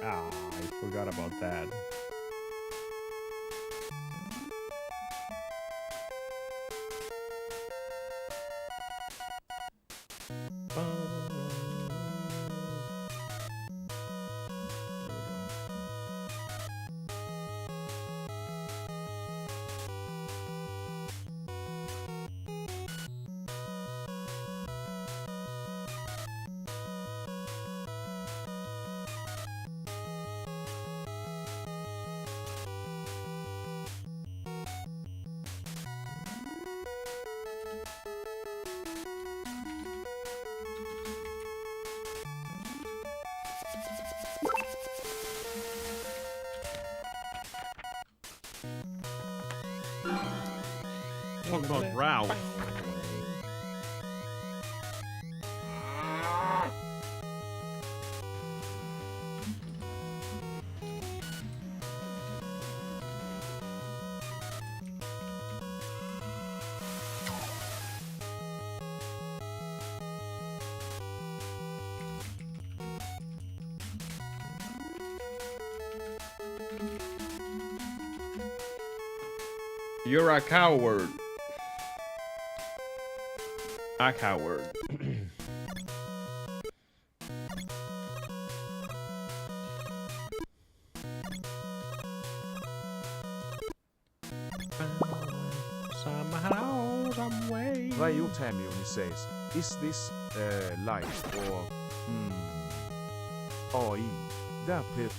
Ah, I forgot about that. What about Ralph? You're a coward. A coward. Somehow, some way. Vai Utamiuni says, is this life or AI? That pip.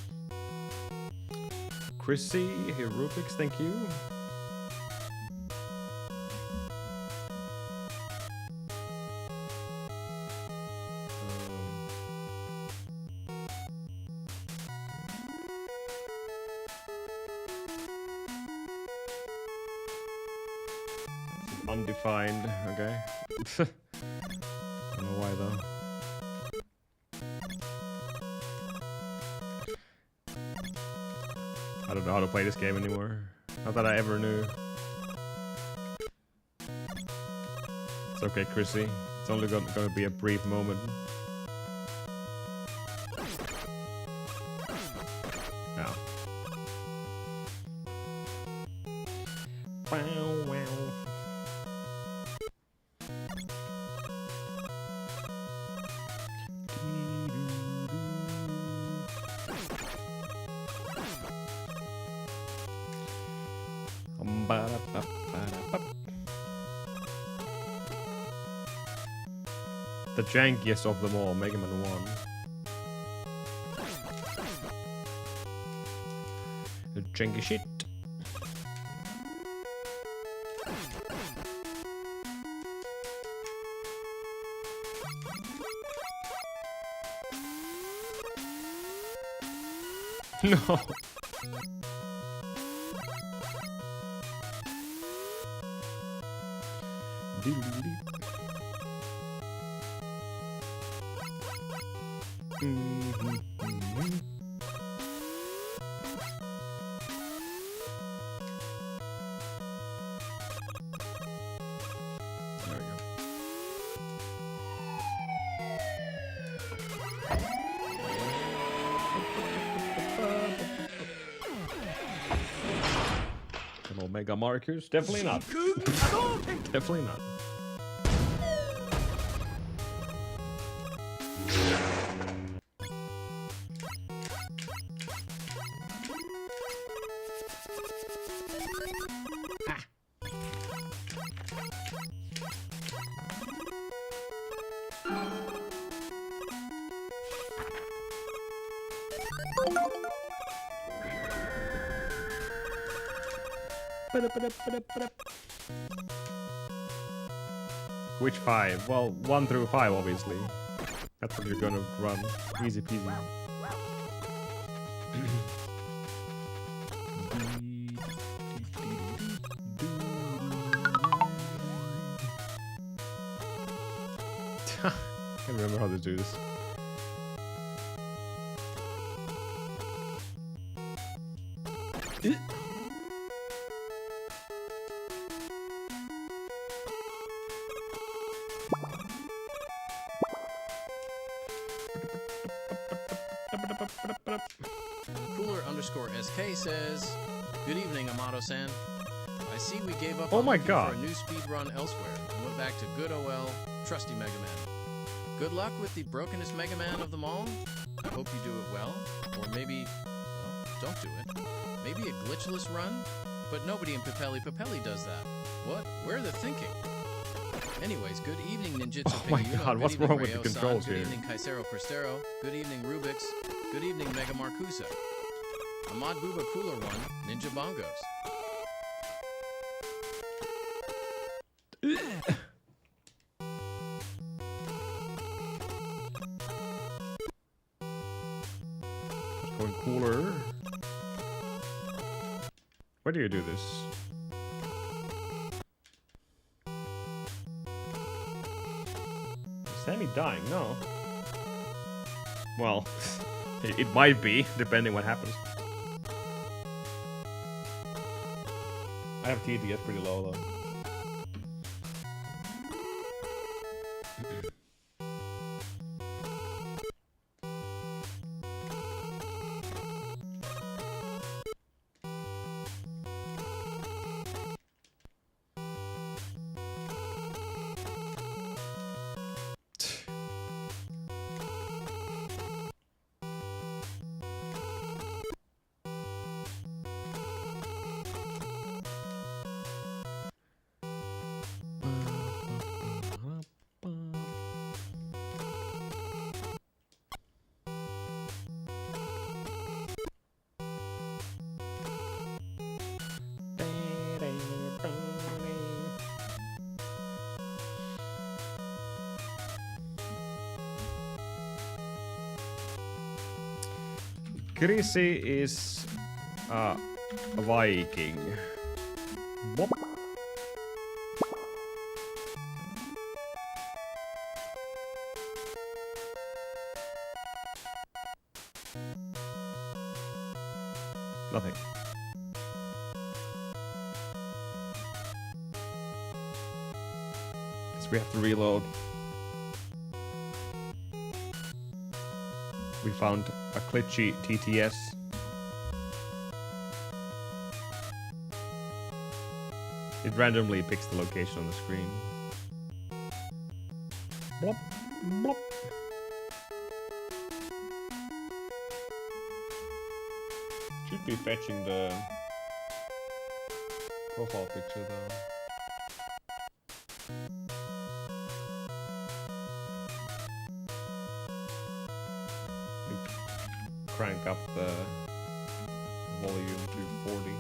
Chrissy, here Rubik's, thank you. Undefined, okay. Don't know why though. I don't know how to play this game anymore. Not that I ever knew. It's okay, Chrissy. It's only gonna be a brief moment. Now. Wow, wow. The jankiest of them all, Mega Man 1. The janky shit. No. Mega markers? Definitely not. Definitely not. Which 5? Well, 1 through 5, obviously. That's what you're gonna run. Easy peasy. I can't remember how to do this. Cooler_SK says, "Good evening, Amato-san. I see we gave up Oh on my looking God. for a new speed run elsewhere and went back to good OL, trusty Mega Man. Good luck with the brokenest Mega Man of them all. I hope you do it well. Or maybe, well, don't do it. Maybe a glitchless run? But nobody in Papelli does that. What? Where are the thinking? Anyways, good evening, Ninjitsu Oh my Piggy. God, what's Good evening, wrong with the Rayo-san. controls Good here? evening, Kaisero Cristero. Good evening, Rubix. Good evening, Mega Marcusa. Ahmad Booba Cooler One, Ninja Bongos. Going cooler. Where do you do this? Is Sammy dying? No. Well, it might be, depending what happens. I have TTS pretty low though. Grisi is a Viking. Bop. Nothing. Guess we have to reload. We found a glitchy TTS. It randomly picks the location on the screen. Blop, blop. Should be fetching the profile picture though. Crank up the volume to 40.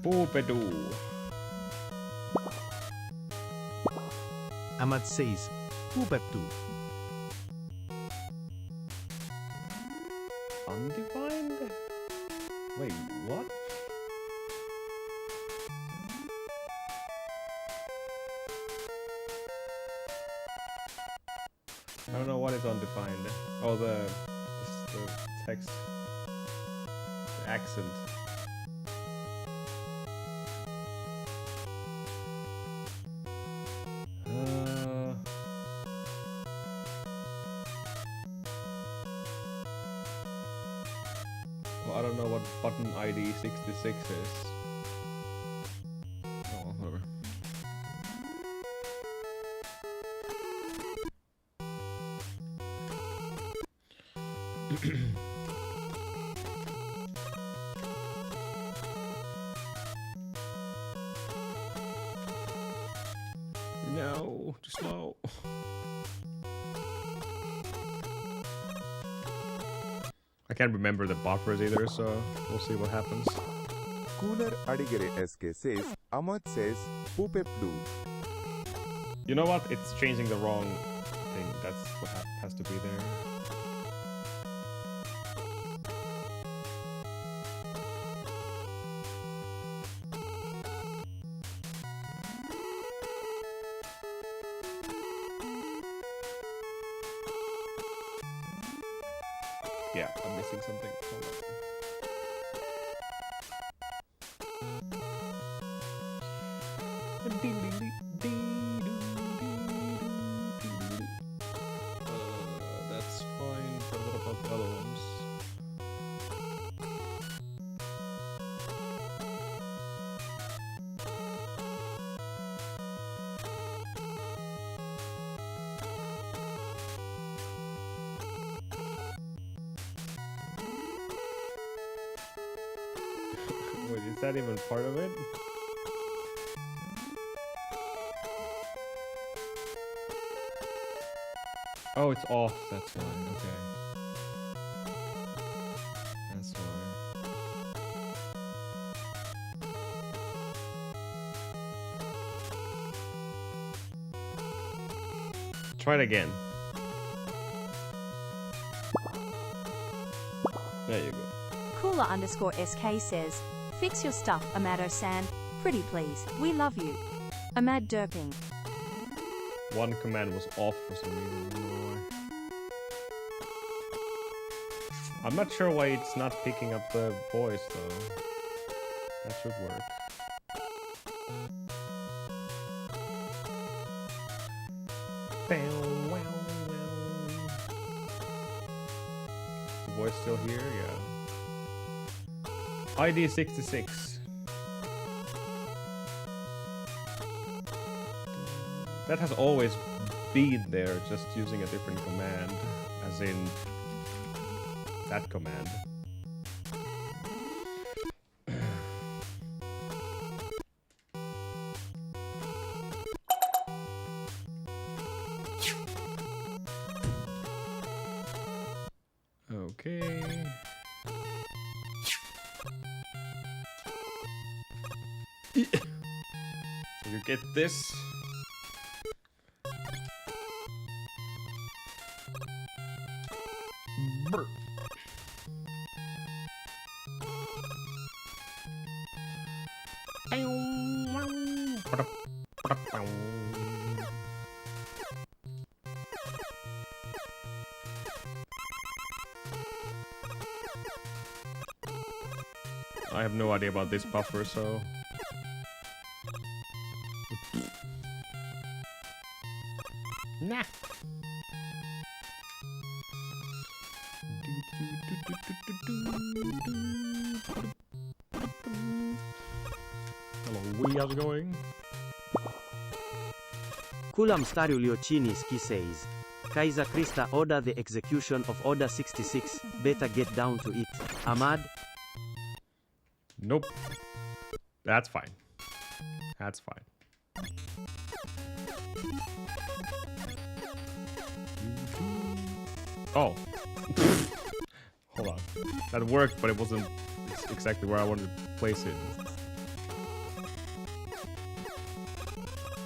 Boopedoo. Ahmad says, Pupeptu. Undefined? Wait, what? I don't know what is undefined. Oh, the text, the accent. Well, I don't know what button ID 66 is. Oh, whatever. No, too slow. I can't remember the buffers either, so we'll see what happens. Cooler Adigere SK says, Ahmad says, Pupepdu. You know what? It's changing the wrong thing. That's what has to be there. Yeah, I'm missing something. Hold on. Is that even part of it? Oh, it's off. That's why. Okay. That's why. Try it again. There you go. Cooler_SK says, fix your stuff, Amado-san. Pretty please. We love you. Amad derping. One command was off for some reason. I don't know why. I'm not sure why it's not picking up the voice though. That should work. Is the voice still here? Yeah. ID 66. That has always been there, just using a different command, as in that command. Okay. You get this. Brr. I have no idea about this buffer, so... Nah. Hello, how's it going? Kulam Stariu Liociniski says, Kaiser Krista order the execution of Order 66, better get down to it. Ahmad? Nope. That's fine. That's fine. Oh. Hold on. That worked, but it wasn't exactly where I wanted to place it.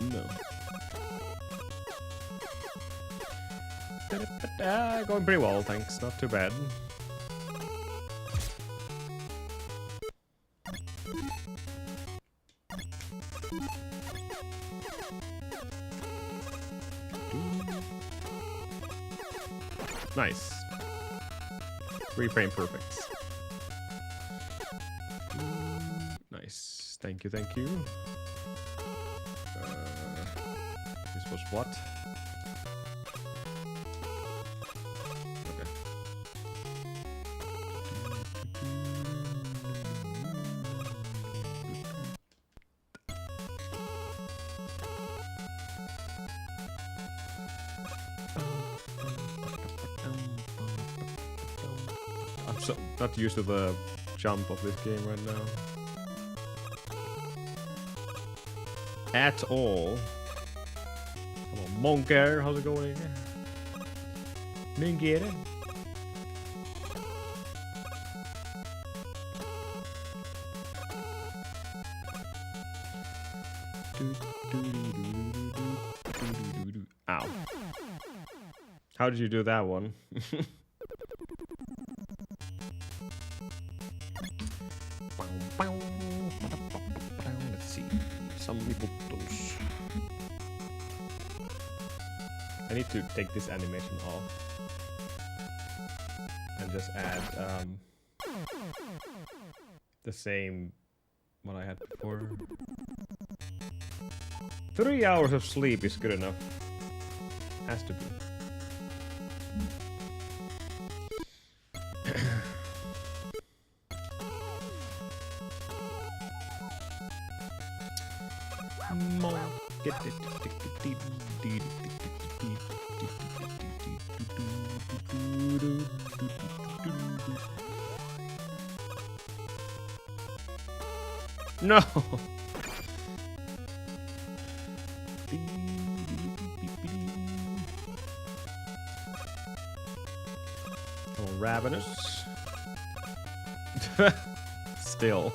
No. Going pretty well, thanks. Not too bad. Nice. 3 frame perfect. Nice. Thank you, thank you. This was what? Okay. I'm so not used to the jump of this game right now. At all. Come on, Monker, how's it going? Mingier. Ow. How did you do that one? Let's see. Some people don't. I need to take this animation off and just add the same what I had before. 3 hours of sleep is good enough. Has to be. No! Oh, ravenous. Still.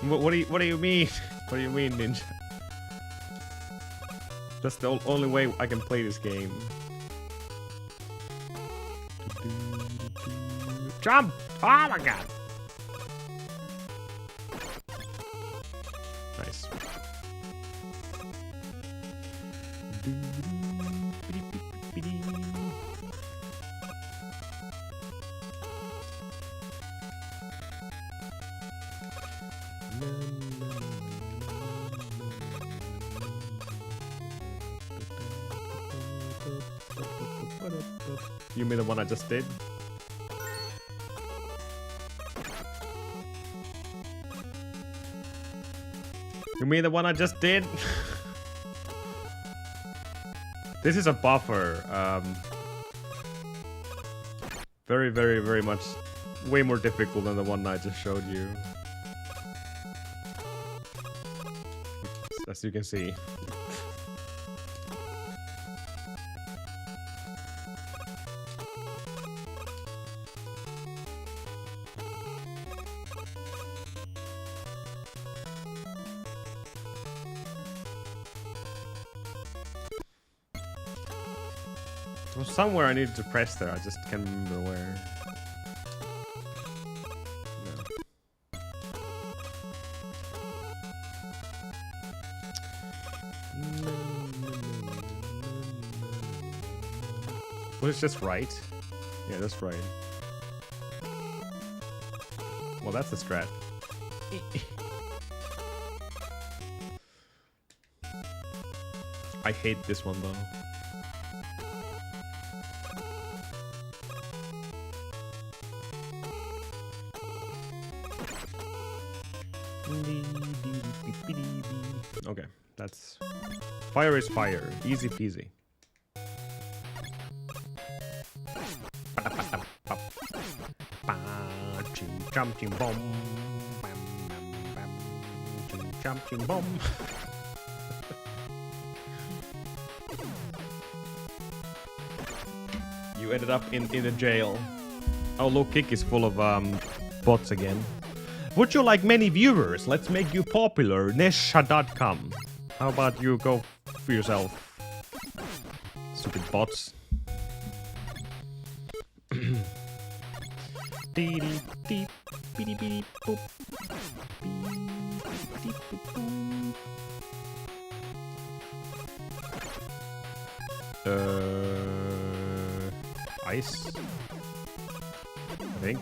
What do you mean? What do you mean, Ninja? That's the only way I can play this game. Jump! Oh my god! Nice. You mean the one I just did? You mean the one I just did? This is a buffer. Very much way more difficult than the one I just showed you. As you can see. Well, somewhere I needed to press there, I just can't remember where. No. Well, it's just right. Yeah, that's right. Well, that's the strat. I hate this one though. Okay, that's... Fire is fire. Easy peasy. Chim bomb. Chim bomb. You ended up in the jail. Oh, low kick is full of bots again. Would you like many viewers? Let's make you popular. Nesha.com. How about you go for yourself? Stupid bots. Ice? I think.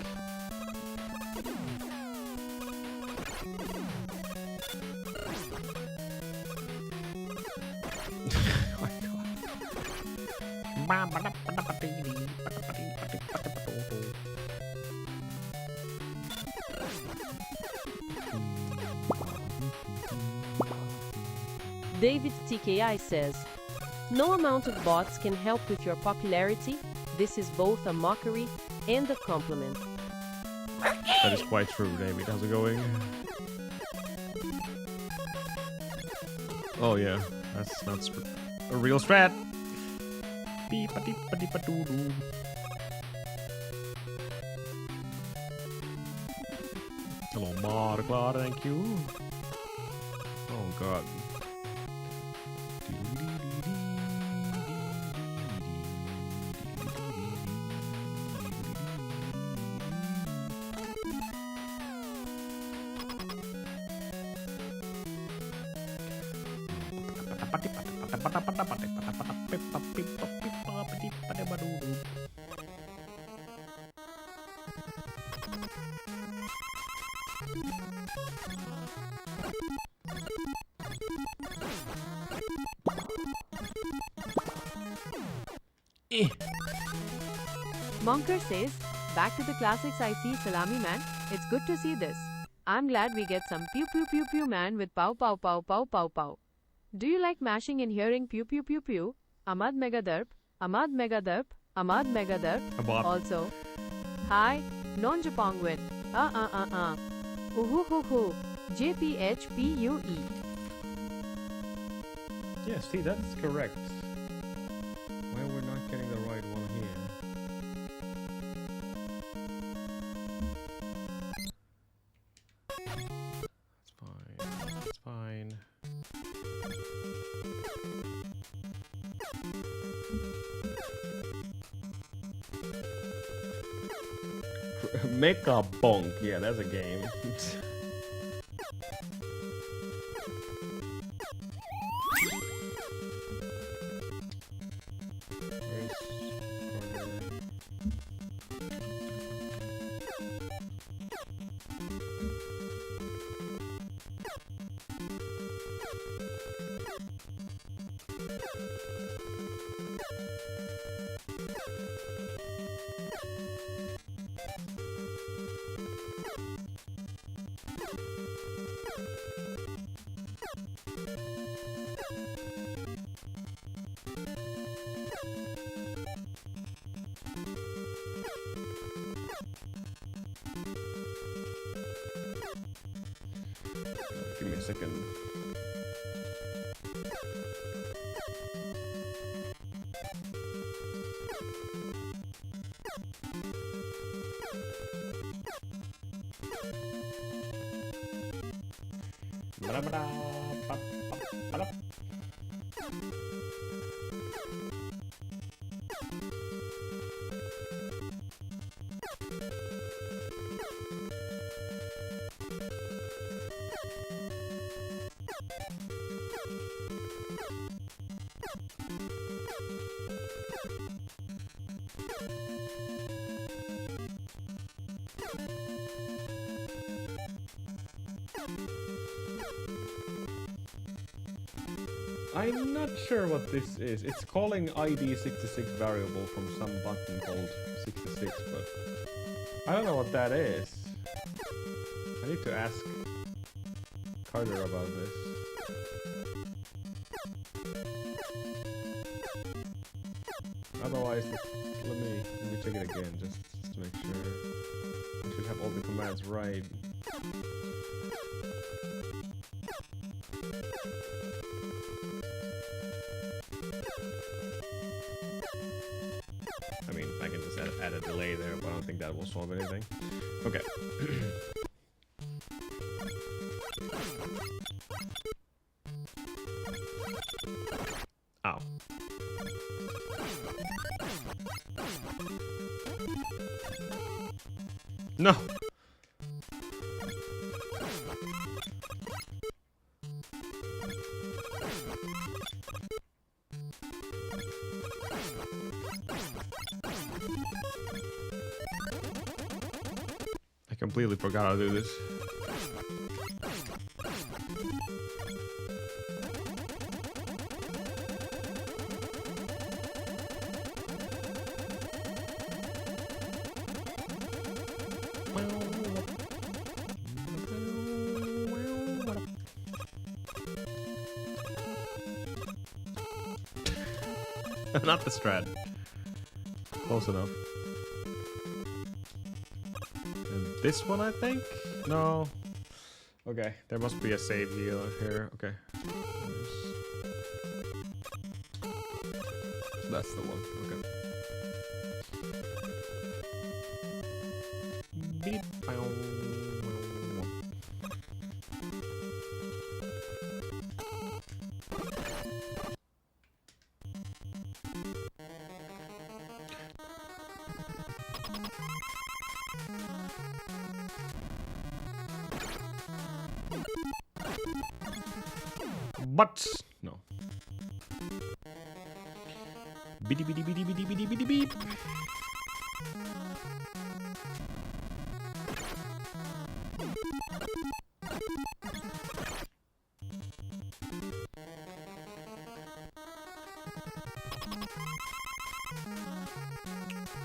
David TKI says, no amount of bots can help with your popularity. This is both a mockery and a compliment. That is quite true, David. How's it going? Oh yeah, that's a real strat. Hello, Markla, thank you. Oh god. Monker says, back to the classics. I see Salami Man. It's good to see this. I'm glad we get some pew pew pew pew man with pow pow pow pow pow pow. Do you like mashing and hearing pew pew pew pew? Ahmad Megaderp, Ahmad Megaderp, Ahmad Megaderp. Also, hi, non Japongwin. Uhuhuhu. JPHPUE. Yeah, see, that's correct. Why we're not getting the right one here? It's fine. It's fine. Mecha Bonk. Yeah, that's a game. Give me a second. I'm not sure what this is. It's calling ID66 variable from some button called 66, but I don't know what that is. I need to ask Carter about this. Otherwise, let me check it again just to make sure. I should have all the commands right. I mean, I can just add a delay there, but I don't think that will solve anything. Okay. Ow. No! I completely forgot how to do this. Not the strat. Close enough. And this one, I think? No. Okay, there must be a save here. Okay. So that's the one. Okay. Beep. But no. Bitty bitty bitty bitty bitty bitty beep.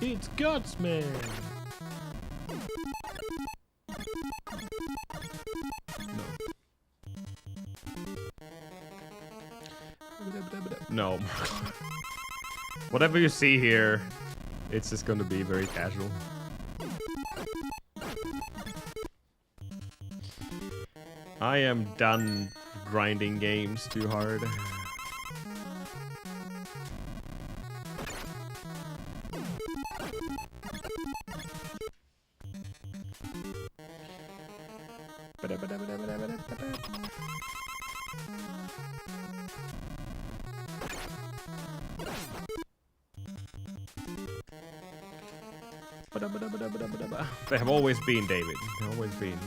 It's Guts Man. No. Whatever you see here, it's just gonna be very casual. I am done grinding games too hard. They have always been, David. They've always been.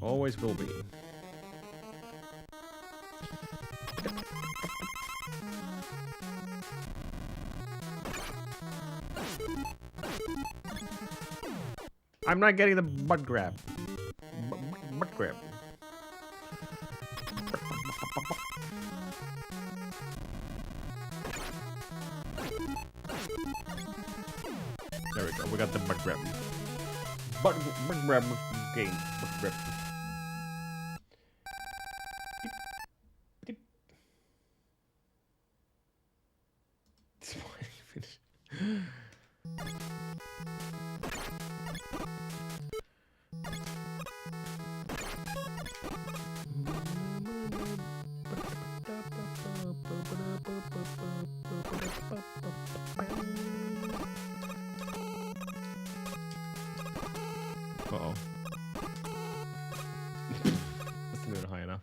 Always will be. I'm not getting the butt grab. Butt grab. There we go. We got the butt grab. Butt grab game. Butt grab. Uh-oh. That's not even high enough.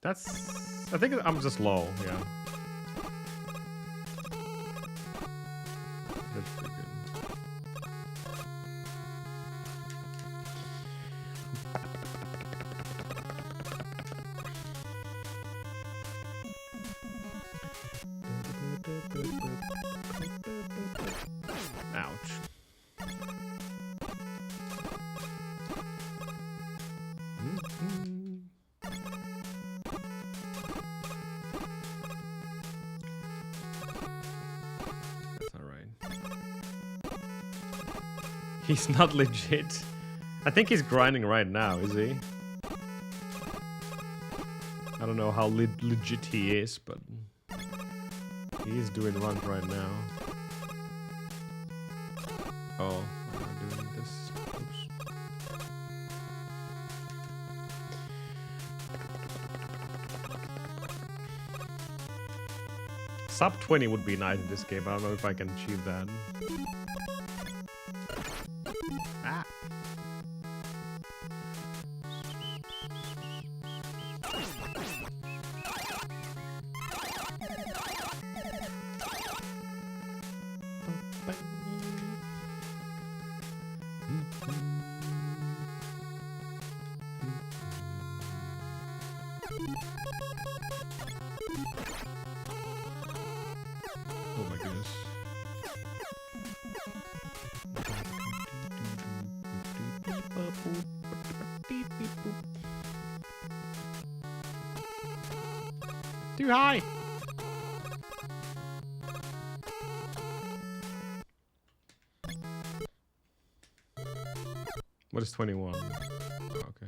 That's... I think I'm just low, yeah. That's pretty good. Ouch. That's alright. He's not legit. I think he's grinding right now, is he? I don't know how legit he is, but he is doing runs right now. Oh, I'm doing this. Oops. Sub 20 would be nice in this game. I don't know if I can achieve that. Ah. Oh my goodness. Too high. What is 21? Oh, okay.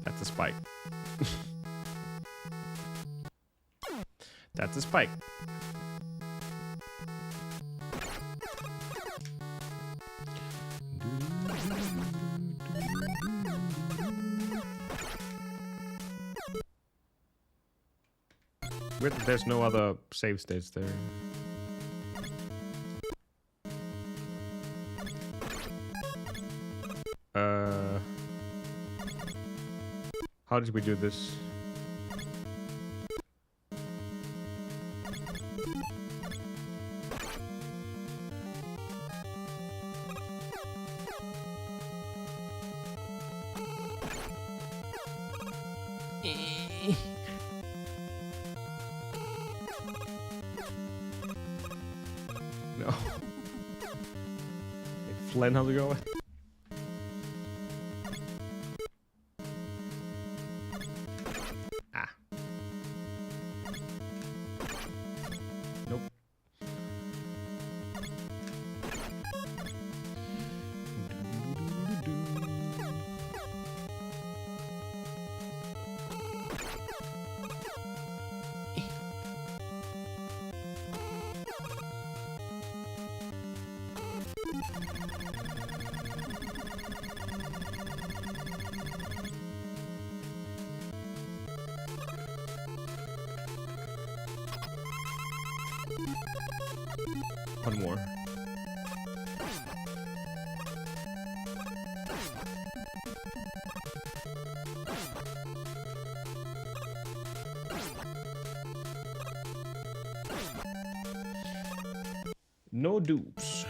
That's a spike. That's a spike. There's no other save states there. How did we do this? Len, how's it going? Ah. Nope. One more. No dupes.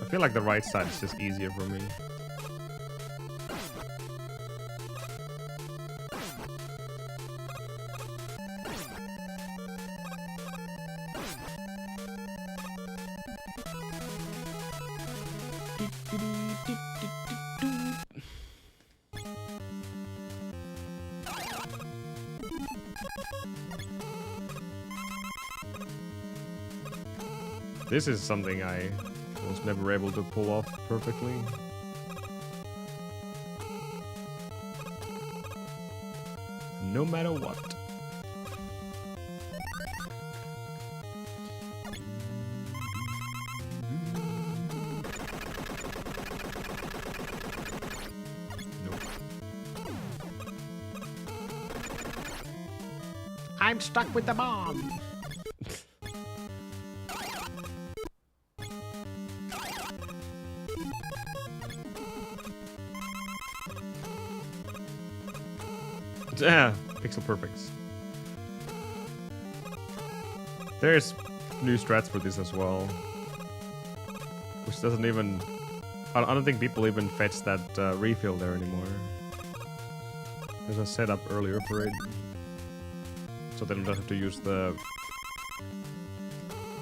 I feel like the right side is just easier for me. This is something I was never able to pull off perfectly. No matter what. Nope. I'm stuck with the bomb. Yeah, pixel perfects. There's new strats for this as well, which doesn't even. I don't think people even fetch that refill there anymore. There's a setup earlier for it, so they don't have to use the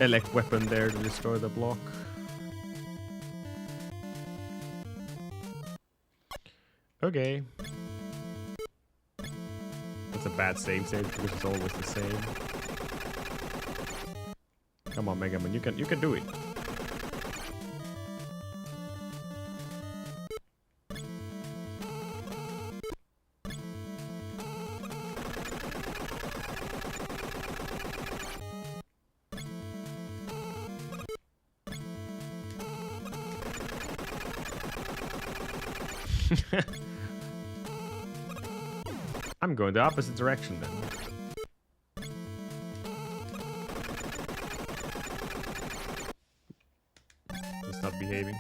elect weapon there to destroy the block. Okay. It's a bad save because it's always the same. Come on, Mega Man, you can do it. I'm going the opposite direction then. He's not behaving.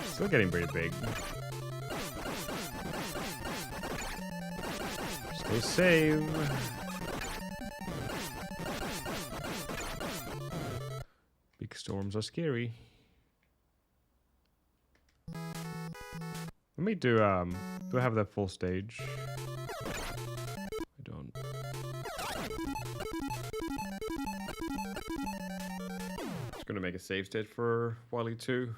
Still getting pretty big. Stay safe. Big storms are scary. Let me do I have that full stage? I don't. Just gonna make a save state for Wily 2.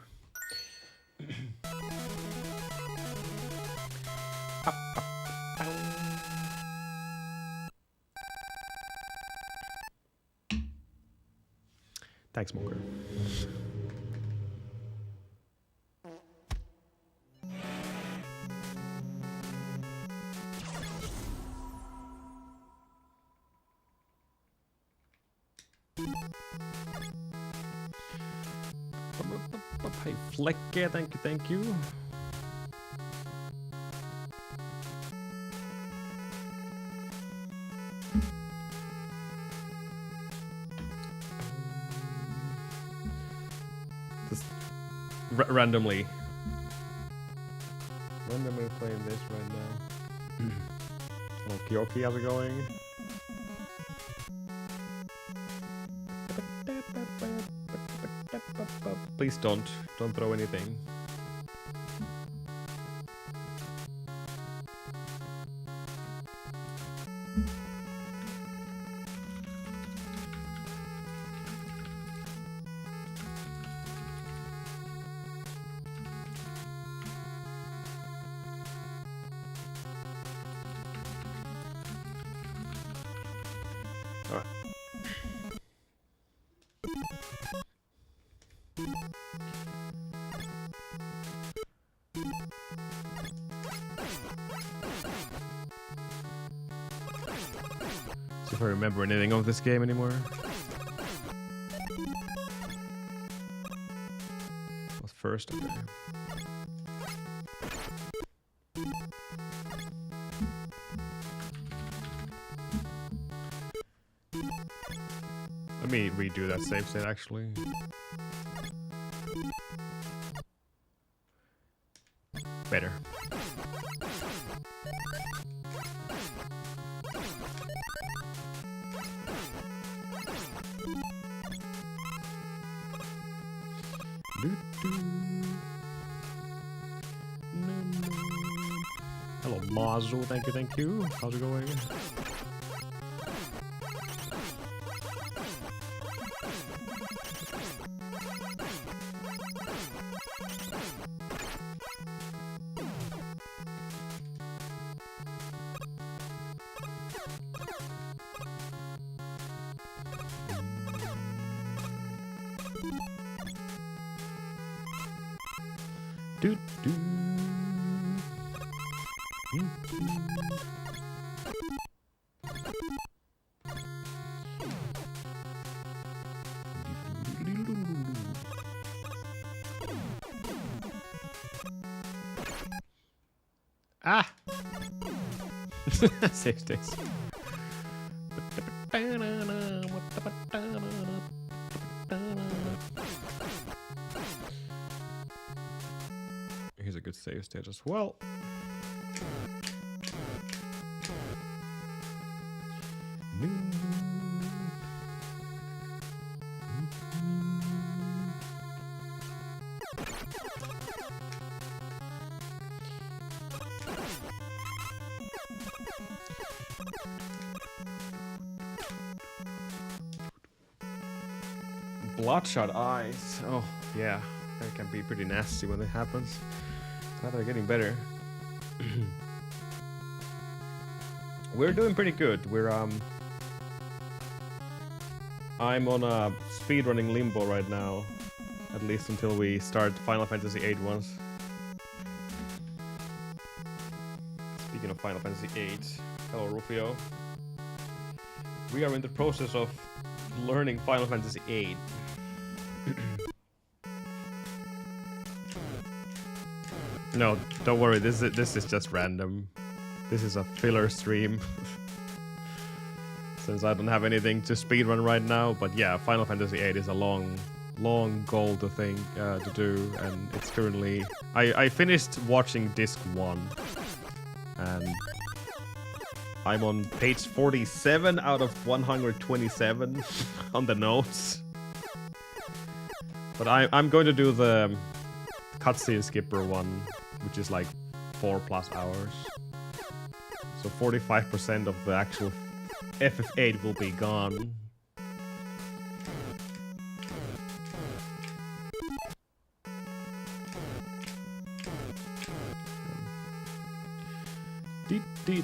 Thanks, Smoker. Hey, Flecke, thank you. Just randomly playing this right now. Hello, Kyoki, how's it going? Please don't throw anything. if I remember anything of this game anymore. What's first? Okay. Let me redo that save state actually. Better. Hello, Mazu. Thank you. How's it going? Do do. Ah! 6 days. Here's a good save state as well. Bloodshot eyes. Oh, yeah. That can be pretty nasty when it happens. Glad they're getting better. We're doing pretty good. I'm on a speedrunning limbo right now. At least until we start Final Fantasy VIII once. Speaking of Final Fantasy VIII, hello Rufio. We are in the process of learning Final Fantasy VIII. No, don't worry. This is just random. This is a filler stream. Since I don't have anything to speedrun right now, but yeah, Final Fantasy VIII is a long goal to do, and it's currently. I finished watching disc 1, and I'm on page 47 out of 127 on the notes. But I'm going to do the cutscene skipper one, which is like 4+ hours. So 45% of the actual FF8 will be gone.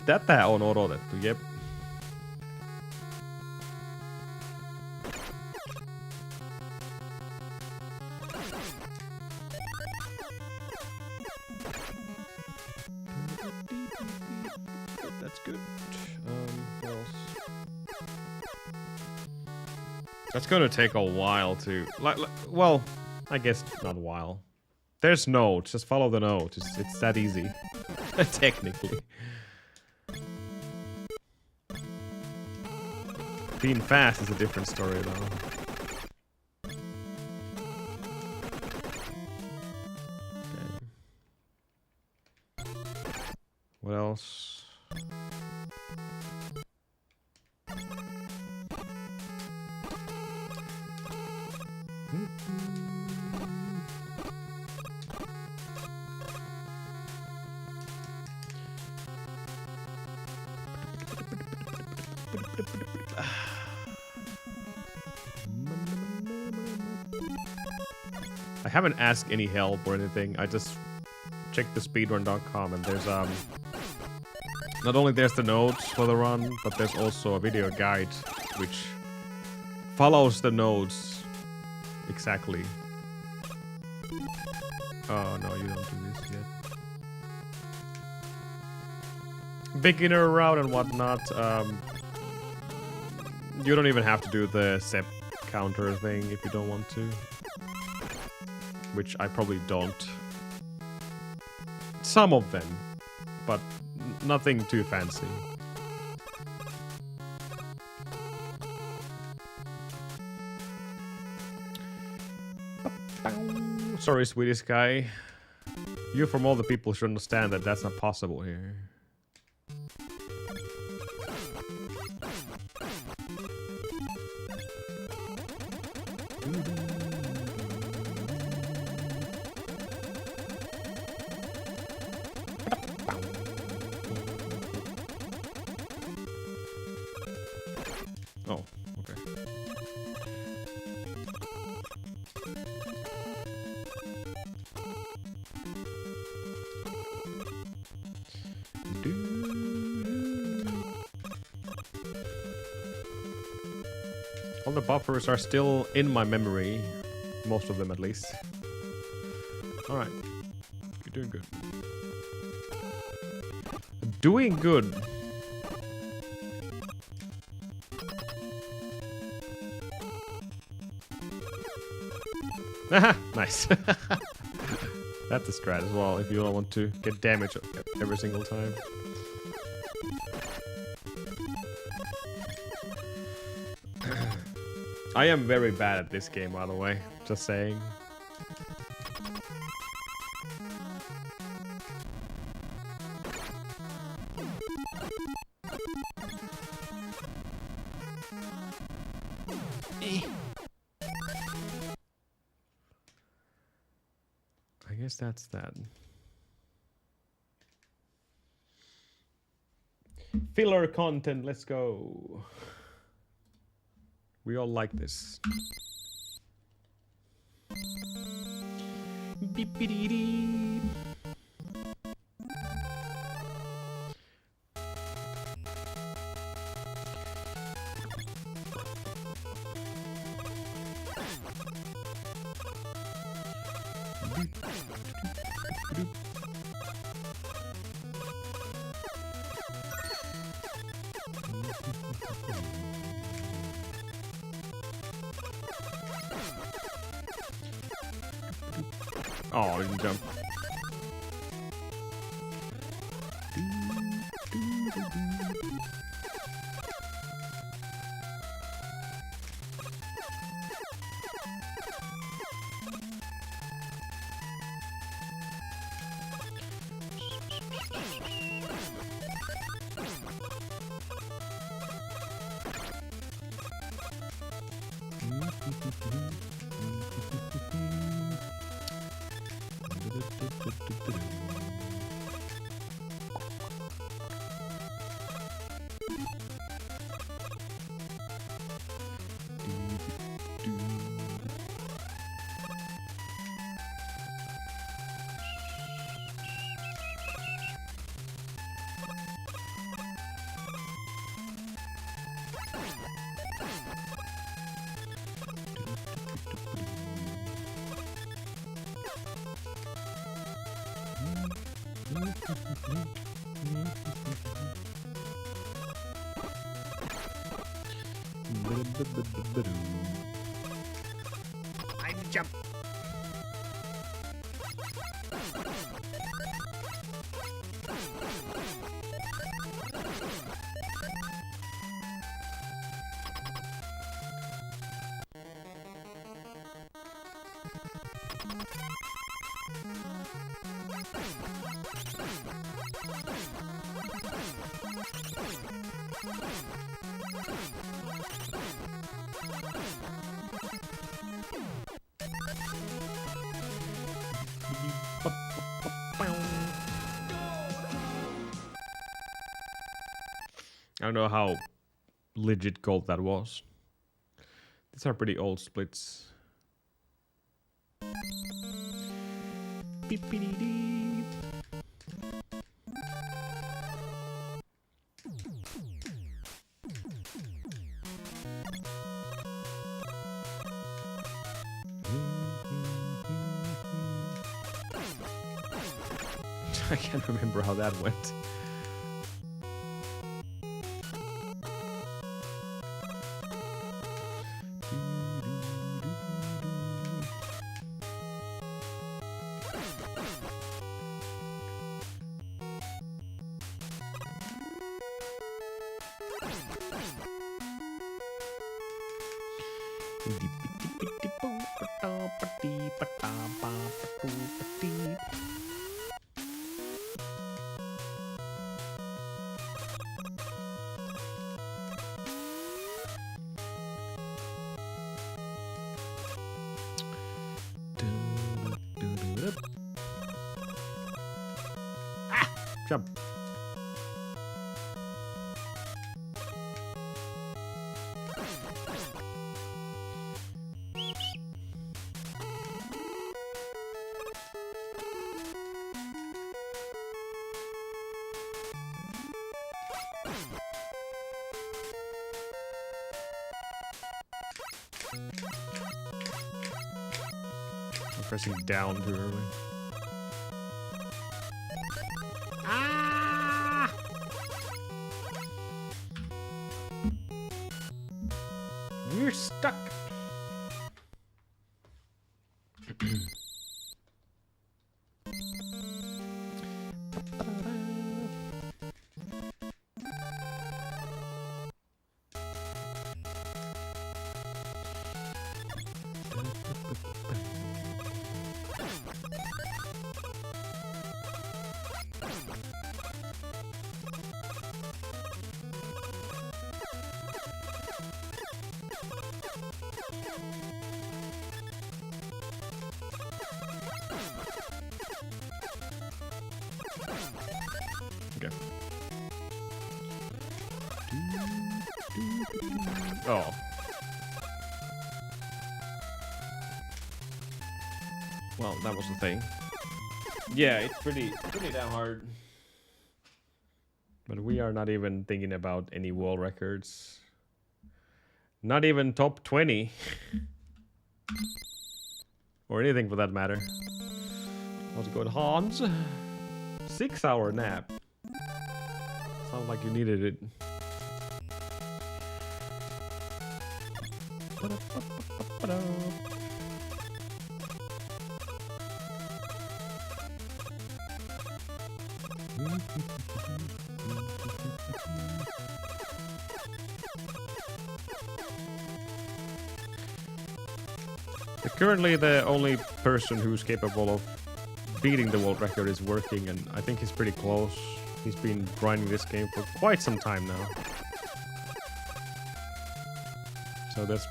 Tätä on odotettu, jep. That's good. What else? That's gonna take a while to... well, I guess not a while. There's notes, just follow the notes. It's that easy. Technically. Being fast is a different story, though. Okay. What else? I haven't asked any help or anything. I just checked the speedrun.com and there's not only there's the notes for the run, but there's also a video guide which follows the notes exactly. Oh no, you don't do this yet. Beginner route and whatnot. You don't even have to do the step counter thing if you don't want to. Which I probably don't. Some of them, but nothing too fancy. Sorry, Swedish guy. You from all the people should understand that that's not possible here. Oh, okay. All the buffers are still in my memory. Most of them, at least. Alright. You're doing good. Doing good. Haha, nice. That's a strat as well, if you don't want to get damage every single time. I am very bad at this game, by the way. Just saying. I guess that's that. Filler content, let's go. We all like this. Beep-be-dee-dee. Oh, I didn't jump. I jump. I don't know how legit gold that was. These are pretty old splits. Beep-be-dee-dee. I can't remember how that went. Jump. I'm pressing down too early. Ah! We're stuck. Okay. Oh. Well, that was the thing. Yeah, it's pretty damn hard. But we are not even thinking about any world records. Not even top 20. Or anything for that matter. How's it going, Hans? 6-hour nap. Sounds like you needed it. Currently, the only person who's capable of beating the world record is working, and I think he's pretty close. He's been grinding this game for quite some time now. So there's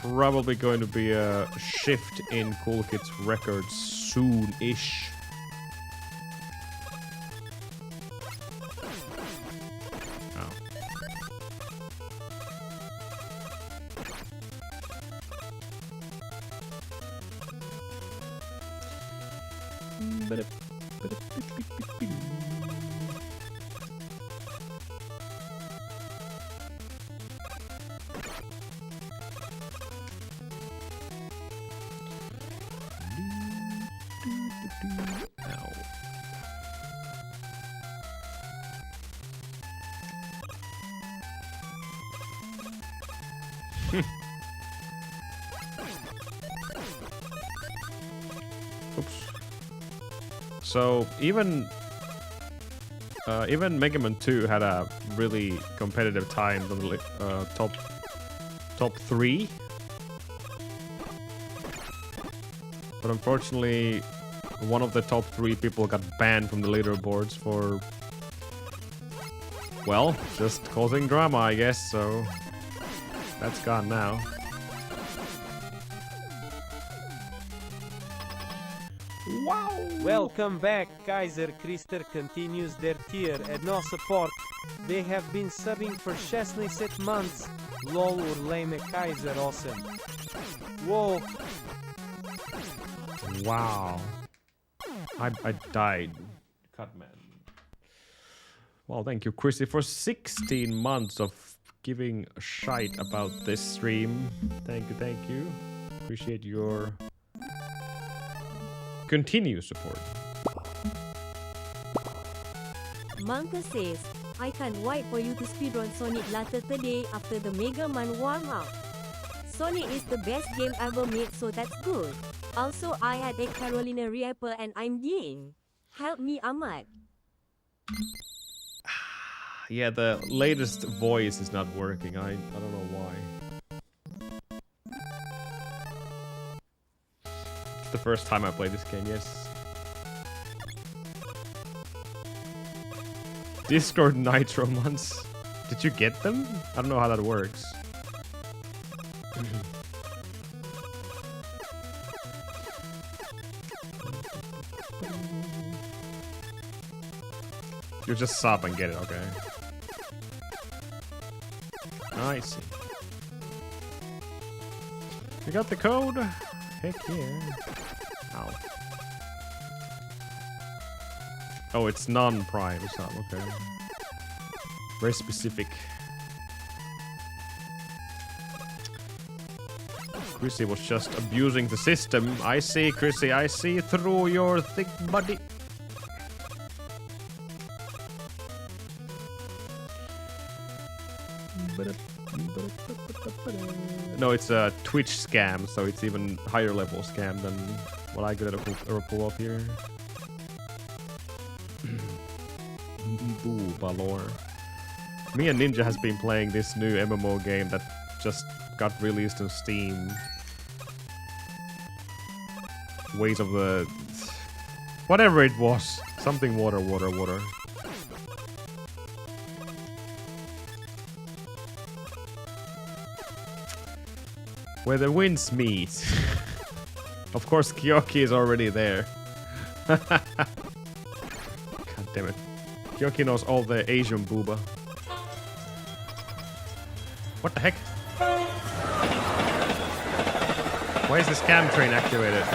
probably going to be a shift in Cool Kids records soon-ish. Oh. Oops. So even Mega Man 2 had a really competitive time in the top 3. But unfortunately, one of the top 3 people got banned from the leaderboards for, well, just causing drama, I guess, so that's gone now. Wow! Welcome back. Kaiser Krister continues their tier and no support. They have been subbing for 16 months. Lol urlejme Kaiser awesome. Whoa. Wow. I died. Cut man. Well, thank you, Chrissy, for 16 months of giving a shite about this stream. Thank you. Appreciate your continued support. Monka says, I can't wait for you to speedrun Sonic later today after the Mega Man warm-up. Sonic is the best game ever made, so that's good. Also, I had a Carolina Reaper and I'm Dean. Help me, Ahmad. Yeah, the latest voice is not working. I don't know why. The first time I played this game, yes. Discord Nitro months. Did you get them? I don't know how that works. You just sub and get it, okay. I see. You got the code? Heck yeah. Ow. Oh, it's non-prime sub, okay. Very specific. Chrissy was just abusing the system. I see, Chrissy, I see through your thick body. No, it's a Twitch scam, so it's even higher level scam than what I could ever pull off here. Boo, Balor. Me and Ninja has been playing this new MMO game that just got released on Steam. Ways of the... whatever it was. Something water. Where the winds meet. Of course, Kyoki is already there. God damn it. Kyoki knows all the Asian booba. What the heck? Why is this cam train activated?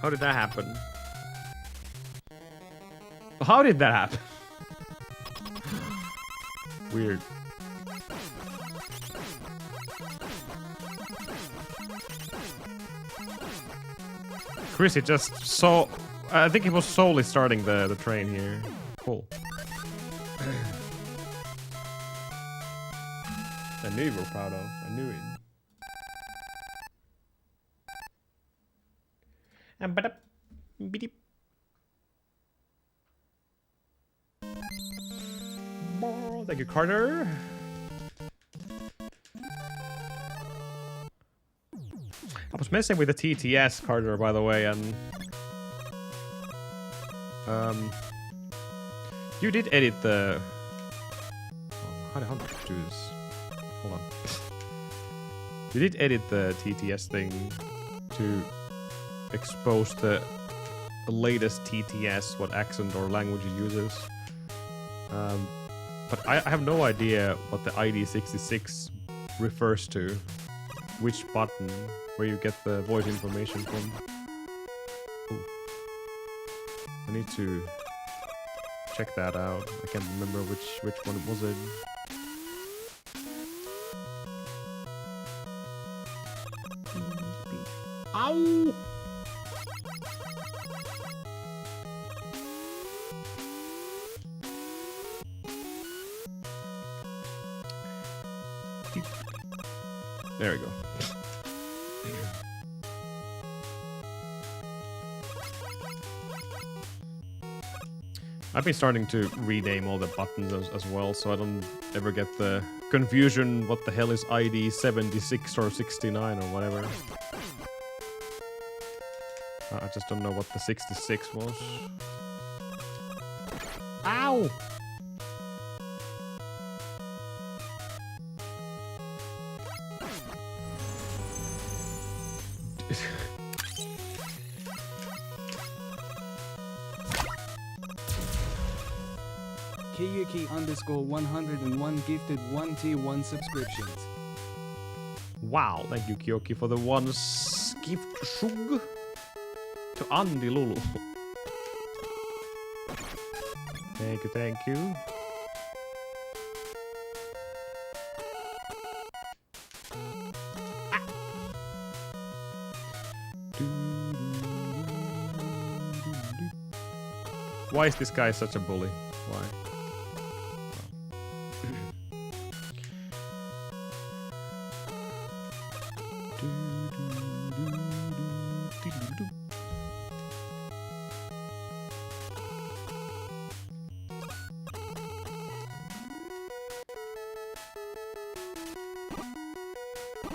How did that happen? How did that happen? Weird. Chrissy just saw... I think he was solely starting the train here. Cool. I knew you were proud of. I knew it. Thank you, Carter. I was messing with the TTS, Carter, by the way, and you did edit the... how did I do this? Hold on. You did edit the TTS thing to expose the latest TTS, what accent or language it uses. But I have no idea what the ID66 refers to. Which button, where you get the voice information from. Ooh. I need to check that out. I can't remember which one was it. Ow! There we go. I've been starting to rename all the buttons as well, so I don't ever get the confusion what the hell is ID 76 or 69 or whatever. I just don't know what the 66 was. Ow! Kiyuki_101 gifted 1 tier 1 subscriptions. Wow, thank you Kyoki for the one gift shug to Andy Lulu. Thank you. Ah. Why is this guy such a bully? Why?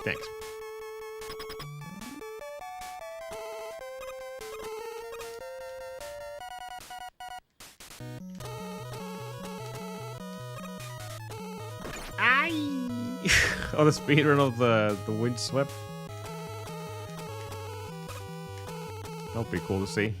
Thanks. Oh, the speedrun of the windswept. That'll be cool to see.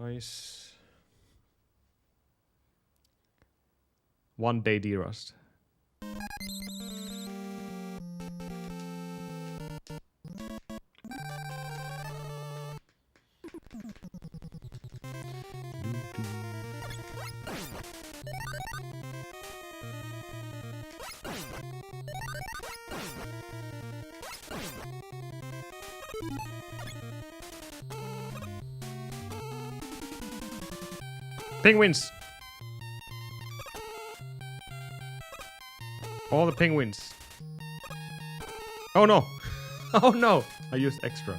Ice. 1 day derust. Penguins! All the penguins. Oh no! Oh no! I used extra.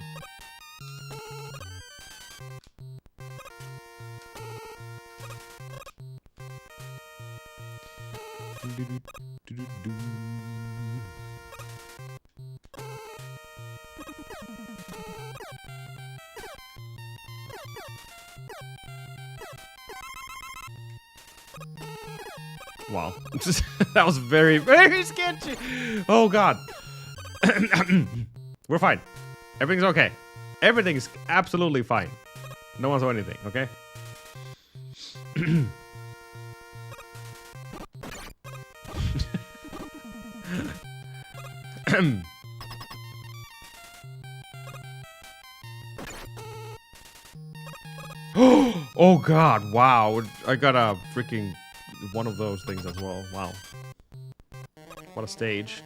Wow. That was very, very sketchy. Oh god. We're fine. Everything's okay. Everything's absolutely fine. No one saw anything, okay? Oh god, wow. I got a freaking one of those things as well. Wow. What a stage.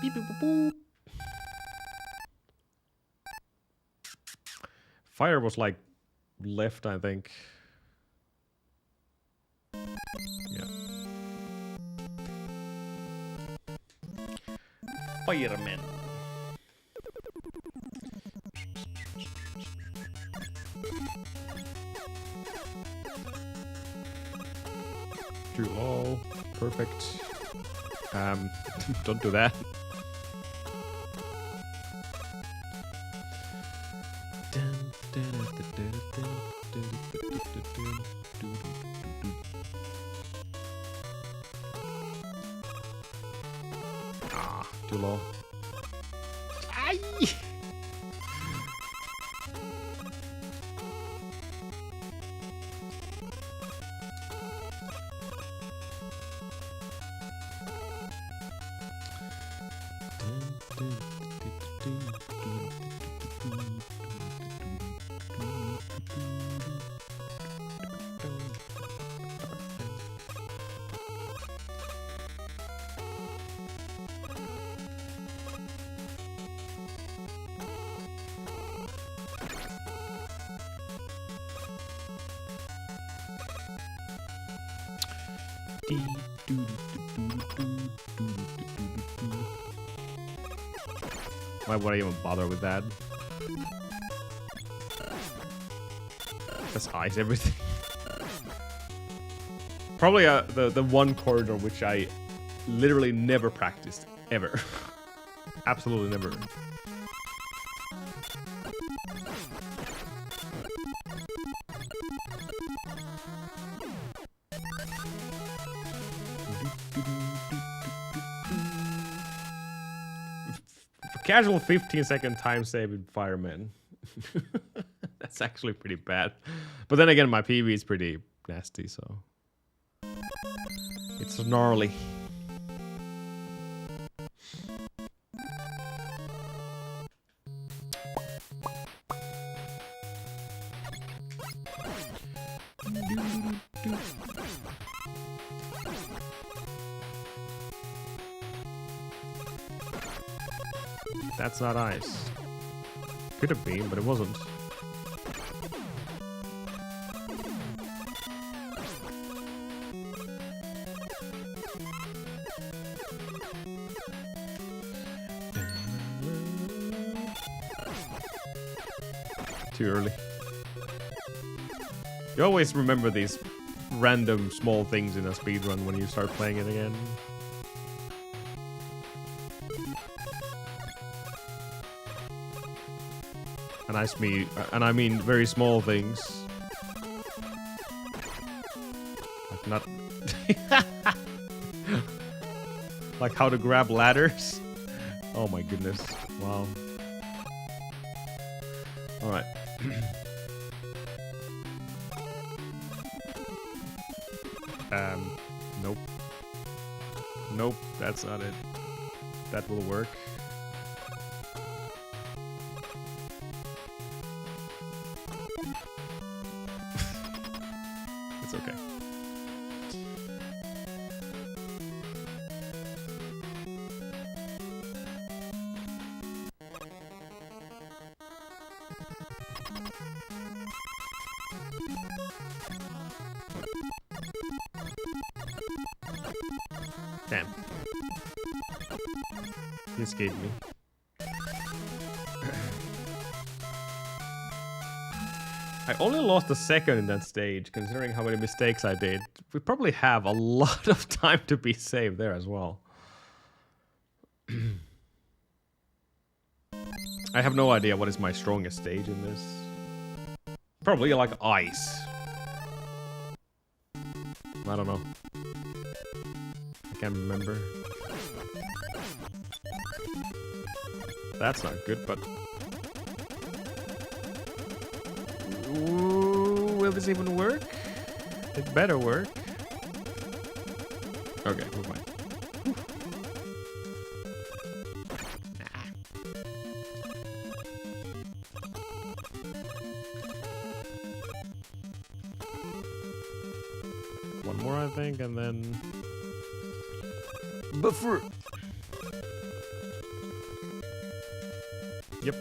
Beep, boop, boop, boop. Fire was like left, I think. Yeah. Fireman. Too low. Perfect. Don't do that. Ah, too low. Ay! Why would I even bother with that? That's ice everything. Probably the one corridor which I literally never practiced ever. Absolutely never. Casual 15-second time saving fireman. That's actually pretty bad. But then again, my PV is pretty nasty, so it's gnarly. That's not ice. Could have been, but it wasn't. Too early. You always remember these random small things in a speedrun when you start playing it again. And I mean very small things. Like not like how to grab ladders. Oh my goodness. Wow. Alright. Nope. Nope, that's not it. That will work. It's okay. Damn. He escaped me. I only lost a second in that stage, considering how many mistakes I did. We probably have a lot of time to be saved there as well. I have no idea what is my strongest stage in this. Probably like ice. I don't know. I can't remember. That's not good, but... Ooh, will this even work? It better work. Okay, we're fine. One more, I think, and then... Buffer! Yep.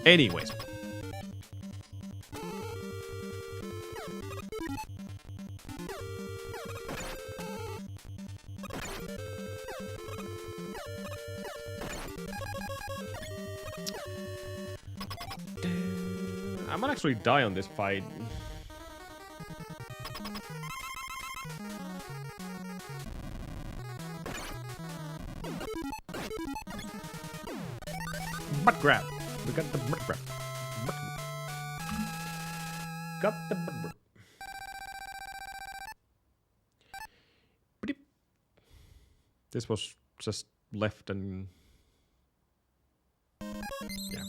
Anyways. I might actually die on this fight. Butt grab. We got the butt grab. Got the butt grab. This was just left and... yeah.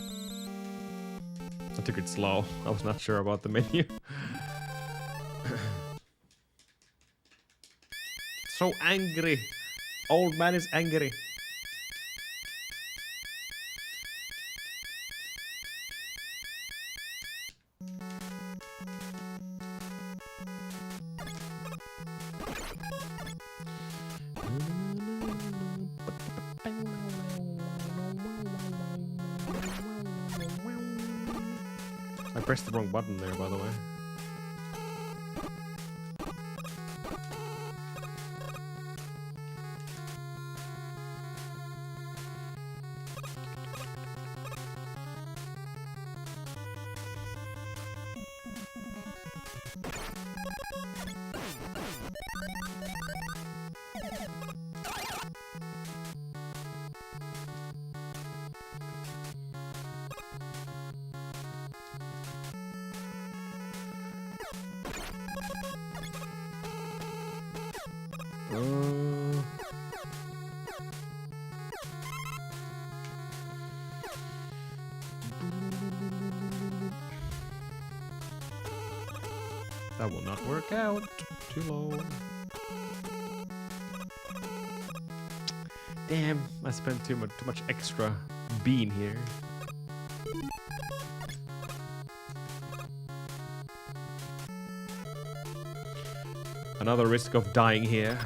I took it slow. I was not sure about the menu. So angry. Old man is angry. I pressed the wrong button there, by the way. That will not work out. Too low. Damn, I spent too much extra bean here. Another risk of dying here.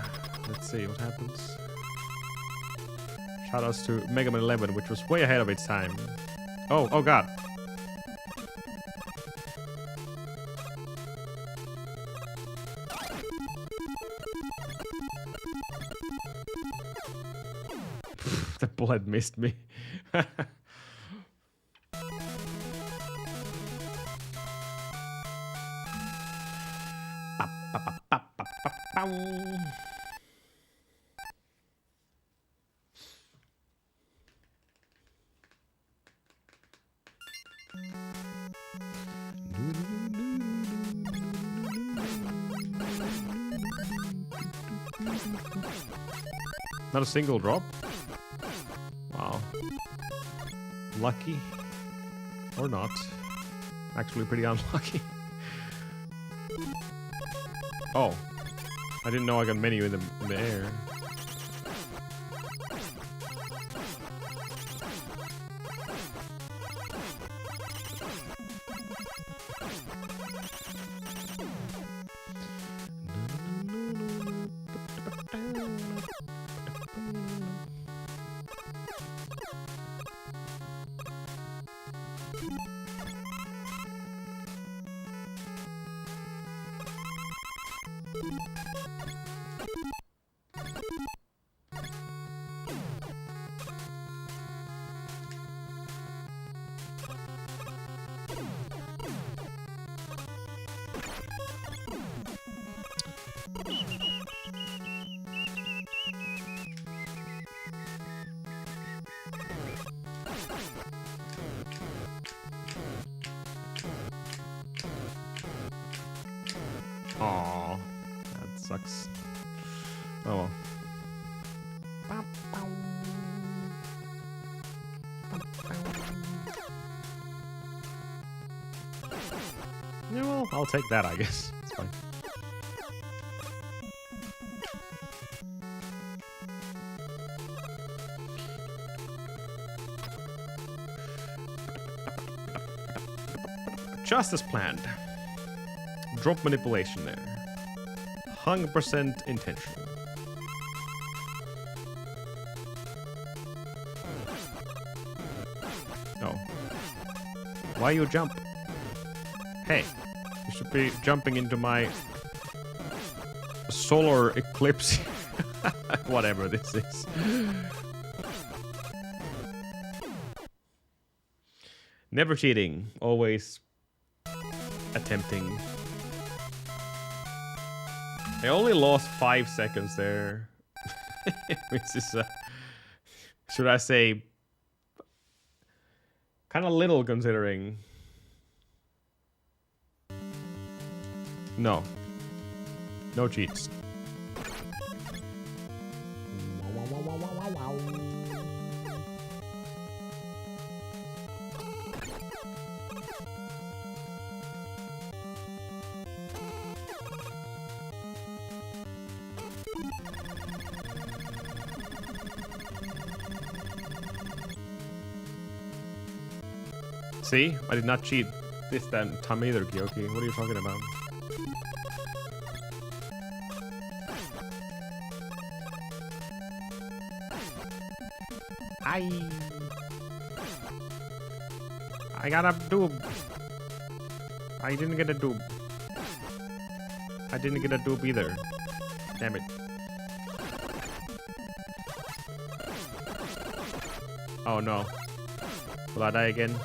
Let's see what happens. Shoutouts to Mega Man 11, which was way ahead of its time. Oh god. The bullet missed me. Not a single drop? Wow. Lucky? Or not. Actually pretty unlucky. Oh. I didn't know I got menu in the air. Aww, that sucks. Oh well. Yeah, well, I'll take that, I guess. It's fine. Just as planned. Drop manipulation there. 100% intentional. Oh. Why you jump? Hey, you should be jumping into my solar eclipse. Whatever this is. Never cheating, always attempting. I only lost 5 seconds there. Which is, should I say, kind of little considering. No. No cheats. See? I did not cheat this time either, Gyoki. What are you talking about? I got a doob. I didn't get a doob. I didn't get a doob either. Damn it. Oh no. Will I die again?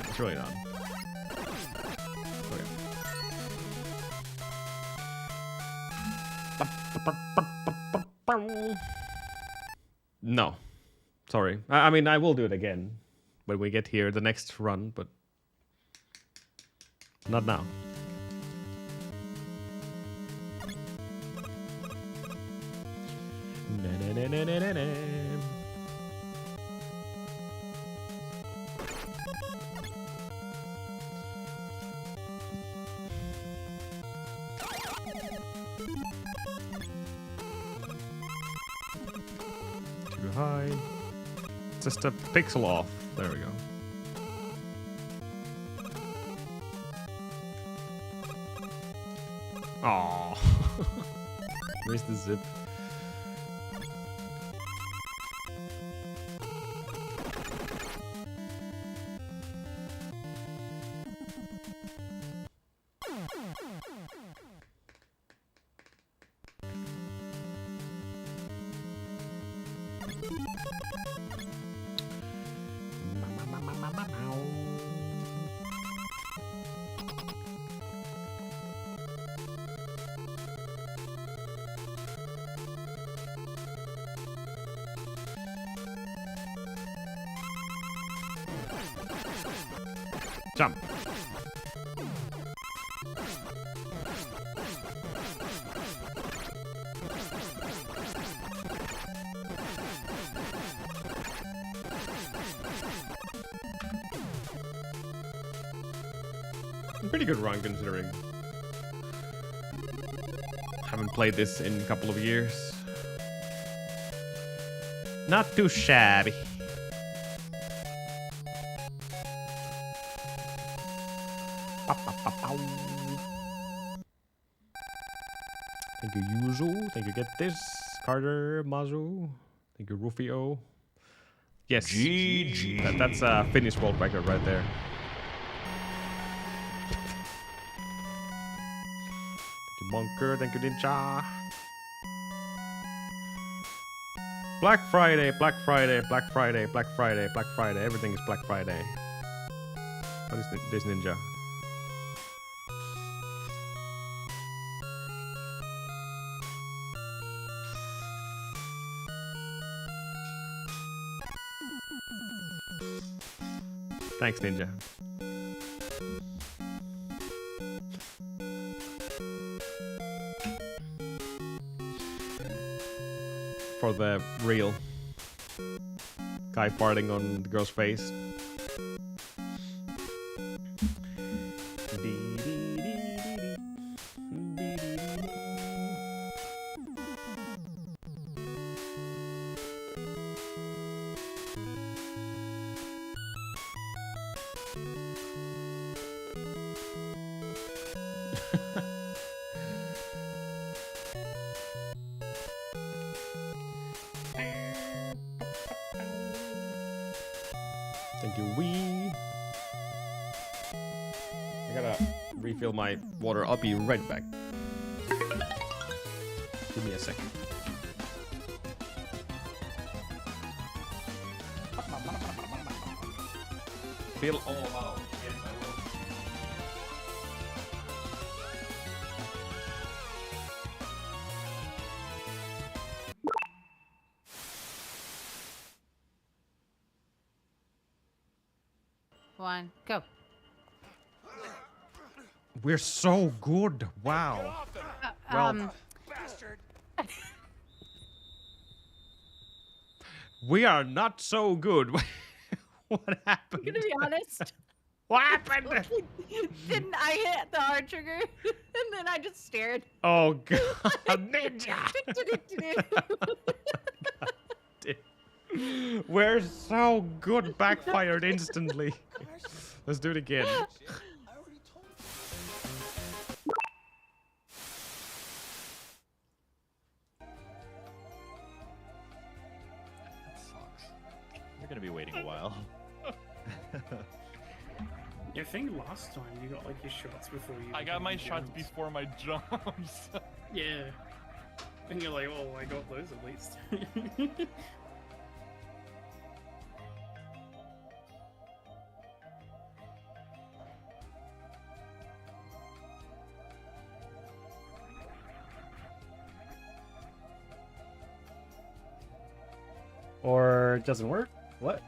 It's really not. Okay. No. Sorry. I mean, I will do it again when we get here the next run, but not now. Too high. Just a pixel off. There we go. Aww. Where's the zip? Jump. Pretty good run considering. Haven't played this in a couple of years. Not too shabby. Thank you, Yuzu. Thank you, Get This. Carter, Mazu. Thank you, Rufio. Yes. GG. That's a Finnish world record right there. Thank you, Bunker. Thank you, Ninja. Black Friday, Black Friday, Black Friday, Black Friday, Black Friday. Everything is Black Friday. What is this ninja? Thanks, Ninja. For the real guy farting on the girl's face. Thank you, Wee. I gotta refill my water. I'll be right back. Give me a second. Fill all out. Yes, I will. One, go. We're so good. Wow. Well, we are not so good. What happened? I'm gonna be honest. What happened? Didn't I hit the hard trigger? And then I just stared. Oh god, Ninja! We're so good. Backfired instantly. Let's do it again. You're gonna be waiting a while. I think last time you got like your shots before you. I got my shots before my jumps. Yeah. And you're like, oh, I got those at least. Or it doesn't work? What?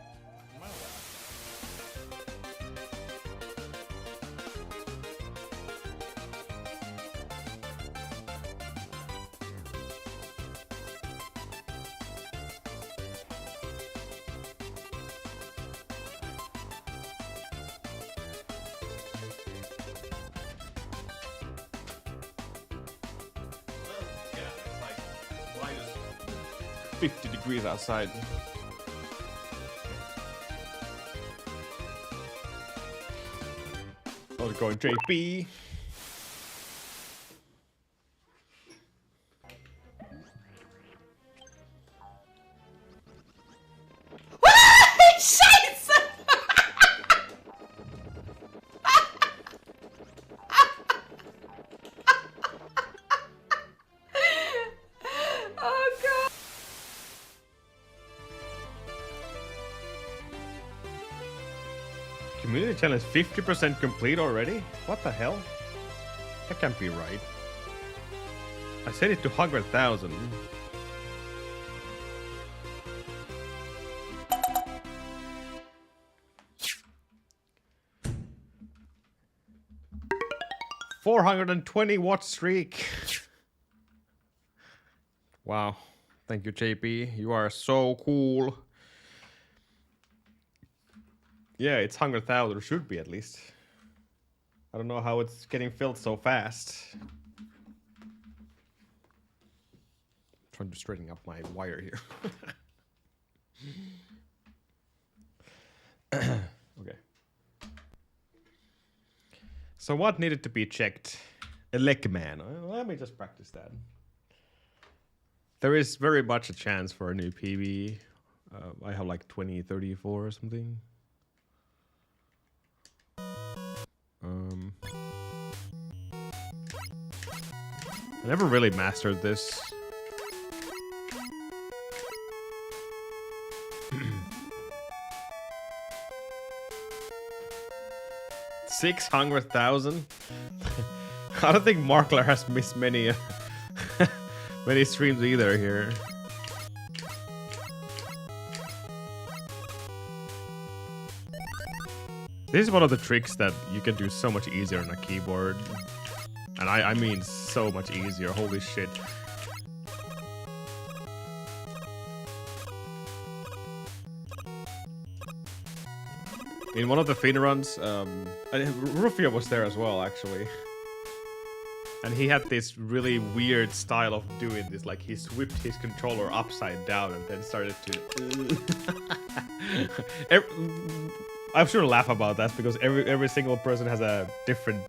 Minus 50 degrees outside. How's it going, JP? Scheiße! Oh god. Community challenge 50% complete already? What the hell? That can't be right. I set it to 100,000. $420 streak. Wow. Thank you, JP. You are so cool. Yeah, it's 100,000, or should be at least. I don't know how it's getting filled so fast. Trying to straighten up my wire here. Okay. So what needed to be checked? Elecman. Let me just practice that. There is very much a chance for a new PB. I have like 20, 34 or something. I never really mastered this. $600,000. I don't think Markler has missed many many streams either here. This is one of the tricks that you can do so much easier on a keyboard. And I mean so much easier, holy shit. In one of the Speedruns, Rufio was there as well, actually. And he had this really weird style of doing this, like he whipped his controller upside down and then started to... I shouldn't laugh about that because every single person has a different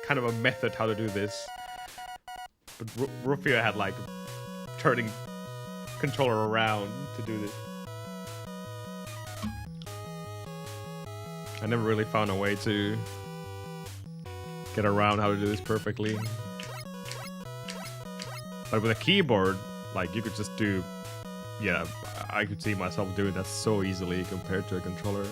kind of a method how to do this. But Rufio had like turning controller around to do this. I never really found a way to get around how to do this perfectly. But with a keyboard, like you could just do, yeah, I could see myself doing that so easily compared to a controller.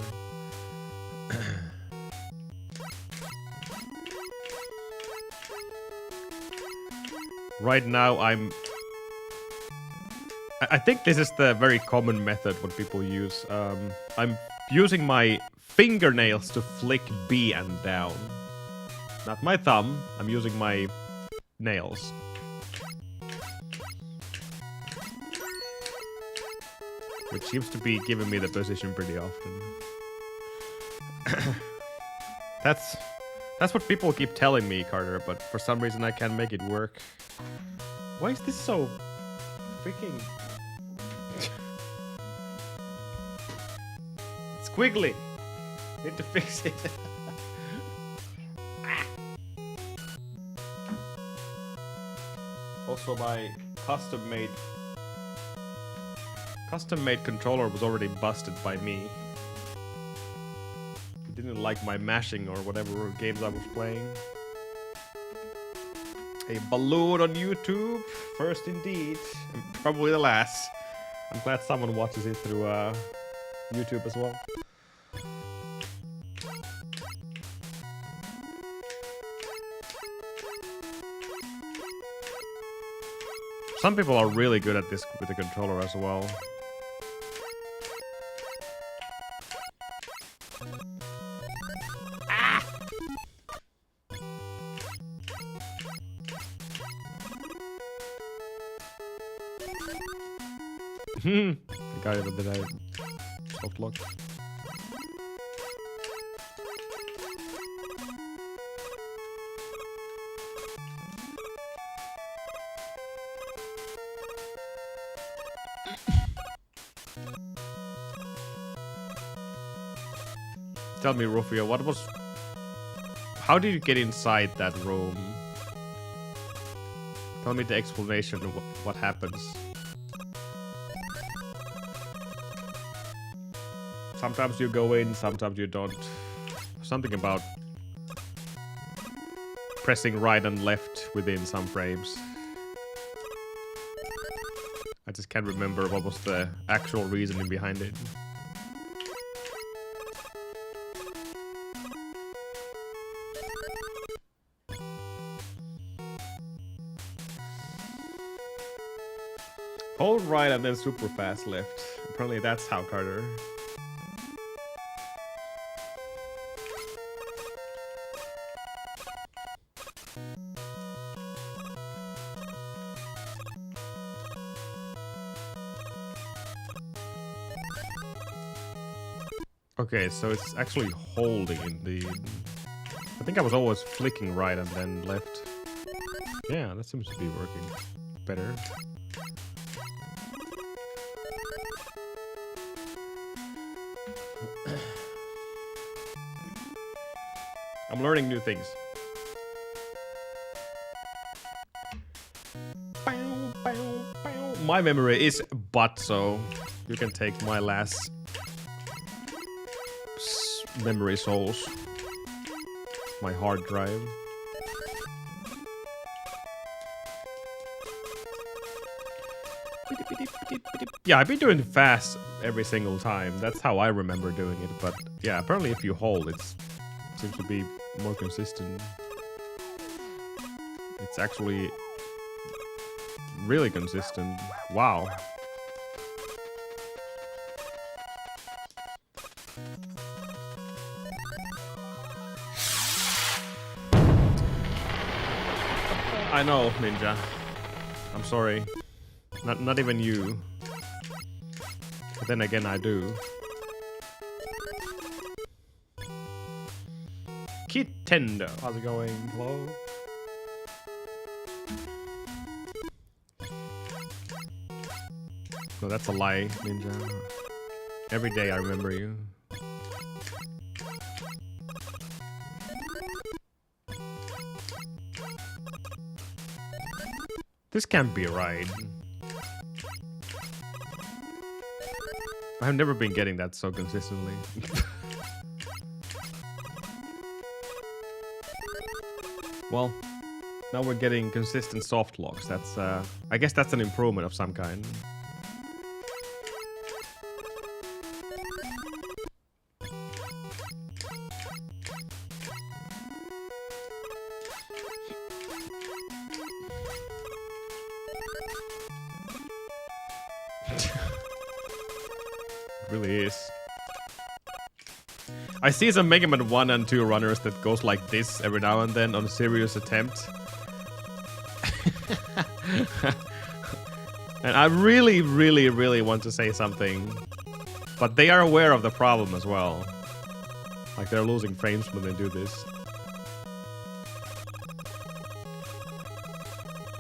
Right now I think this is the very common method what people use. I'm using my fingernails to flick B and down. Not my thumb, I'm using my nails. Which seems to be giving me the position pretty often. That's what people keep telling me, Carter, but for some reason I can't make it work. Why is this so freaking... It's squiggly. Need to fix it. Also, my custom-made controller was already busted by me. He didn't like my mashing or whatever games I was playing. A balloon on YouTube, first indeed, and probably the last. I'm glad someone watches it through YouTube as well. Some people are really good at this with the controller as well. I got it, but then I soft lock. Tell me, Rufio, How did you get inside that room? Tell me the explanation of what happens. Sometimes you go in, sometimes you don't. Something about pressing right and left within some frames. I just can't remember what was the actual reasoning behind it. Hold right and then super fast left. Apparently that's how Carter. Okay, so it's actually holding indeed. I think I was always flicking right and then left. Yeah, that seems to be working better. I'm learning new things. My memory is but so you can take my last memory souls. My hard drive. Yeah, I've been doing fast every single time. That's how I remember doing it. But yeah, apparently if you hold, it seems to be more consistent. It's actually really consistent. Wow. I know, Ninja. I'm sorry. Not even you. But then again, I do. Kid Tendo. How's it going? Hello? No, that's a lie, Ninja. Every day I remember you. This can't be right. I've never been getting that so consistently. Well, now we're getting consistent soft locks. That's, I guess that's an improvement of some kind. Really is. I see some Mega Man 1 and 2 runners that goes like this every now and then on a serious attempt. And I really, really, really want to say something. But they are aware of the problem as well. Like they're losing frames when they do this.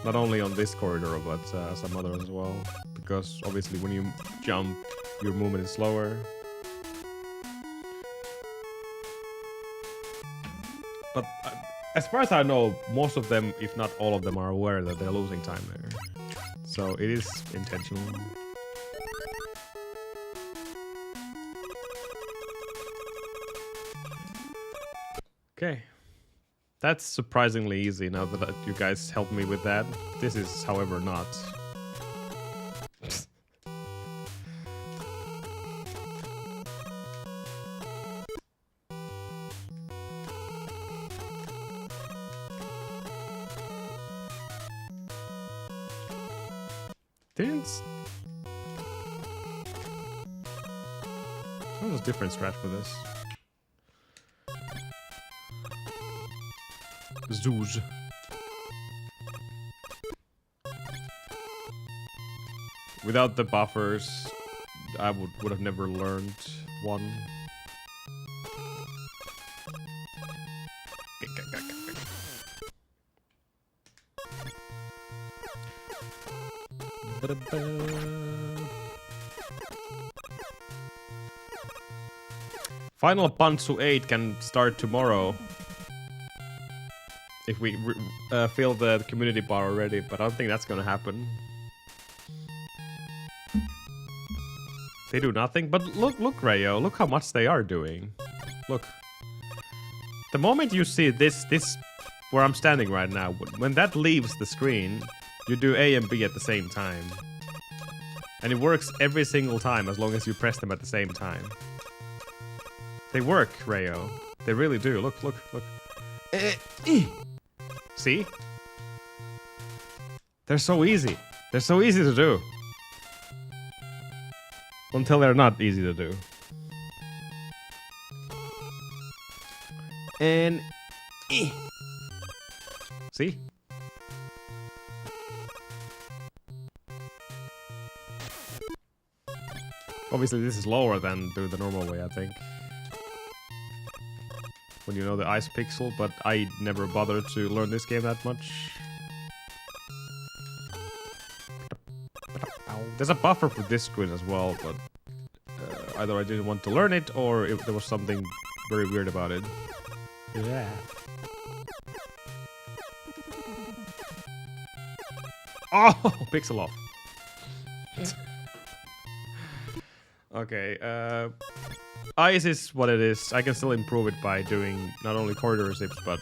Not only on this corridor, but some others as well. Because obviously when you jump, your movement is slower. But as far as I know, most of them, if not all of them, are aware that they're losing time there. So it is intentional. Okay. That's surprisingly easy now that you guys helped me with that. This is, however, not. There's a different strat for this. Zooz. Without the buffers, I would have never learned one. Final Pantsu 8 can start tomorrow. if we fill the community bar already, but I don't think that's gonna happen. They do nothing, but look, Rayo, look how much they are doing. Look. The moment you see this where I'm standing right now, when that leaves the screen, you do A and B at the same time. And it works every single time as long as you press them at the same time. They work, Rayo. They really do. Look. See? They're so easy. They're so easy to do. Until they're not easy to do. And... See? Obviously this is lower than doing the normal way, I think. When you know the ice pixel, but I never bothered to learn this game that much. There's a buffer for this screen as well, but either I didn't want to learn it or if there was something very weird about it. Yeah. Oh, pixel off. Okay, ice is what it is. I can still improve it by doing not only corridor zips, but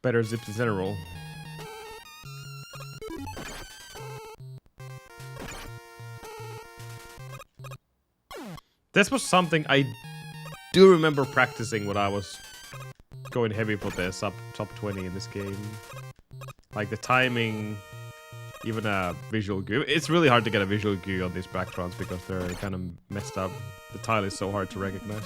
better zips in general. This was something I do remember practicing when I was going heavy for the top 20 in this game. Like the timing, even a visual GUI. It's really hard to get a visual GUI on these backgrounds because they're kind of messed up. The tile is so hard to recognize.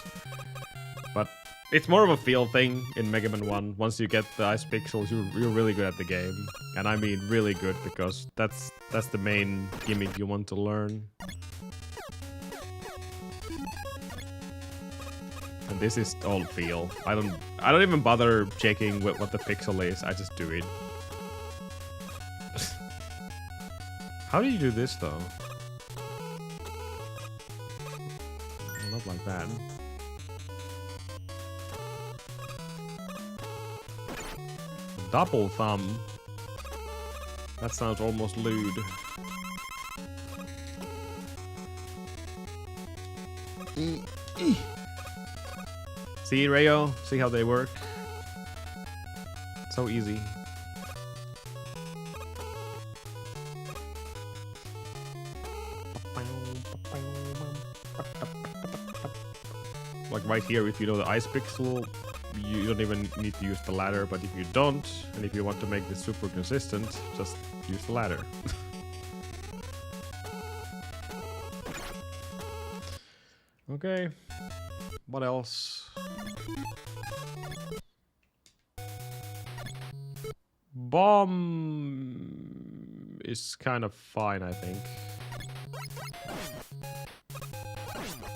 But it's more of a feel thing in Mega Man 1. Once you get the ice pixels, you're really good at the game. And I mean really good because that's the main gimmick you want to learn. And this is all feel. I don't even bother checking what the pixel is. I just do it. How do you do this though? Not like that. Double thumb. That sounds almost lewd. See, Rayo? See how they work? So easy. Like right here, if you know the ice pixel, you don't even need to use the ladder, but if you don't, and if you want to make this super consistent, just use the ladder. Okay. What else? Bomb is kind of fine, I think.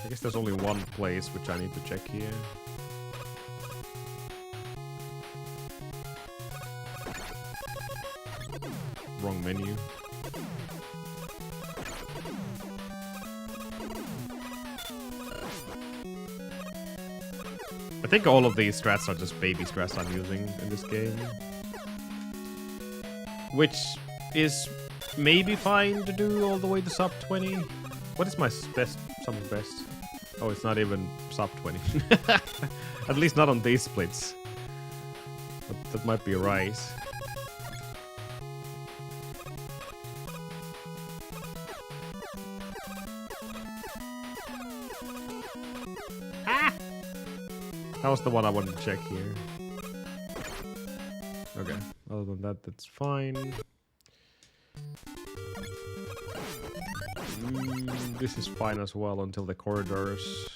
I guess there's only one place which I need to check here. Wrong menu. I think all of these strats are just baby strats I'm using in this game. Which is maybe fine to do all the way to sub 20. What is my best, summer best? Oh, it's not even sub 20. At least not on these splits. But that might be right. That was the one I wanted to check here. Okay, other than that, that's fine. This is fine as well until the corridors.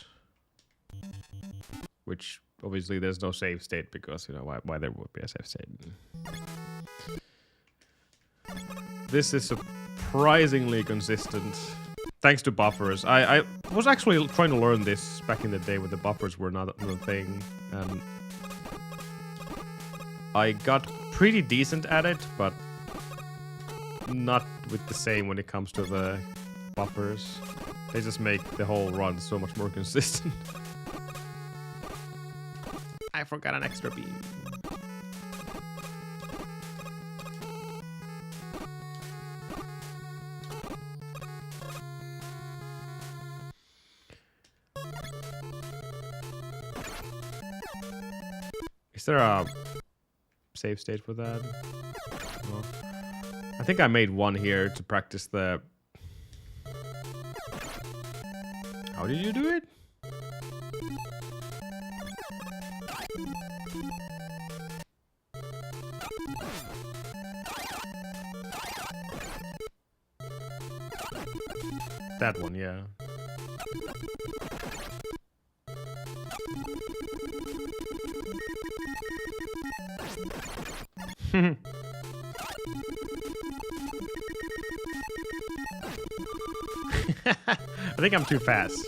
Which, obviously, there's no save state because, you know, why there would be a save state. This is surprisingly consistent. Thanks to buffers. I was actually trying to learn this back in the day when the buffers were not a thing. And I got pretty decent at it, but not with the same when it comes to the buffers. They just make the whole run so much more consistent. I forgot an extra beam. Is there a save state for that? No. I think I made one here to practice the... How did you do it? That one, yeah. I think I'm too fast.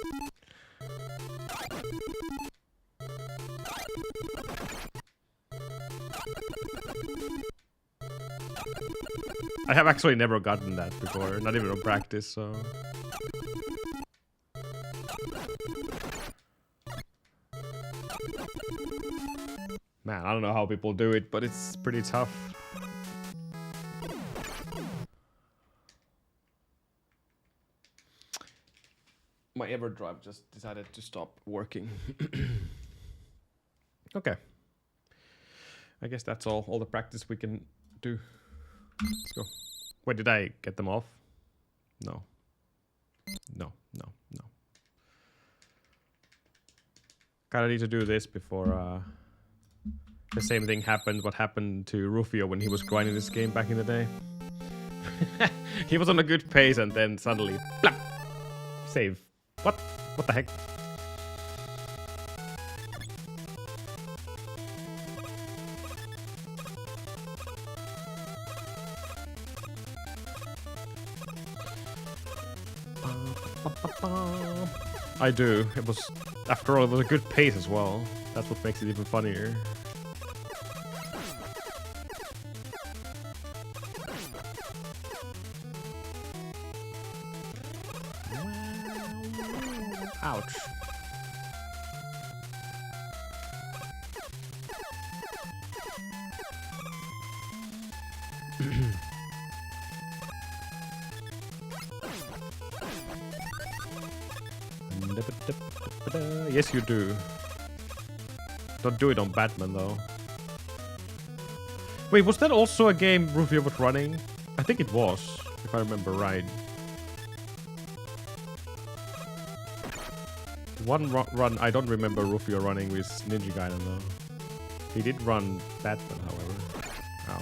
I have actually never gotten that before, not even on practice, so... Man, I don't know how people do it, but it's pretty tough. My EverDrive just decided to stop working. Okay. I guess that's all the practice we can do. Let's go. Wait, did I get them off? No. No. Kinda need to do this before the same thing happened what happened to Rufio when he was grinding this game back in the day. He was on a good pace and then suddenly blah, save. What the heck? I do. It was, after all, it was a good pace as well. That's what makes it even funnier. Ouch. Yes, you do. Don't do it on Batman, though. Wait, was that also a game Rufio was running? I think it was, if I remember right. One run, I don't remember Rufio running with Ninja Gaiden, though. He did run Batman, however. Oh.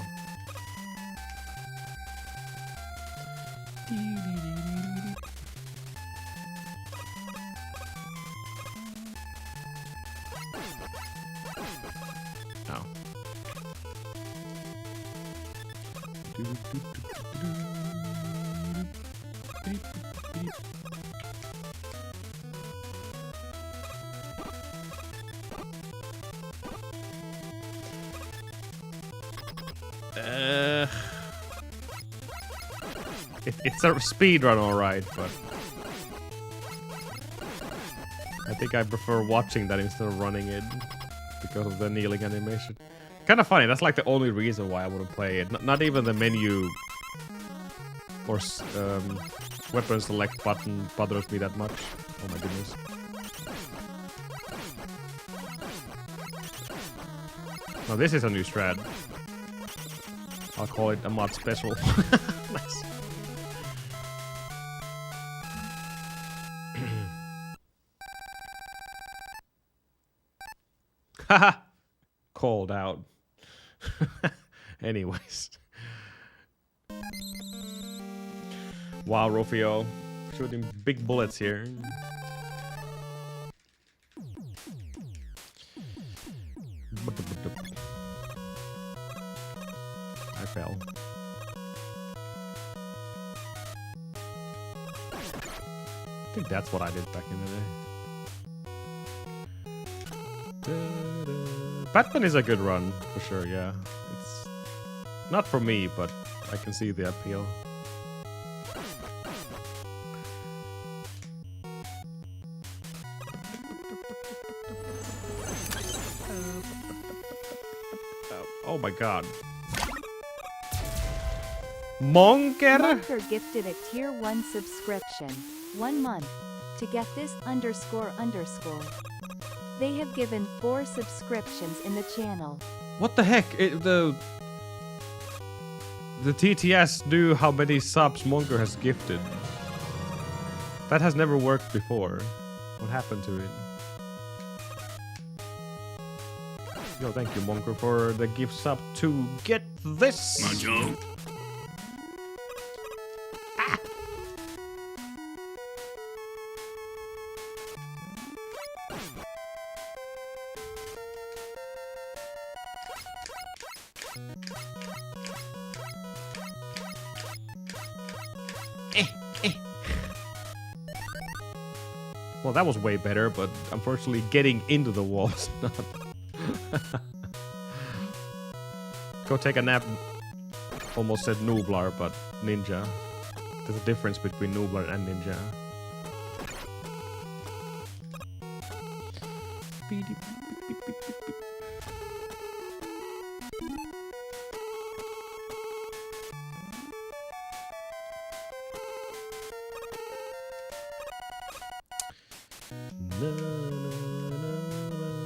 It's a speedrun, alright, but I think I prefer watching that instead of running it because of the kneeling animation. Kind of funny. That's like the only reason why I wouldn't play it. Not even the menu or weapon select button bothers me that much. Oh my goodness. Now this is a new strat. I'll call it a mod special. Nice. Haha! Called out. Anyways. Wow, Rufio. Shooting big bullets here. I fell. I think that's what I did back in the day. Batman is a good run, for sure, yeah. It's not for me, but I can see the appeal. my god. Monker? Monker gifted a tier 1 subscription. 1 month. To get this __. They have given 4 subscriptions in the channel. What the heck? The TTS do how many subs Monker has gifted. That has never worked before. What happened to it? Yo, thank you, Monker, for the gift sub to get this. Macho. Well, that was way better, but unfortunately getting into the wall is not. Go take a nap. Almost said Nooblar, but Ninja. There's a difference between Nooblar and Ninja.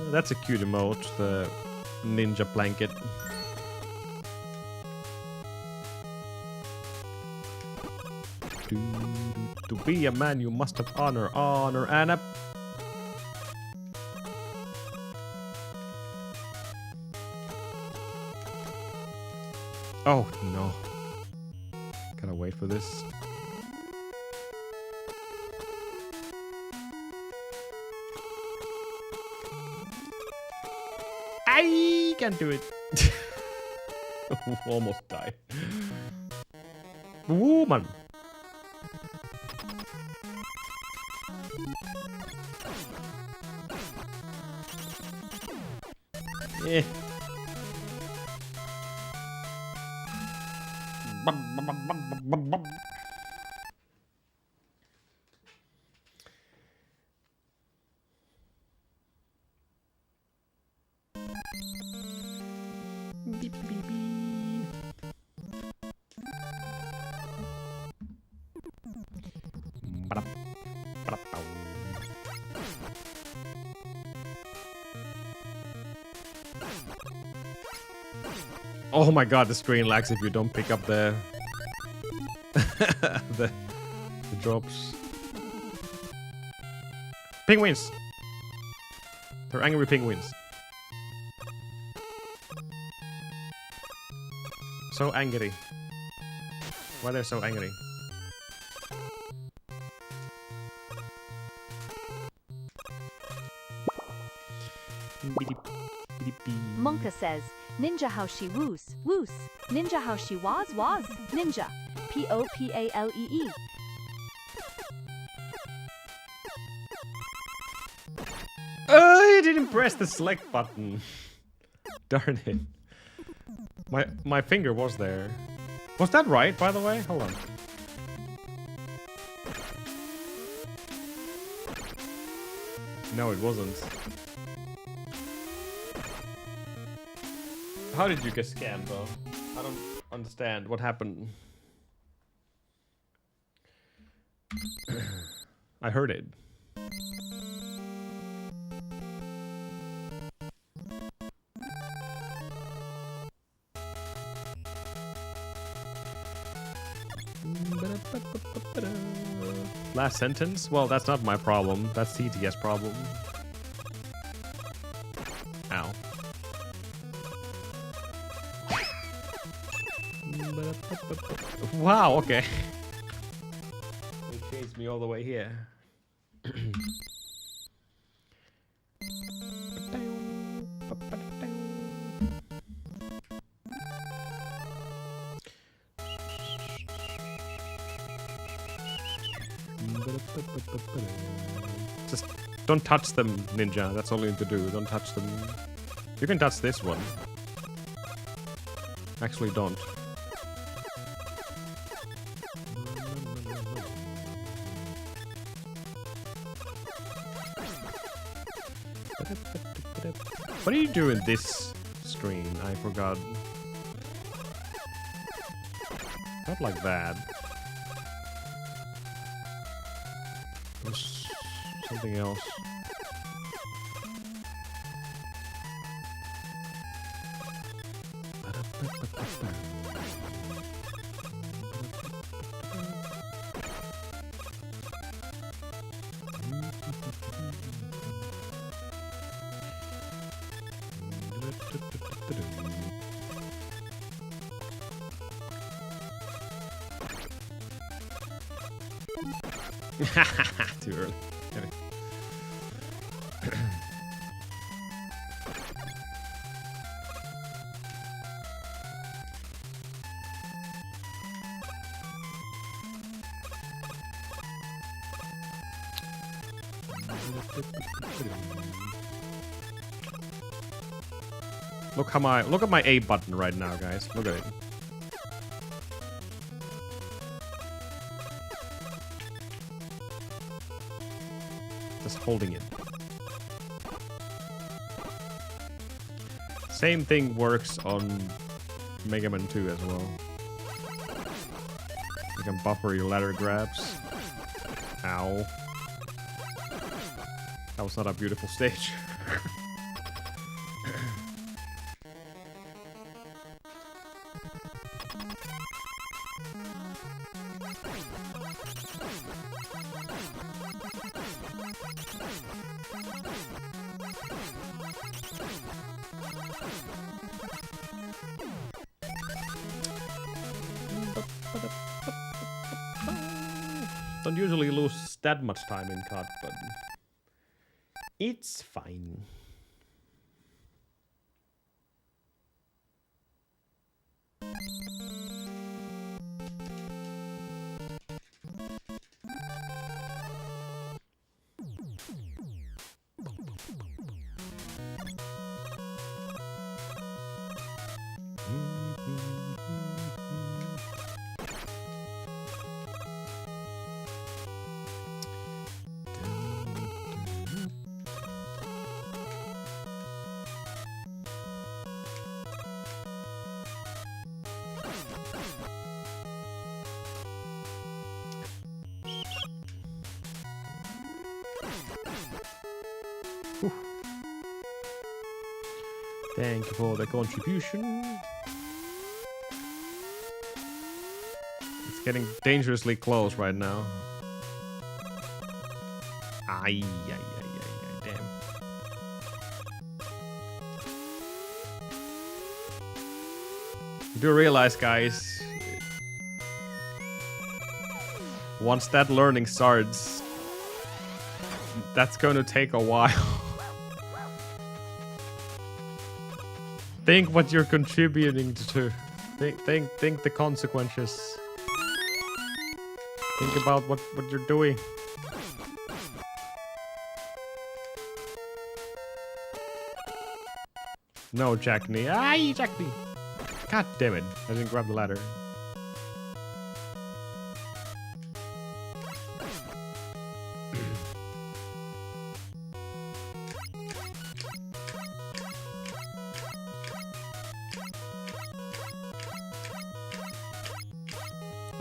That's a cute emote, the ninja blanket. To be a man, you must have honor, and a... Oh, no. Gotta wait for this. I can't do it. Almost died. Woman. Eh. Oh my god, the screen lags if you don't pick up the the drops. Penguins! They're angry penguins. So angry. Why they're so angry? Monka says, Ninja how she woos, woos. Ninja how she was, Ninja. P-O-P-A-L-E-E. I didn't press the select button. Darn it. My finger was there. Was that right, by the way? Hold on. No, it wasn't. How did you get scammed, though? I don't understand what happened. I heard it. Last sentence? Well, that's not my problem. That's TTS problem. Ow. Wow, okay. They chased me all the way here. Just don't touch them, Ninja. That's all you need to do. Don't touch them. You can touch this one. Actually, don't. What do you do in this screen? I forgot. Not like that. There's something else. Too early. Kidding. Look at my A button right now, guys. Look at it. Just holding it. Same thing works on Mega Man 2 as well. You can buffer your ladder grabs. Ow. That was not a beautiful stage. Don't usually lose that much time in COD, but it's fine. Thank you for the contribution. It's getting dangerously close right now. Ay, damn. You do realize, guys, once that learning starts, that's going to take a while. Think what you're contributing to. Think the consequences. Think about what you're doing. No, Jackney. Aye, Jackney. God damn it. I didn't grab the ladder.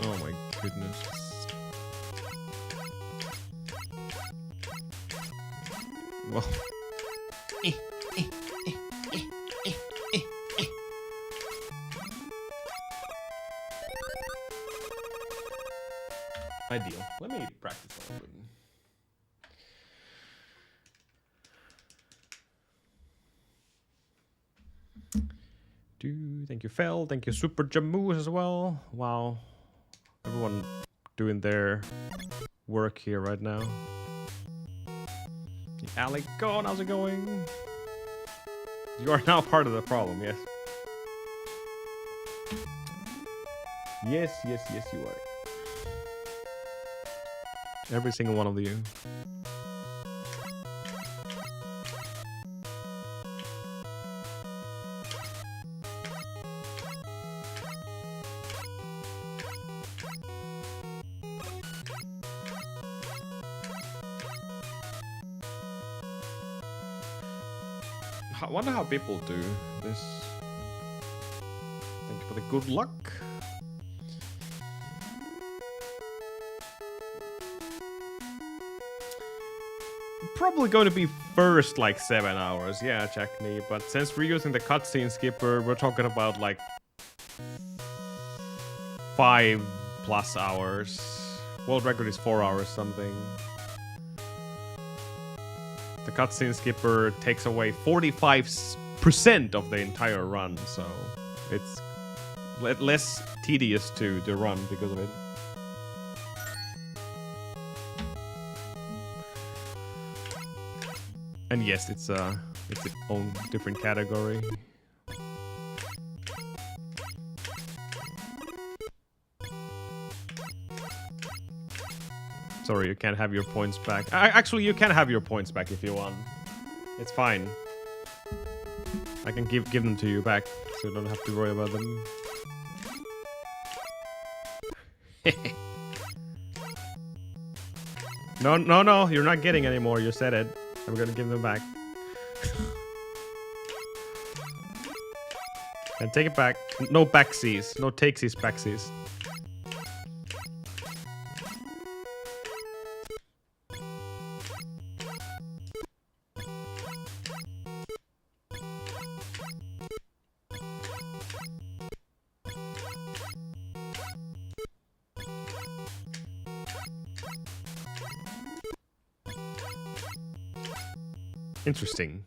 Oh my goodness. Well. Ideal. Let me practice a little bit. Thank you, Fel. Thank you, Super Jammu as well. Wow. Everyone doing their work here right now. Alec, go on, how's it going? You are now part of the problem, yes. Yes, you are. Every single one of you. I wonder how people do this. Thank you for the good luck. probably going to be first like 7 hours. Yeah, Jackney. But since we're using the cutscene skipper, we're talking about like 5+ hours. World record is 4 hours something. The cutscene skipper takes away 45% of the entire run, so it's less tedious to run because of it. And yes, it's its own different category. Sorry, you can't have your points back. Actually, you can have your points back if you want. It's fine. I can give them to you back, so you don't have to worry about them. No, you're not getting any more. You said it. I'm gonna give them back. And take it back. No backsies. No takesies, backsies. Interesting.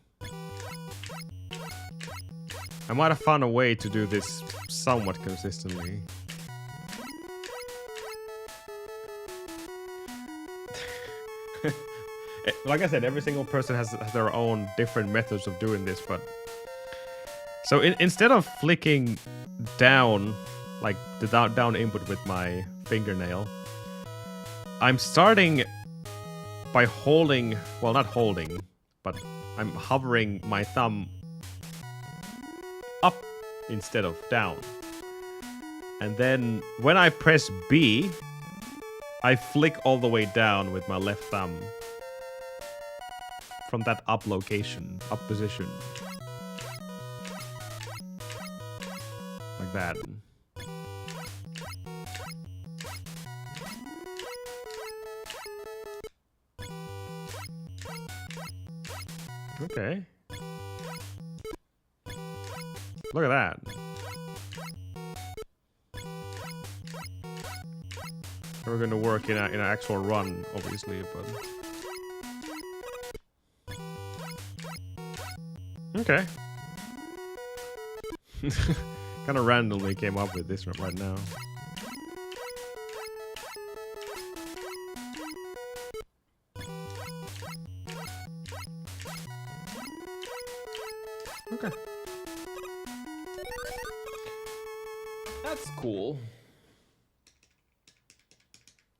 I might have found a way to do this somewhat consistently. Like I said, every single person has their own different methods of doing this, but... So instead of flicking down, like the down input with my fingernail, I'm starting by holding... Well, not holding, but I'm hovering my thumb up instead of down. And then when I press B, I flick all the way down with my left thumb from that up location, up position. Like that. Okay. Look at that. We're gonna work in an actual run, obviously, but... Okay. Kind of randomly came up with this one right now. Okay. That's cool.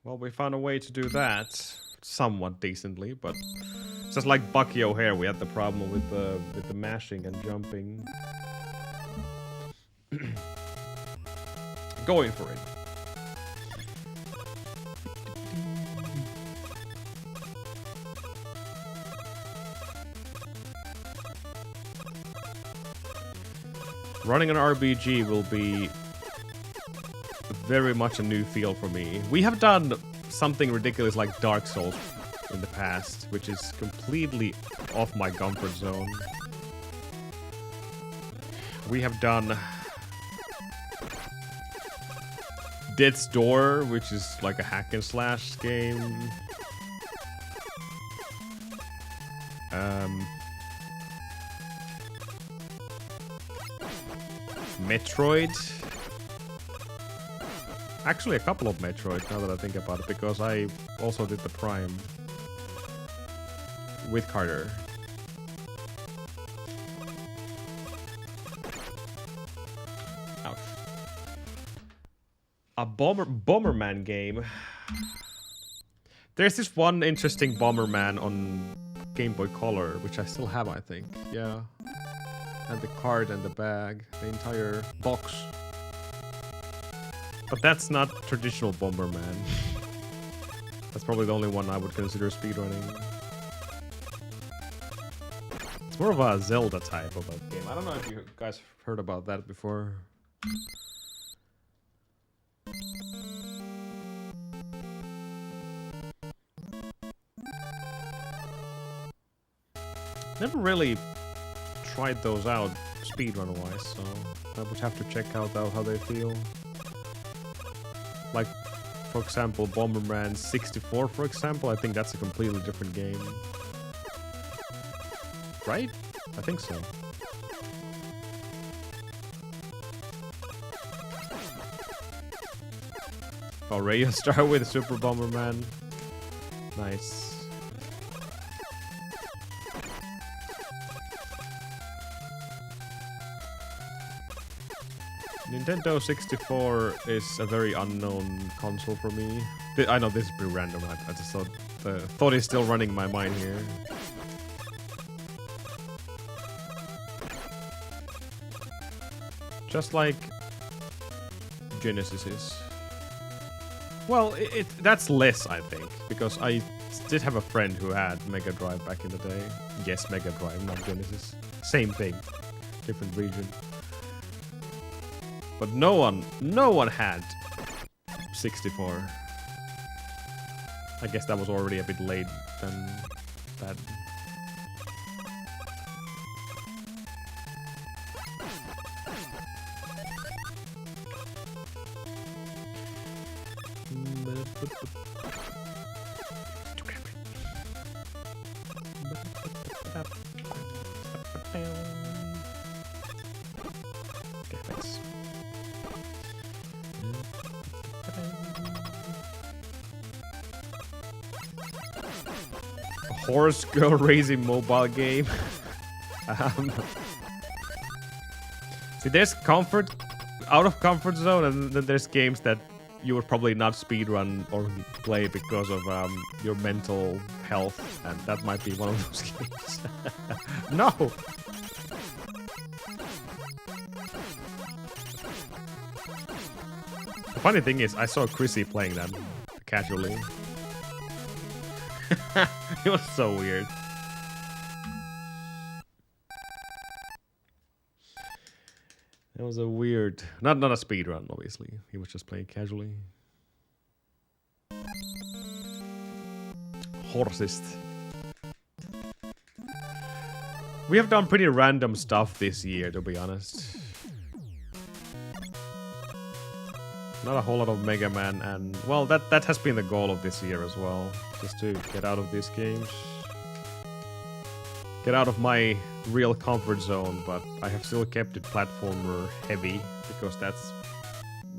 Well, we found a way to do that somewhat decently, but just like Bucky O'Hare, we had the problem with the mashing and jumping. Going for it. Running an RPG will be very much a new field for me. We have done something ridiculous like Dark Souls in the past, which is completely off my comfort zone. We have done Death's Door, which is like a hack and slash game. Metroid. Actually, a couple of Metroid, now that I think about it, because I also did the Prime with Carter. Ouch. A Bomberman game. There's this one interesting Bomberman on Game Boy Color, which I still have, I think. Yeah. And the card and the bag, the entire box. But that's not traditional Bomberman. That's probably the only one I would consider speedrunning. It's more of a Zelda type of a game. I don't know if you guys heard about that before. Never really tried those out speedrun wise, so I would have to check out how they feel. Like, for example, Bomberman 64, for example, I think that's a completely different game. Right? I think so. Oh, Radio Star with Super Bomberman. Nice. Nintendo 64 is a very unknown console for me. I know this is pretty random. I just thought it's still running in my mind here. Just like Genesis is. Well, that's less, I think, because I did have a friend who had Mega Drive back in the day. Yes, Mega Drive, not Genesis. Same thing, different region. But no one had 64. I guess that was already a bit late than that. Okay, thanks. Horse Girl Racing mobile game. See, there's out of comfort zone, and then there's games that you would probably not speedrun or play because of your mental health, and that might be one of those games. No! The funny thing is, I saw Chrissy playing that casually. It was so weird. It was a weird... Not a speedrun, obviously. He was just playing casually. Horsist. We have done pretty random stuff this year, to be honest. Not a whole lot of Mega Man, and well, that has been the goal of this year as well, just to get out of these games, get out of my real comfort zone. But I have still kept it platformer heavy because that's,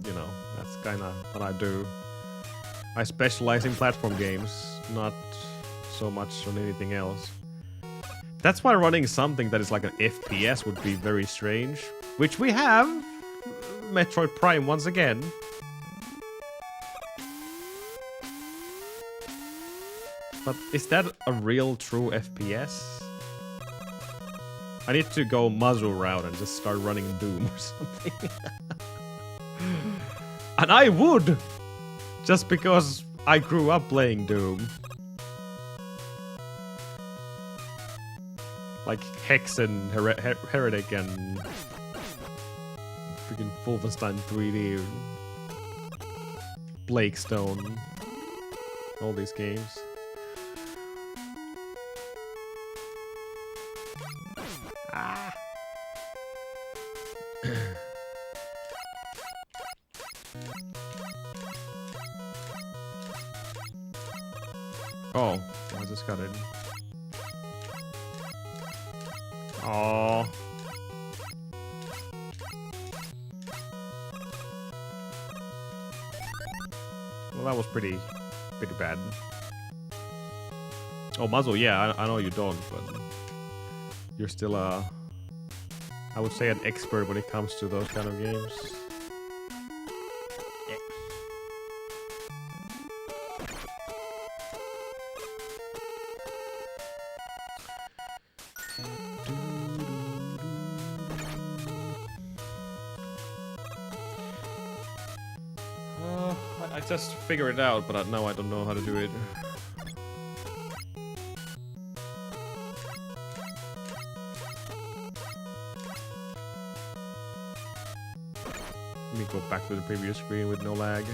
you know, that's kind of what I do. I specialize in platform games, not so much on anything else. That's why running something that is like an FPS would be very strange, which we have. Metroid Prime once again. But is that a real true FPS? I need to go muzzle route and just start running Doom or something. And I would! Just because I grew up playing Doom. Like Hex and Heretic and freaking Wolfenstein 3D, Blake Stone, all these games. Ah. Oh, I just got it. Oh. Well, that was pretty bad. Oh, muzzle, yeah, I know you don't, but you're still I would say an expert when it comes to those kind of games. Yeah. I just figured it out, but now I don't know how to do it. Let me go back to the previous screen with no lag.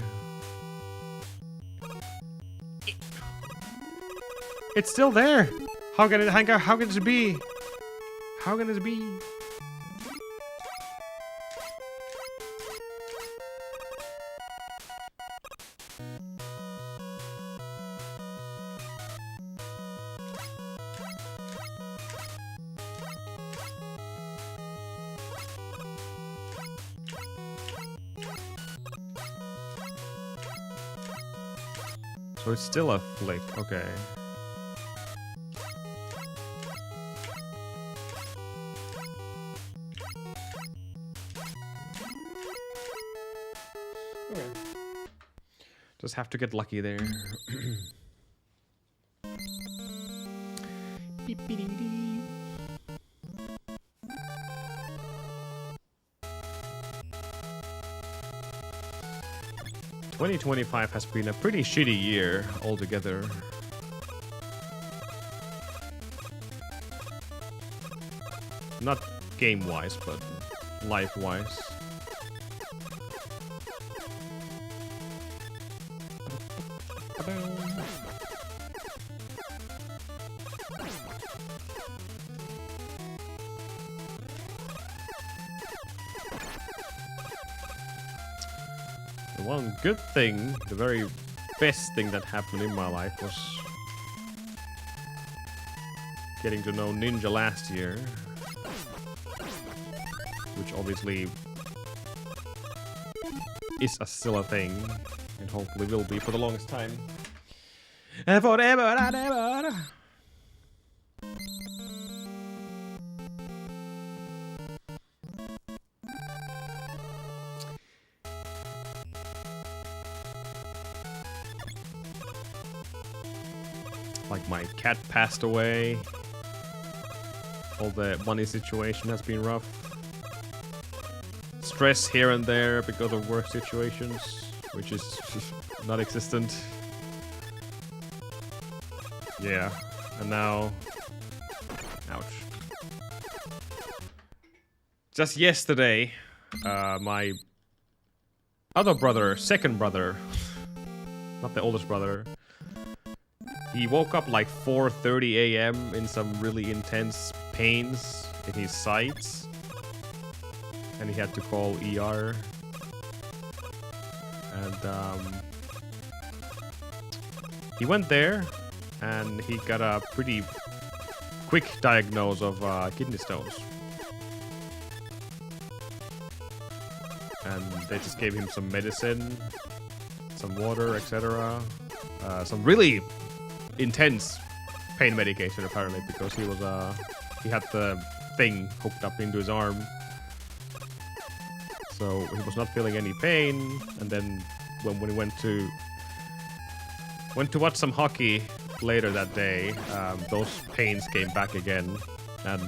It's still there! How can it be? How can it be? So it's still a flick, okay. Okay. Just have to get lucky there. Beep-be-dee-dee. 2025 has been a pretty shitty year altogether. Not game-wise, but life-wise. The one good thing, the very best thing that happened in my life was getting to know Ninja last year. Which obviously is still a thing, and hopefully will be for the longest time. And forever and ever! Like my cat passed away. All the money situation has been rough. Stress here and there because of work situations, which is non-existent. Yeah, and now... Ouch. Just yesterday, my other brother, second brother, not the oldest brother, he woke up like 4:30 a.m. in some really intense pains in his sides. And he had to call ER. And he went there and he got a pretty quick diagnosis of kidney stones. And they just gave him some medicine, some water, etc. Some really intense pain medication apparently, because he was he had the thing hooked up into his arm. So he was not feeling any pain, and then when he went to watch some hockey later that day, those pains came back again, and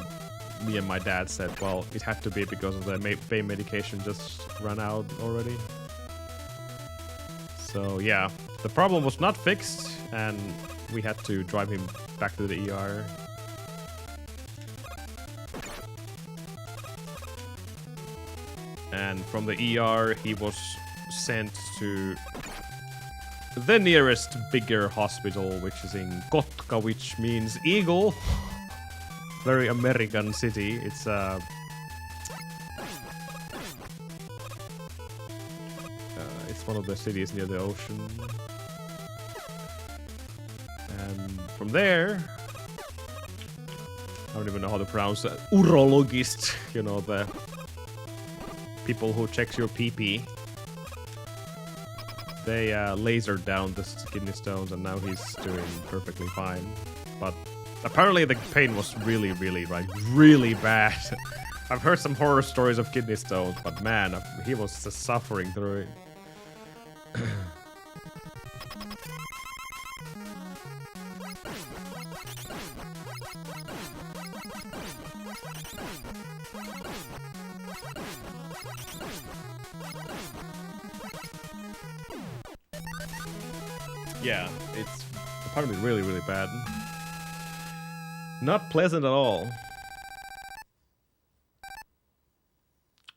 me and my dad said, well, it had to be because of the pain medication just ran out already. So yeah, the problem was not fixed, and we had to drive him back to the ER. And from the ER, he was sent to the nearest bigger hospital, which is in Kotka, which means eagle. Very American city. It's it's one of the cities near the ocean. And from there, I don't even know how to pronounce that. Urologist, you know, the people who checks your pee-pee. They lasered down the kidney stones, and now he's doing perfectly fine. But apparently the pain was really, really bad. I've heard some horror stories of kidney stones, but man, he was just suffering through it. Yeah, it's apparently really bad. Not pleasant at all.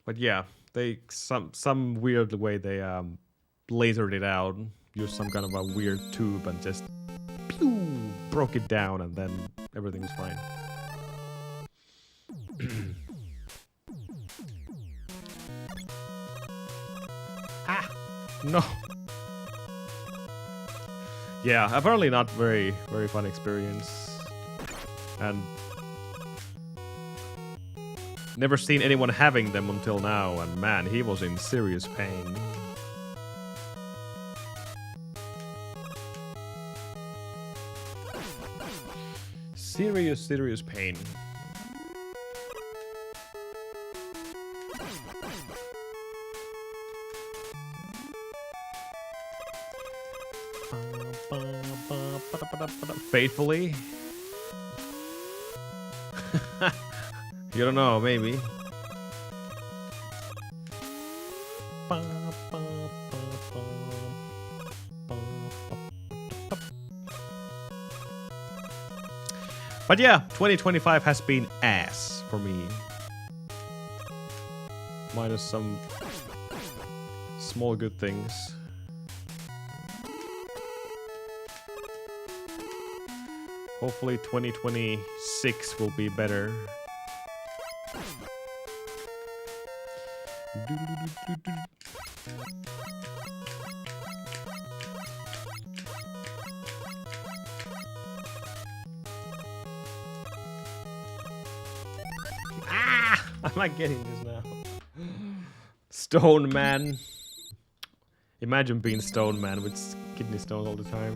But yeah, they some weird way they lasered it out, used some kind of a weird tube and just pew, broke it down, and then Everything was fine. Ah! No! Yeah, apparently not very fun experience. And never seen anyone having them until now, and man, he was in serious pain. Serious pain. Faithfully? You don't know, maybe. But yeah, 2025 has been ass for me. Minus some small good things. Hopefully 2026 will be better. Ah! I'm not getting this now. Stone Man. Imagine being Stone Man with kidney stones all the time.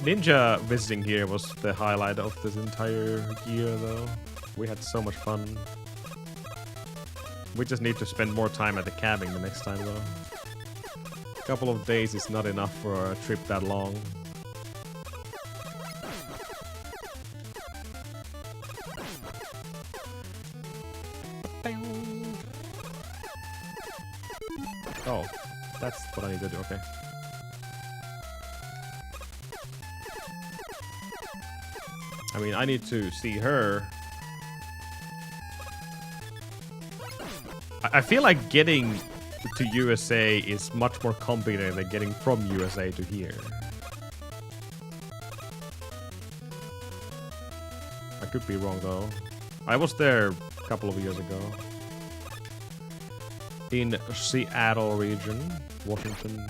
Ninja visiting here was the highlight of this entire year, though. We had so much fun. We just need to spend more time at the cabin the next time, though. A couple of days is not enough for a trip that long. Oh, that's what I need to do, okay. I mean, I need to see her. I feel like getting to USA is much more complicated than getting from USA to here. I could be wrong though. I was there a couple of years ago. In Seattle region, Washington.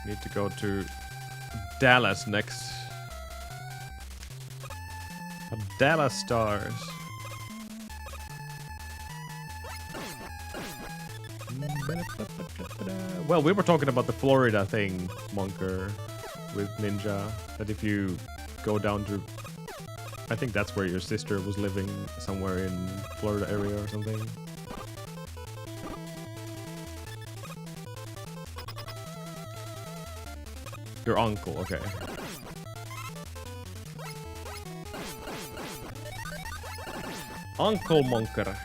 Need to go to Dallas next. Dallas Stars. Well, we were talking about the Florida thing, Monker, with Ninja. That if you go down to, I think that's where your sister was living, somewhere in Florida area or something. Your uncle, okay. Uncle Monker.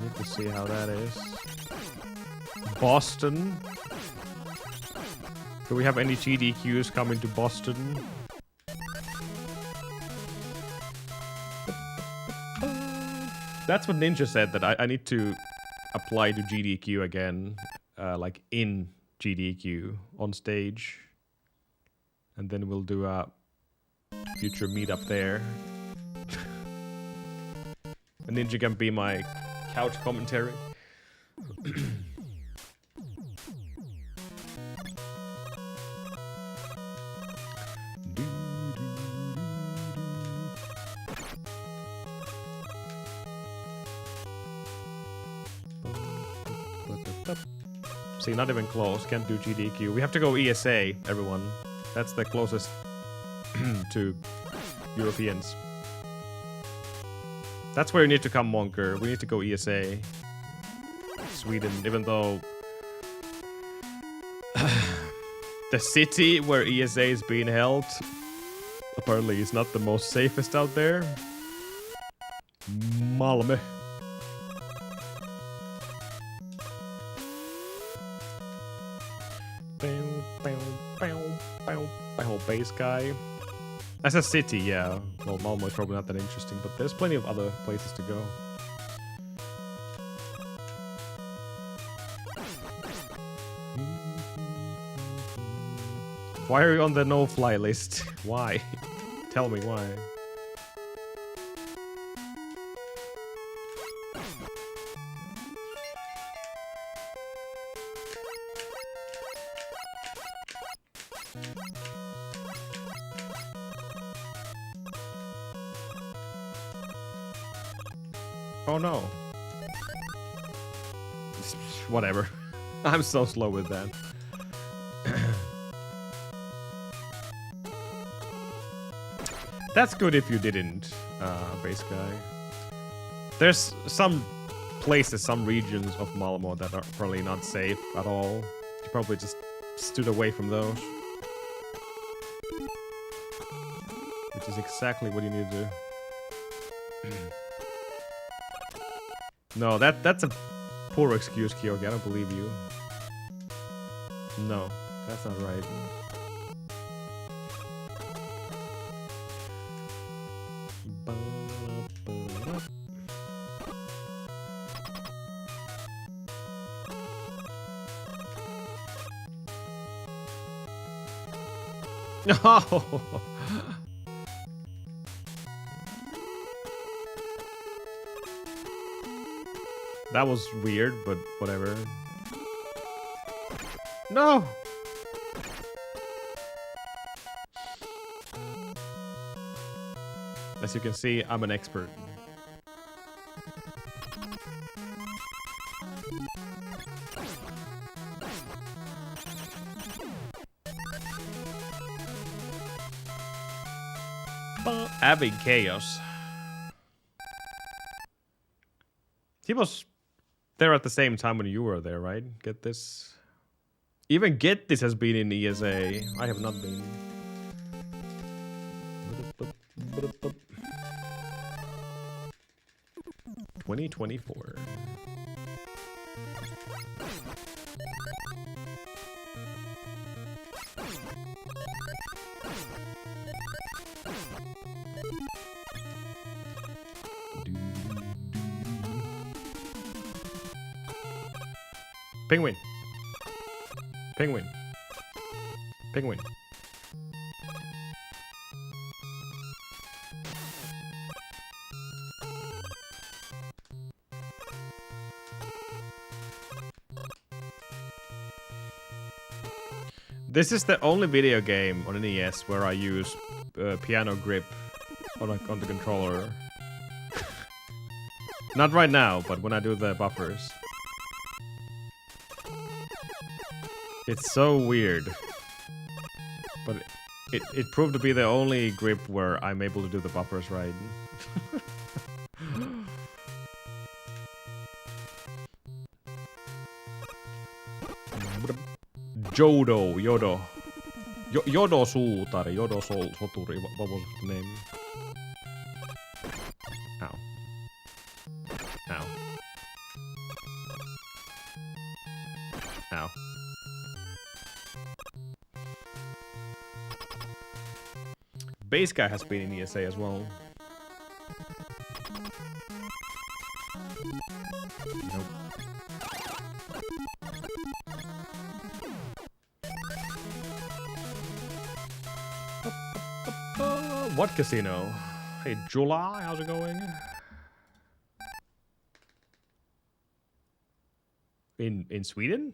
Need to see how that is. Boston. Do we have any GDQs coming to Boston? That's what Ninja said, that I need to apply to GDQ again, like in GDQ on stage, and then we'll do a future meetup there. And Ninja can be my couch commentary. See, not even close. Can't do GDQ. We have to go ESA, everyone. That's the closest to Europeans. That's where you need to come, Monker. We need to go ESA. Sweden, even though the city where ESA is being held apparently is not the most safest out there. Malmö. base guy. As a city, yeah. Well, Malmo is probably not that interesting, but there's plenty of other places to go. Why are you on the no-fly list? Why? Tell me why. Oh no. Whatever. I'm so slow with that. That's good if you didn't, base guy. There's some places, some regions of Malmo that are probably not safe at all. You probably just stood away from those. Which is exactly what you need to do. No, that's a poor excuse, Kyogi. I don't believe you. No, that's not right. No. That was weird, but whatever. No! As you can see, I'm an expert. Having chaos. He was there at the same time when you were there, right? Get this. Even Get This has been in ESA. I have not been. 2024. Penguin. Penguin. Penguin. This is the only video game on NES where I use piano grip on the controller. Not right now, but when I do the buffers. It's so weird. But it proved to be the only grip where I'm able to do the buffers right. Yodo. Yodo suutari, Yodo soturi, what was the name? Ow. Ow. Ow. Base guy has been in ESA as well. Nope. What casino? Hey, July, how's it going? In Sweden?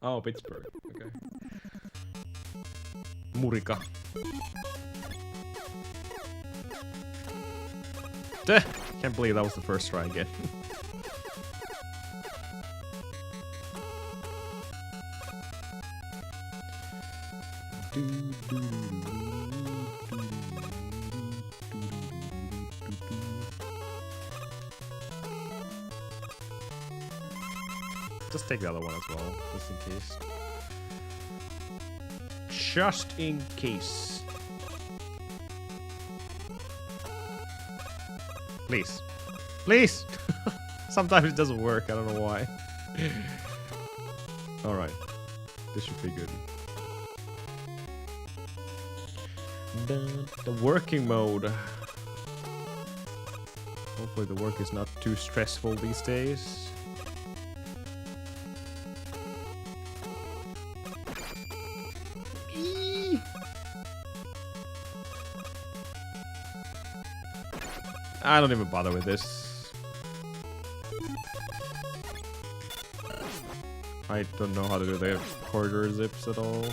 Oh, Pittsburgh. Okay. Murika. Can't believe that was the first try again. Just take the other one as well, just in case. Just in case. Please. Please! Sometimes it doesn't work. I don't know why. All right, this should be good. The working mode. Hopefully the work is not too stressful these days. I don't even bother with this. I don't know how to do the corridor zips at all.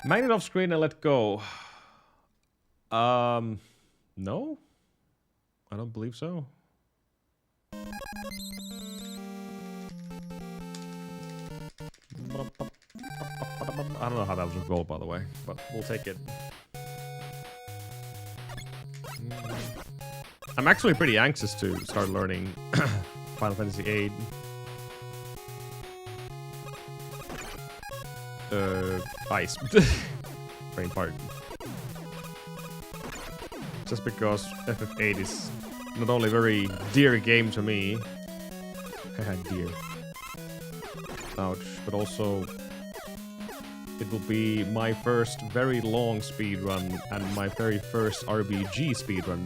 Magnet off screen and let go. No? I don't believe so. I don't know how that was a goal, by the way, but we'll take it. I'm actually pretty anxious to start learning Final Fantasy VIII. Ice. Brain part. Just because FF8 is not only a very dear game to me, dear, ouch, but also it will be my first very long speedrun and my very first RPG speedrun.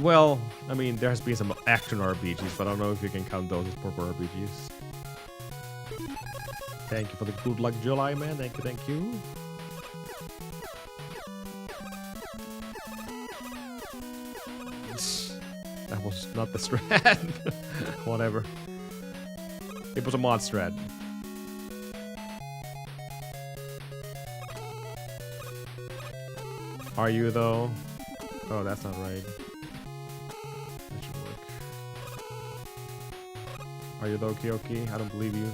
Well, I mean, there has been some action RPGs, but I don't know if you can count those as proper RPGs. Thank you for the good luck, July, man. Thank you, thank you. That was not the strat. Whatever. It was a mod strat. Are you, though? Oh, that's not right. That should work. Are you, though, Kyoki? I don't believe you.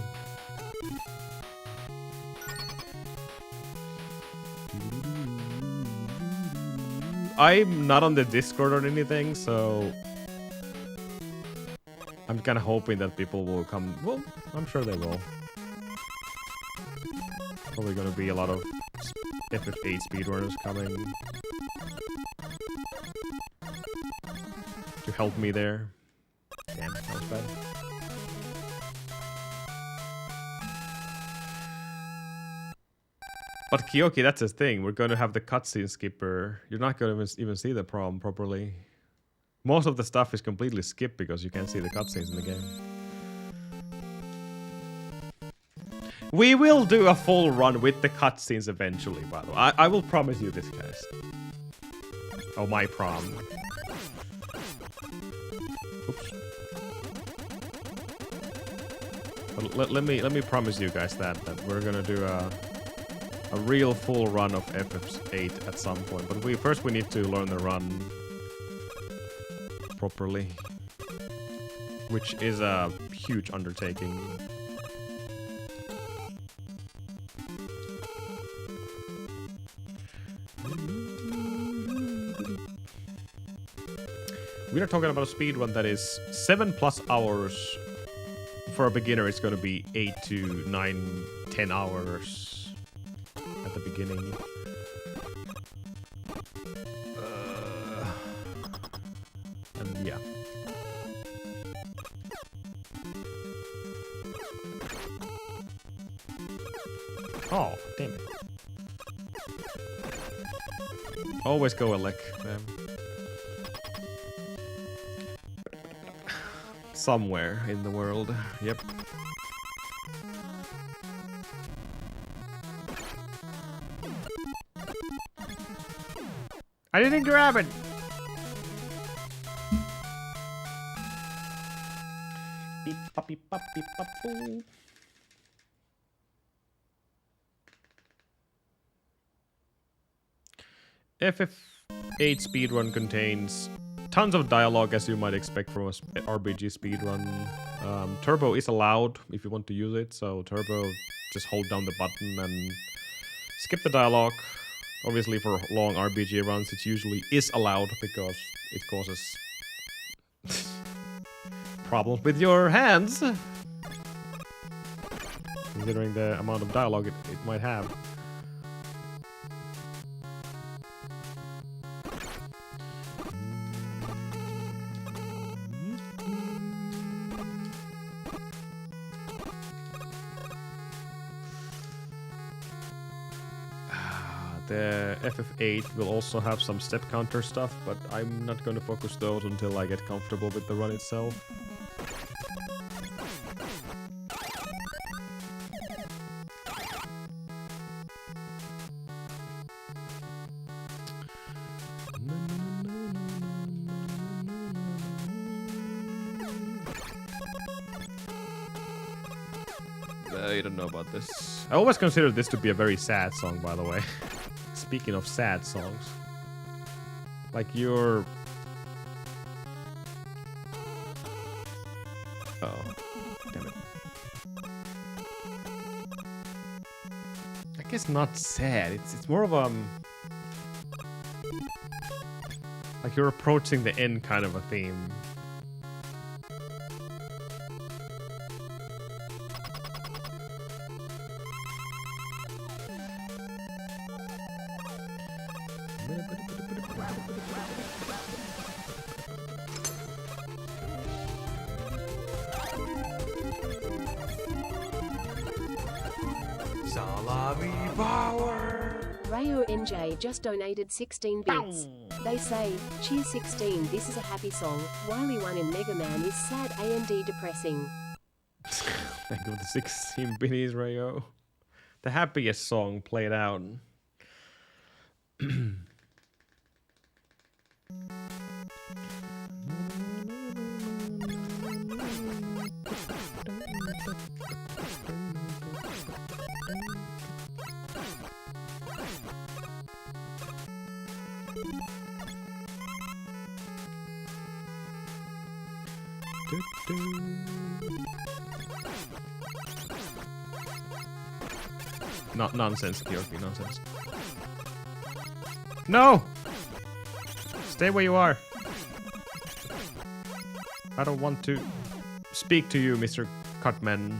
I'm not on the Discord or anything, so I'm kind of hoping that people will come. Well, I'm sure they will. Probably gonna be a lot of FF8 speedrunners coming to help me there. Damn, that was bad. But Kyoki, that's the thing. We're going to have the cutscene skipper. You're not going to even see the prom properly. Most of the stuff is completely skipped because you can't see the cutscenes in the game. We will do a full run with the cutscenes eventually, by the way. I will promise you this, guys. Oh, my prom. Oops. But let me promise you guys that we're gonna do a real full run of FF8 at some point. But first we need to learn the run properly, which is a huge undertaking. We are talking about a speedrun that is 7+ hours. For a beginner, it's going to be 8 to 9, 10 hours at the beginning. And yeah. Oh, damn it. Always go a lick, man. Somewhere in the world. Yep. I didn't grab it. Beep pop beep pop beep pop boo. FF8 speedrun contains tons of dialogue as you might expect from a RPG speedrun. Turbo is allowed if you want to use it, so Turbo, just hold down the button and skip the dialogue. Obviously for long RPG runs it usually is allowed because it causes problems with your hands. Considering the amount of dialogue it might have. The FF8 will also have some step counter stuff, but I'm not going to focus those until I get comfortable with the run itself. I don't know about this. I always consider this to be a very sad song, by the way. Speaking of sad songs. Like you're... Oh, damn it. I guess not sad. It's more of like you're approaching the end kind of a theme. Salami power! Rayo NJ just donated 16 bits. They say, cheers 16, this is a happy song, Wily 1 in Mega Man is sad and depressing. Thank you for the 16 biddies, Rayo. The happiest song played out. Not nonsense, Kyoki, nonsense. No! Stay where you are. I don't want to speak to you, Mr. Cutman.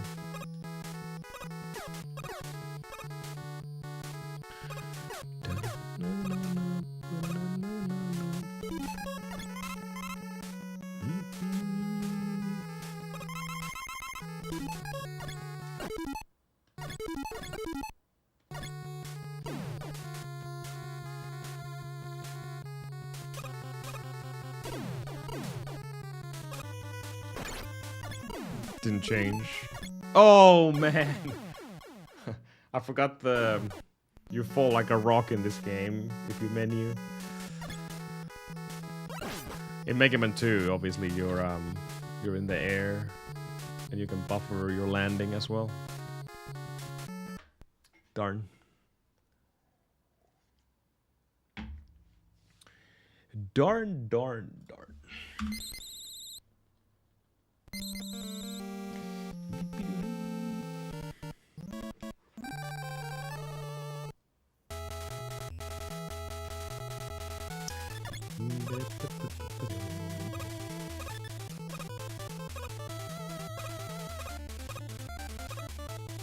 Didn't change. Oh man! I forgot the... You fall like a rock in this game if you menu. In Mega Man 2, obviously you're in the air and you can buffer your landing as well. Darn. Darn, darn, darn.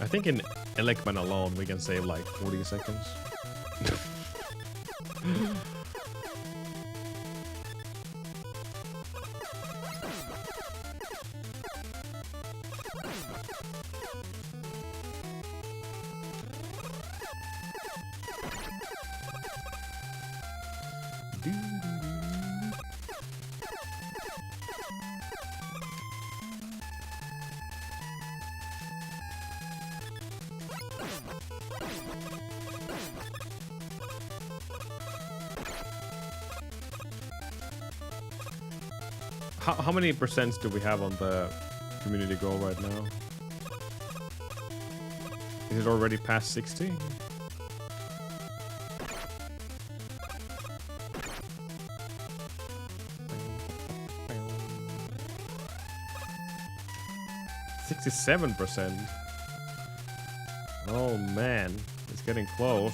I think in Elecman alone we can save like 40 seconds. How many percents do we have on the community goal right now? Is it already past 60? 67%. Oh man, it's getting close.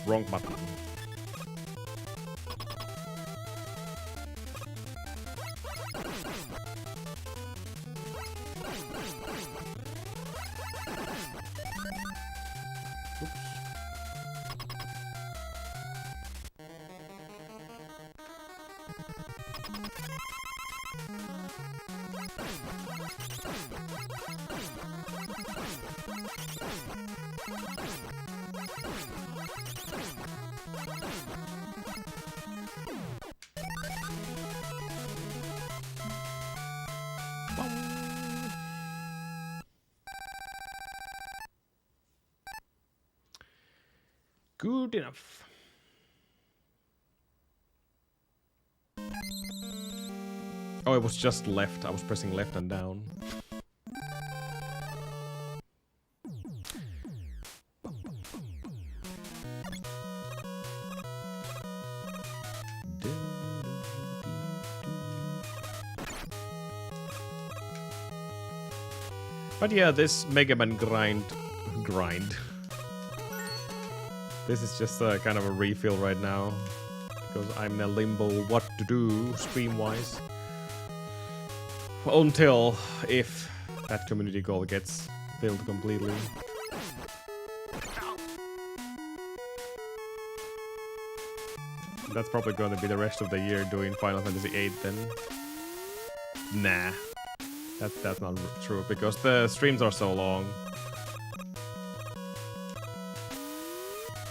Wrong button. Good enough. Oh, it was just left. I was pressing left and down. But yeah, this Mega Man grind. This is just a kind of a refill right now, because I'm in a limbo what to do stream-wise. Until if that community goal gets filled completely. That's probably going to be the rest of the year doing Final Fantasy VIII then. Nah. That's not true, because the streams are so long.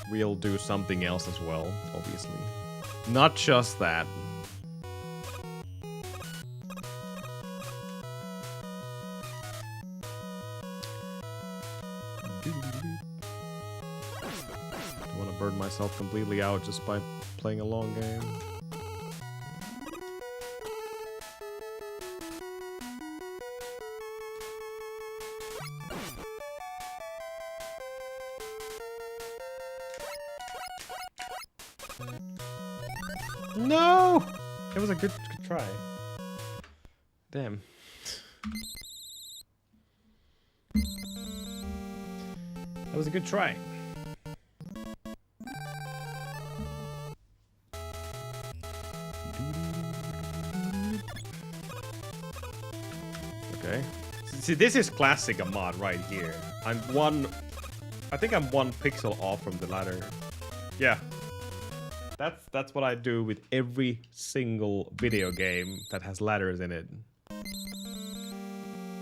We'll do something else as well, obviously. Not just that. I want to burn myself completely out just by playing a long game. No! It was a good try. Damn. That was a good try. Okay. See, this is classic Ahmad right here. I think I'm one pixel off from the ladder. Yeah. That's what I do with every single video game that has ladders in it.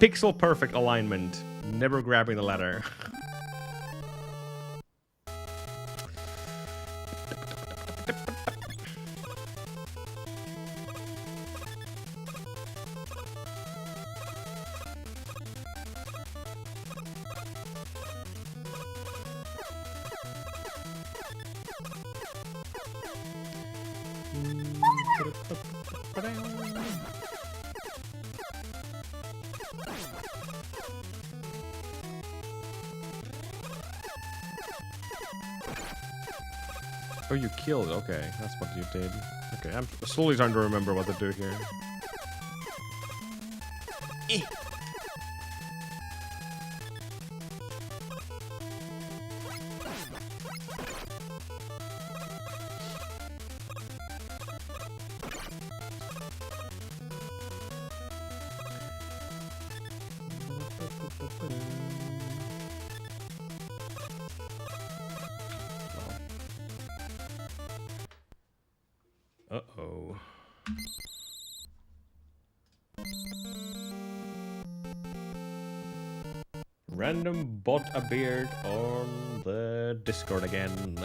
Pixel perfect alignment, never grabbing the ladder. Oh, you killed. Okay, that's what you did. Okay, I'm slowly trying to remember what to do here. Uh-oh. Random bot appeared on the Discord again.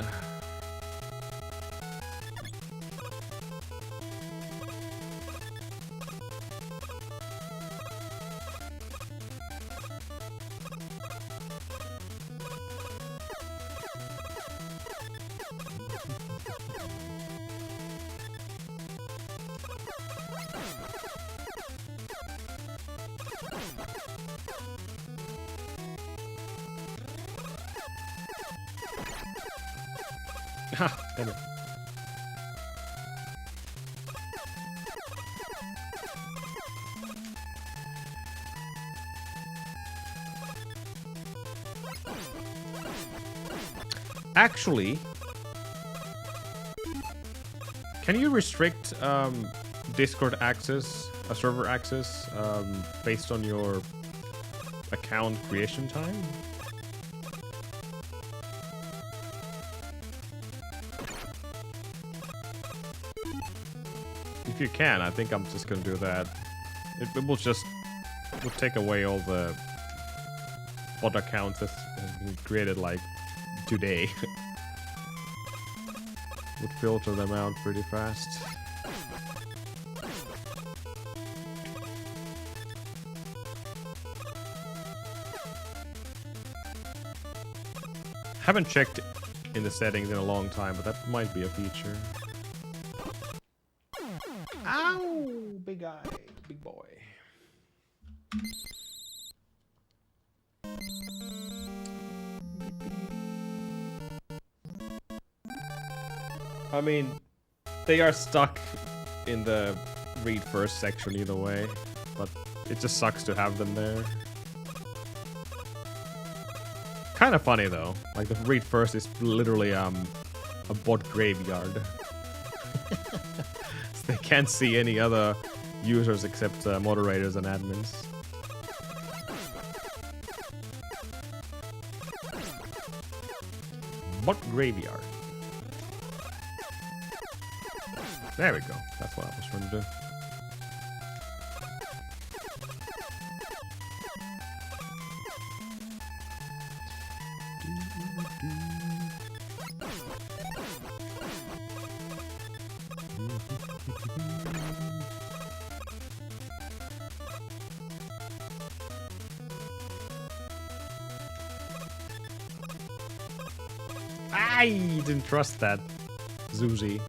Damn it. Actually, can you restrict Discord access, server access, based on your account creation time? If you can, I think I'm just gonna do that. It will just would take away all the bot accounts that have been created like today. Would filter them out pretty fast. Haven't checked in the settings in a long time, but that might be a feature. Ow! Big eye, big boy. I mean, they are stuck in the read first section either way, but it just sucks to have them there. Kind of funny though, like the read first is literally a bot graveyard. So they can't see any other users except moderators and admins. Bot graveyard. There we go. That's what I was trying to do. I didn't trust that, Zuzi.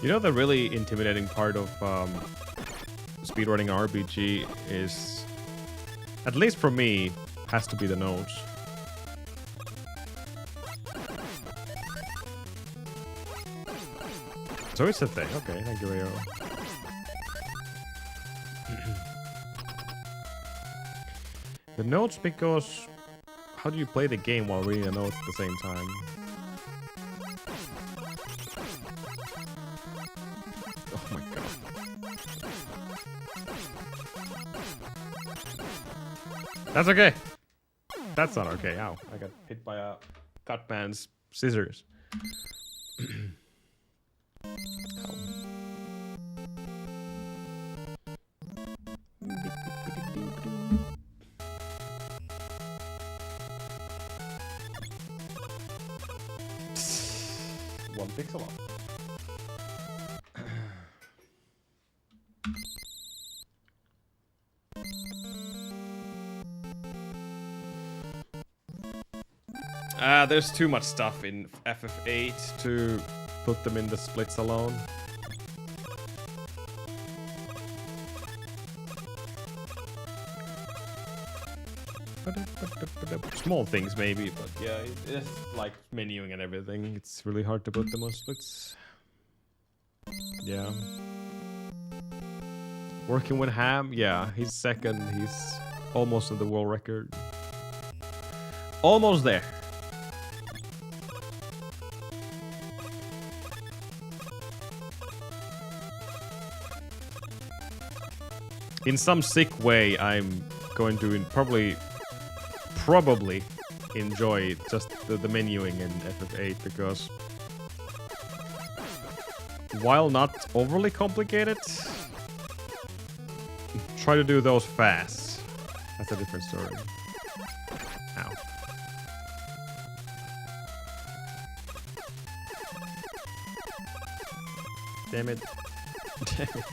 You know, the really intimidating part of speedrunning RPG is, at least for me, has to be the notes. So it's a thing. Okay, thank you, Rio. The notes, because how do you play the game while reading the notes at the same time? Oh my god. That's okay. That's not okay. Ow. I got hit by a Cutman's scissors. One pixel off. There's too much stuff in FF8 to put them in the splits alone. Small things maybe, but yeah, it's like menuing and everything. It's really hard to put them on splits. Yeah. Working with Ham, yeah, he's second. He's almost in the world record. Almost there. In some sick way, I'm going to probably enjoy just the menuing in FF8, because while not overly complicated, try to do those fast. That's a different story. Ow. Damn it. Damn it.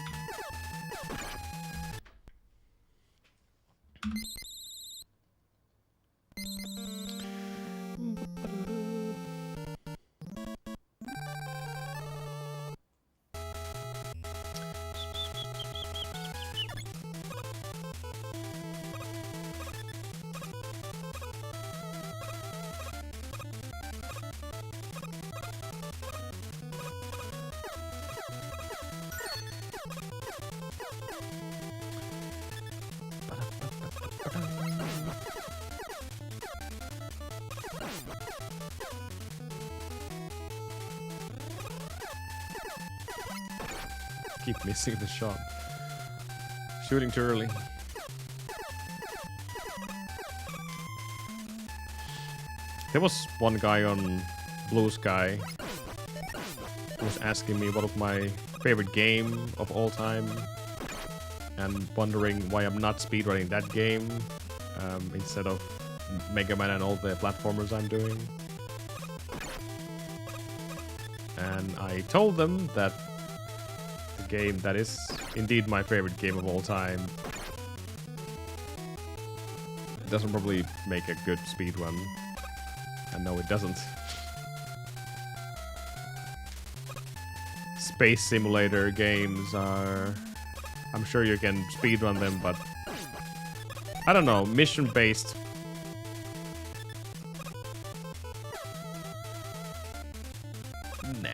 Keep missing the shot. Shooting too early. There was one guy on Blue Sky who was asking me what was my favorite game of all time and wondering why I'm not speedrunning that game instead of Mega Man and all the platformers I'm doing. And I told them that the game that is indeed my favorite game of all time doesn't probably make a good speedrun. And no, it doesn't. Space simulator games are... I'm sure you can speedrun them, but... I don't know, mission-based... Nah.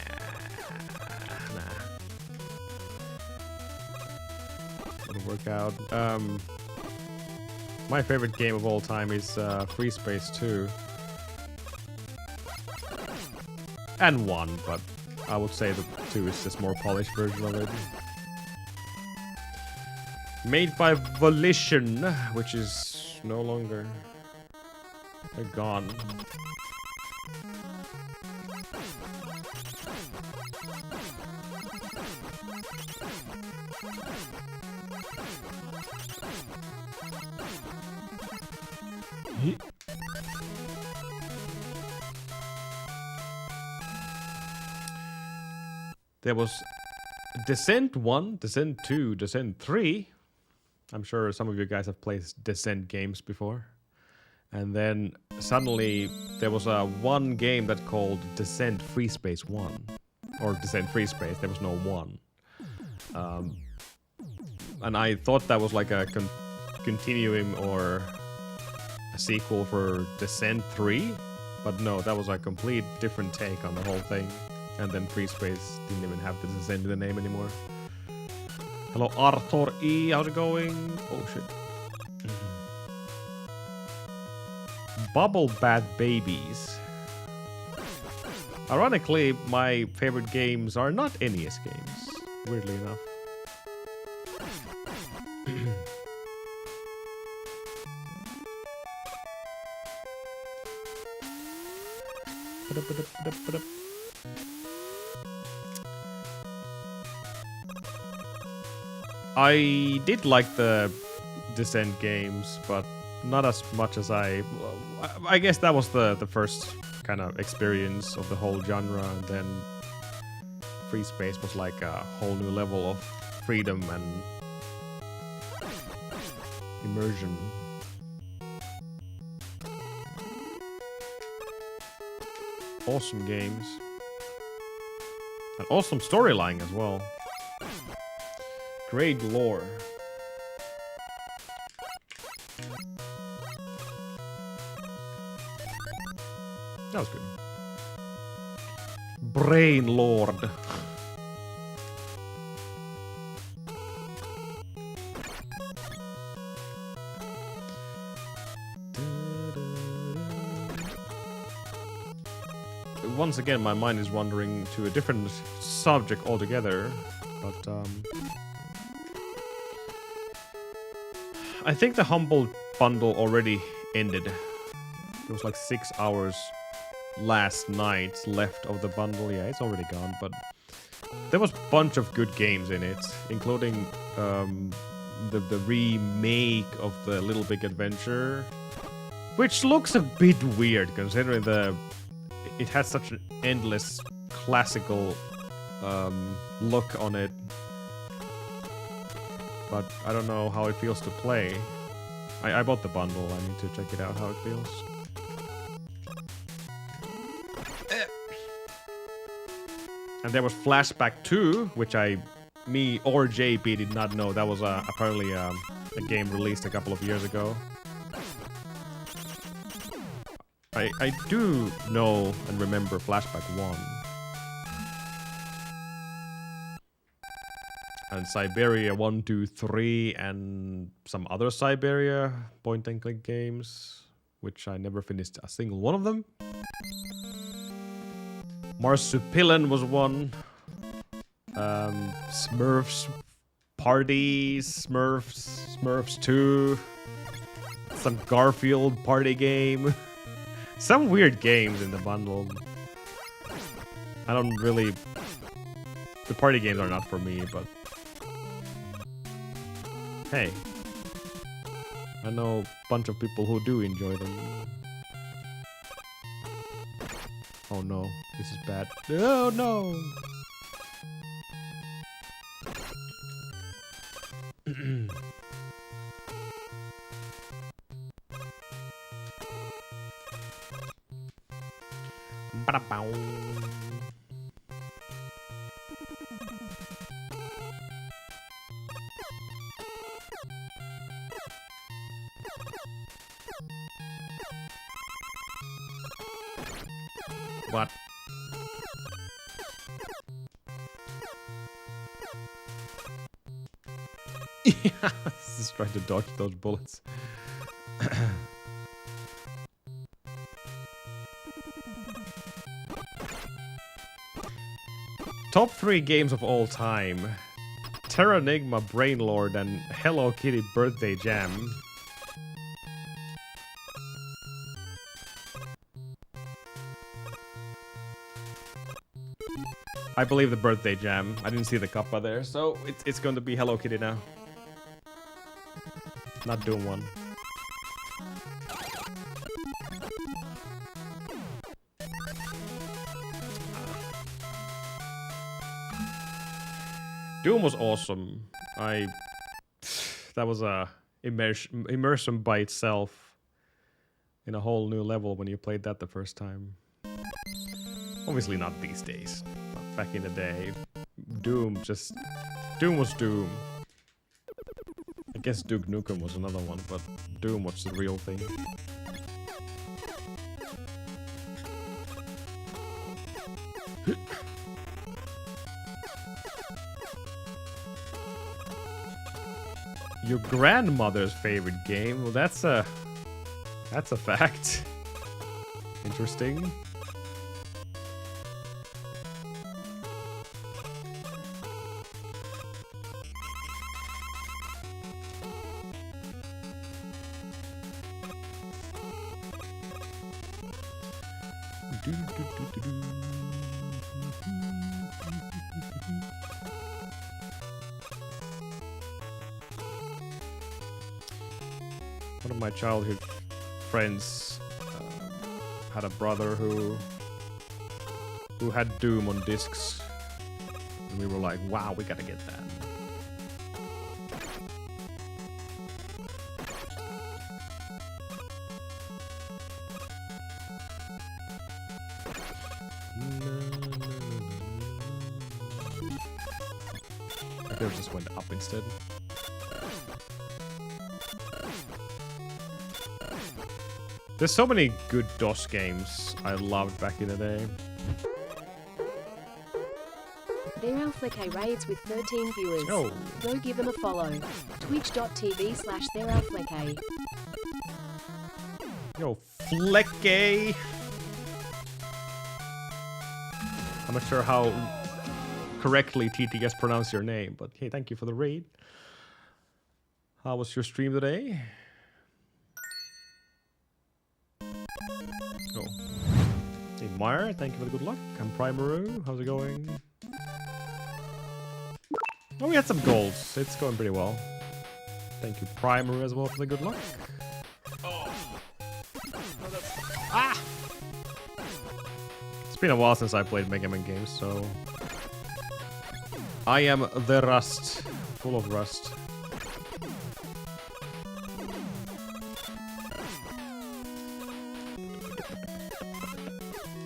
It'll work out. My favorite game of all time is Free Space 2. And 1, but I would say the 2 is just more polished version of it. Made by Volition, which is no longer... They're gone. There was Descent 1, Descent 2, Descent 3. I'm sure some of you guys have played Descent games before. And then suddenly there was one game that called Descent Free Space 1. Or Descent Free Space, there was no 1. And I thought that was like a continuum or a sequel for Descent 3. But no, that was a complete different take on the whole thing. And then Free Space didn't even have the Descent in the name anymore. Hello, Arthur E. How's it going? Oh shit. Bubble Bath Babies. Ironically, my favorite games are not NES games. Weirdly enough. I did like the Descent games, but not as much as I guess that was the first kind of experience of the whole genre, and then Free Space was like a whole new level of freedom and immersion. Awesome games. An awesome storyline as well. Great lore. That was good. Brain Lord. Once again, my mind is wandering to a different subject altogether, but I think the Humble bundle already ended. There was like 6 hours last night left of the bundle. Yeah, it's already gone, but there was a bunch of good games in it, including the remake of the Little Big Adventure, which looks a bit weird considering it has such an endless classical look on it. But I don't know how it feels to play. I bought the bundle, I need to check it out how it feels. And there was Flashback 2, which me or JP did not know. That was apparently a game released a couple of years ago. I do know and remember Flashback 1. And Siberia 1, 2, 3, and some other Siberia point-and-click games, which I never finished a single one of them. Marsupilami was one. Smurfs Party, Smurfs 2. Some Garfield party game. Some weird games in the bundle. I don't really... The party games are not for me, but... Hey. I know a bunch of people who do enjoy them. Oh no, this is bad. Oh no! Ba-da-bow. What? Yeah, just trying to dodge those bullets. Top 3 games of all time. Terranigma Brainlord and Hello Kitty Birthday Jam. I believe the Birthday Jam. I didn't see the Kappa there, so it's going to be Hello Kitty now. Not Doom 1. Doom was awesome. That was a immersion by itself in a whole new level when you played that the first time. Obviously not these days. But back in the day, Doom was Doom. I guess Duke Nukem was another one, but Doom was the real thing. Your grandmother's favorite game? Well, that's a fact. Interesting. One of my childhood friends had a brother who had Doom on discs, and we were like, "Wow, we gotta get that." I could have just went up instead. There's so many good DOS games I loved back in the day. They're Alfleke raids with 13 viewers. Oh. Go give them a follow. Twitch.tv/ThereAlfleke. Yo, Flecke! I'm not sure how correctly TTS pronounce your name, but hey, thank you for the raid. How was your stream today? Oh. Hey, Meyer, thank you for the good luck. I'm Primaru, how's it going? Oh, we had some golds. It's going pretty well. Thank you, Primaru, as well, for the good luck. Oh. Ah! It's been a while since I played Mega Man games, so... I am the rust. Full of rust.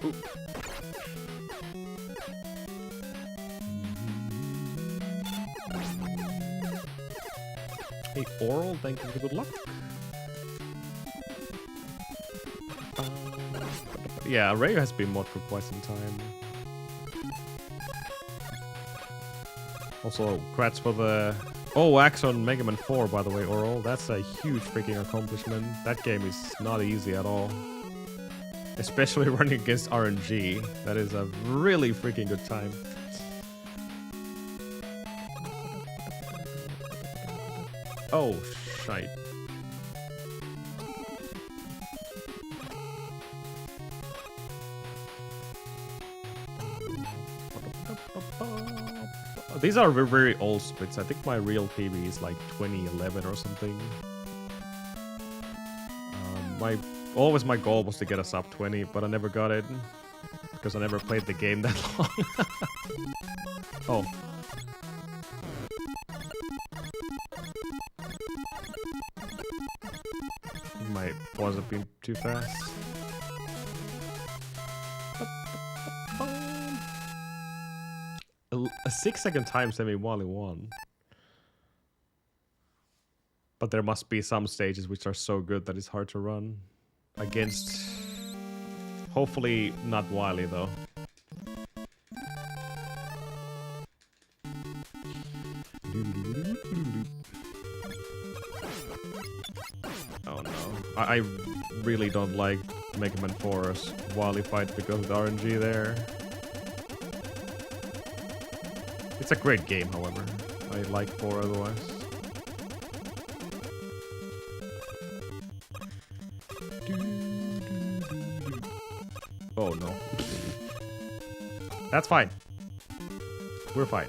Ooh. Hey, Oral, thank you for the good luck. Yeah, Rayo has been mod for quite some time. Also, congrats for the... Oh, Axe on Mega Man 4, by the way, Oral. That's a huge freaking accomplishment. That game is not easy at all. Especially running against RNG. That is a really freaking good time. Oh, shite. These are very, very old splits. I think my real PB is like 2011 or something. Always my goal was to get a sub 20, but I never got it because I never played the game that long. Oh. Might wasn't being too fast. A 6-second time saved me while it won. But there must be some stages which are so good that it's hard to run against. Hopefully not Wily though. Oh no. I really don't like Mega Man 4's Wily fight because of the RNG there. It's a great game, however. I like 4 otherwise. Oh no. That's fine. We're fine.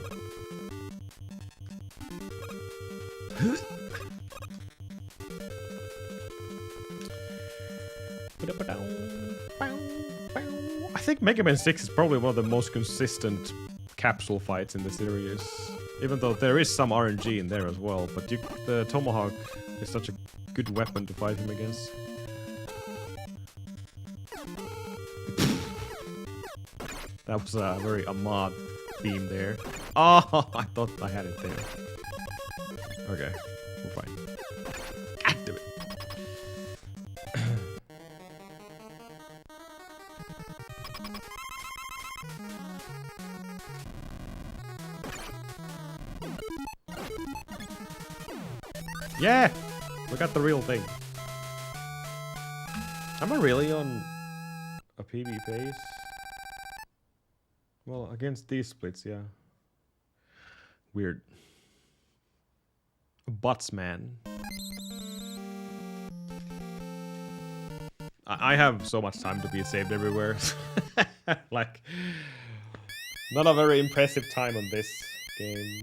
I think Mega Man 6 is probably one of the most consistent capsule fights in the series. Even though there is some RNG in there as well, but the Tomahawk is such a good weapon to fight him against. That was a very Ahmad theme there. Oh, I thought I had it there. Okay, we're fine. Activate. Yeah! We got the real thing. Am I really on a PB pace? Well, against these splits, yeah. Weird. Buttsman. I have so much time to be saved everywhere. Like, not a very impressive time on this game.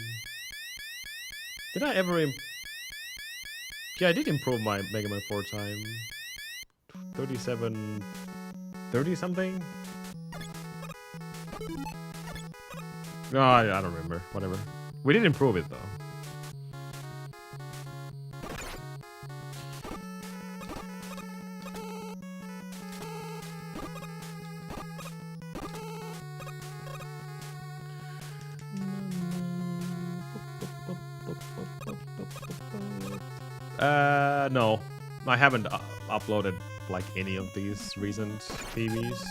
Did I ever Yeah, I did improve my Mega Man 4 time. 37... 30 something? Oh, I don't remember. Whatever. We did improve it, though. No. I haven't uploaded, like, any of these recent PBs.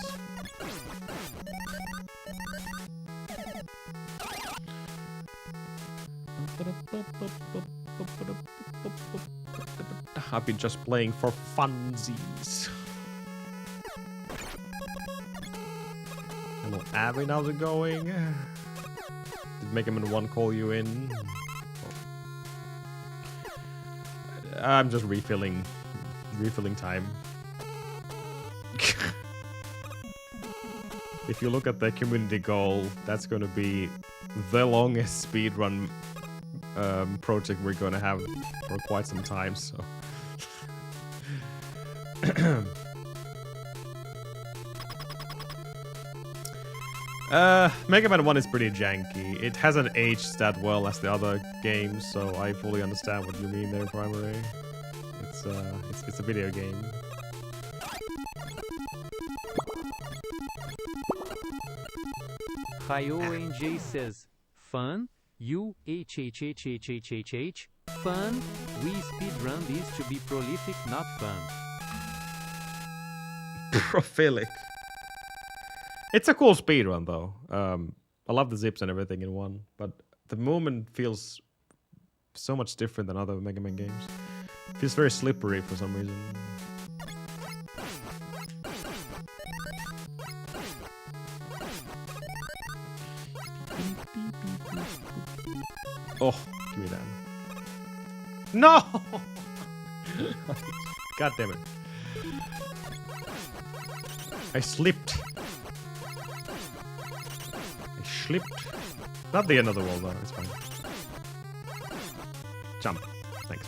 I've been just playing for funsies. Hello, Avin, how's it going? Did Mega Man 1 call you in? I'm just refilling time. If you look at the community goal, that's gonna be the longest speedrun project we're gonna have for quite some time, so. Mega Man 1 is pretty janky. It hasn't aged that well as the other games, so I fully understand what you mean there, Primary. It's a video game. HioNJ says, fun, U-H-H-H-H-H-H-H, fun, we speedrun these to be prolific, not fun. Prolific. It's a cool speedrun though. I love the zips and everything in one, but the movement feels so much different than other Mega Man games. It feels very slippery for some reason. Oh, give me that. No! God damn it. I slipped. Not the end of the world though, it's fine. Jump. Thanks.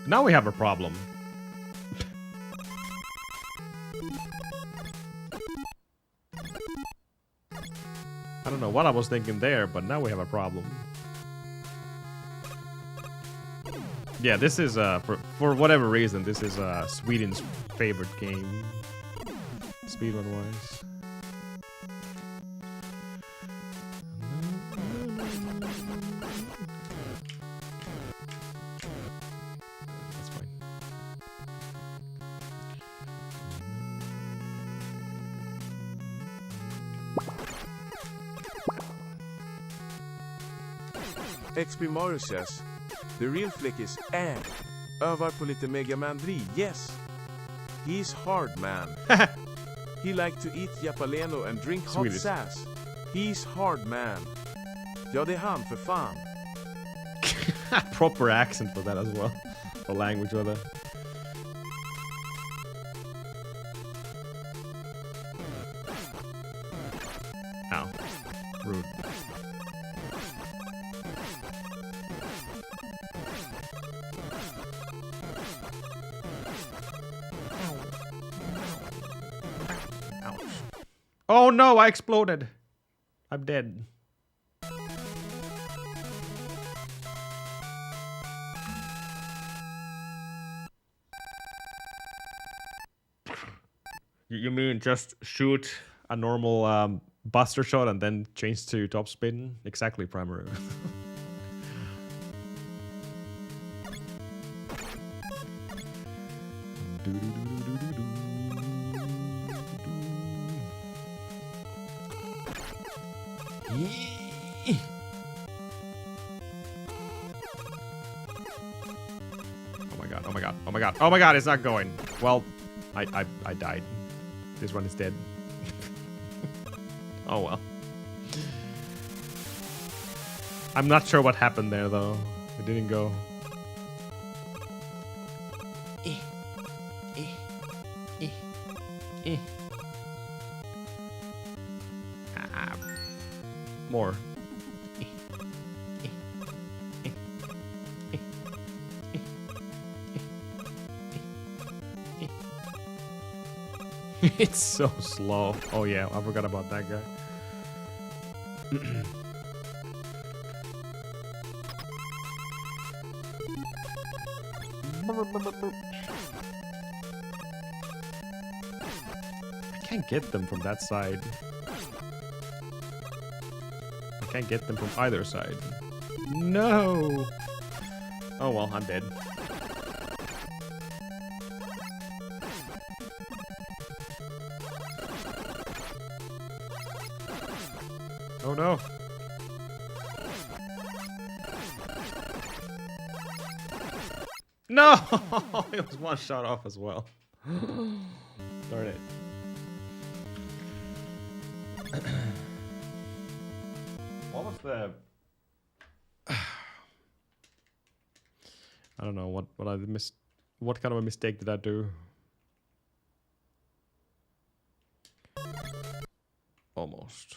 Now we have a problem. I don't know what I was thinking there, but now we have a problem. Yeah, this is, for whatever reason, this is Sweden's favorite game. Speedrun-wise. That's fine. XP Mario says, the real flick is övar på lite Mega Man 3, yes. He's hard man. He like to eat Japaleno and drink hot Swedish. sass. He's hard man. Ja, det är han för fan. Proper accent for that as well. For language or that. Ow. Rude. Oh no, I exploded. I'm dead. You mean just shoot a normal buster shot and then change to top spin? Exactly, Primary. Oh my god, oh my god, oh my god, oh my god, it's not going. Well, I died. This one is dead. Oh well. I'm not sure what happened there though. It didn't go. More. It's so slow. Oh yeah, I forgot about that guy. I can't get them from that side. I can't get them from either side. No! Oh well, I'm dead. Oh no! No! It was one shot off as well. Darn it. What was the... I don't know, what I missed. What kind of a mistake did I do? Almost.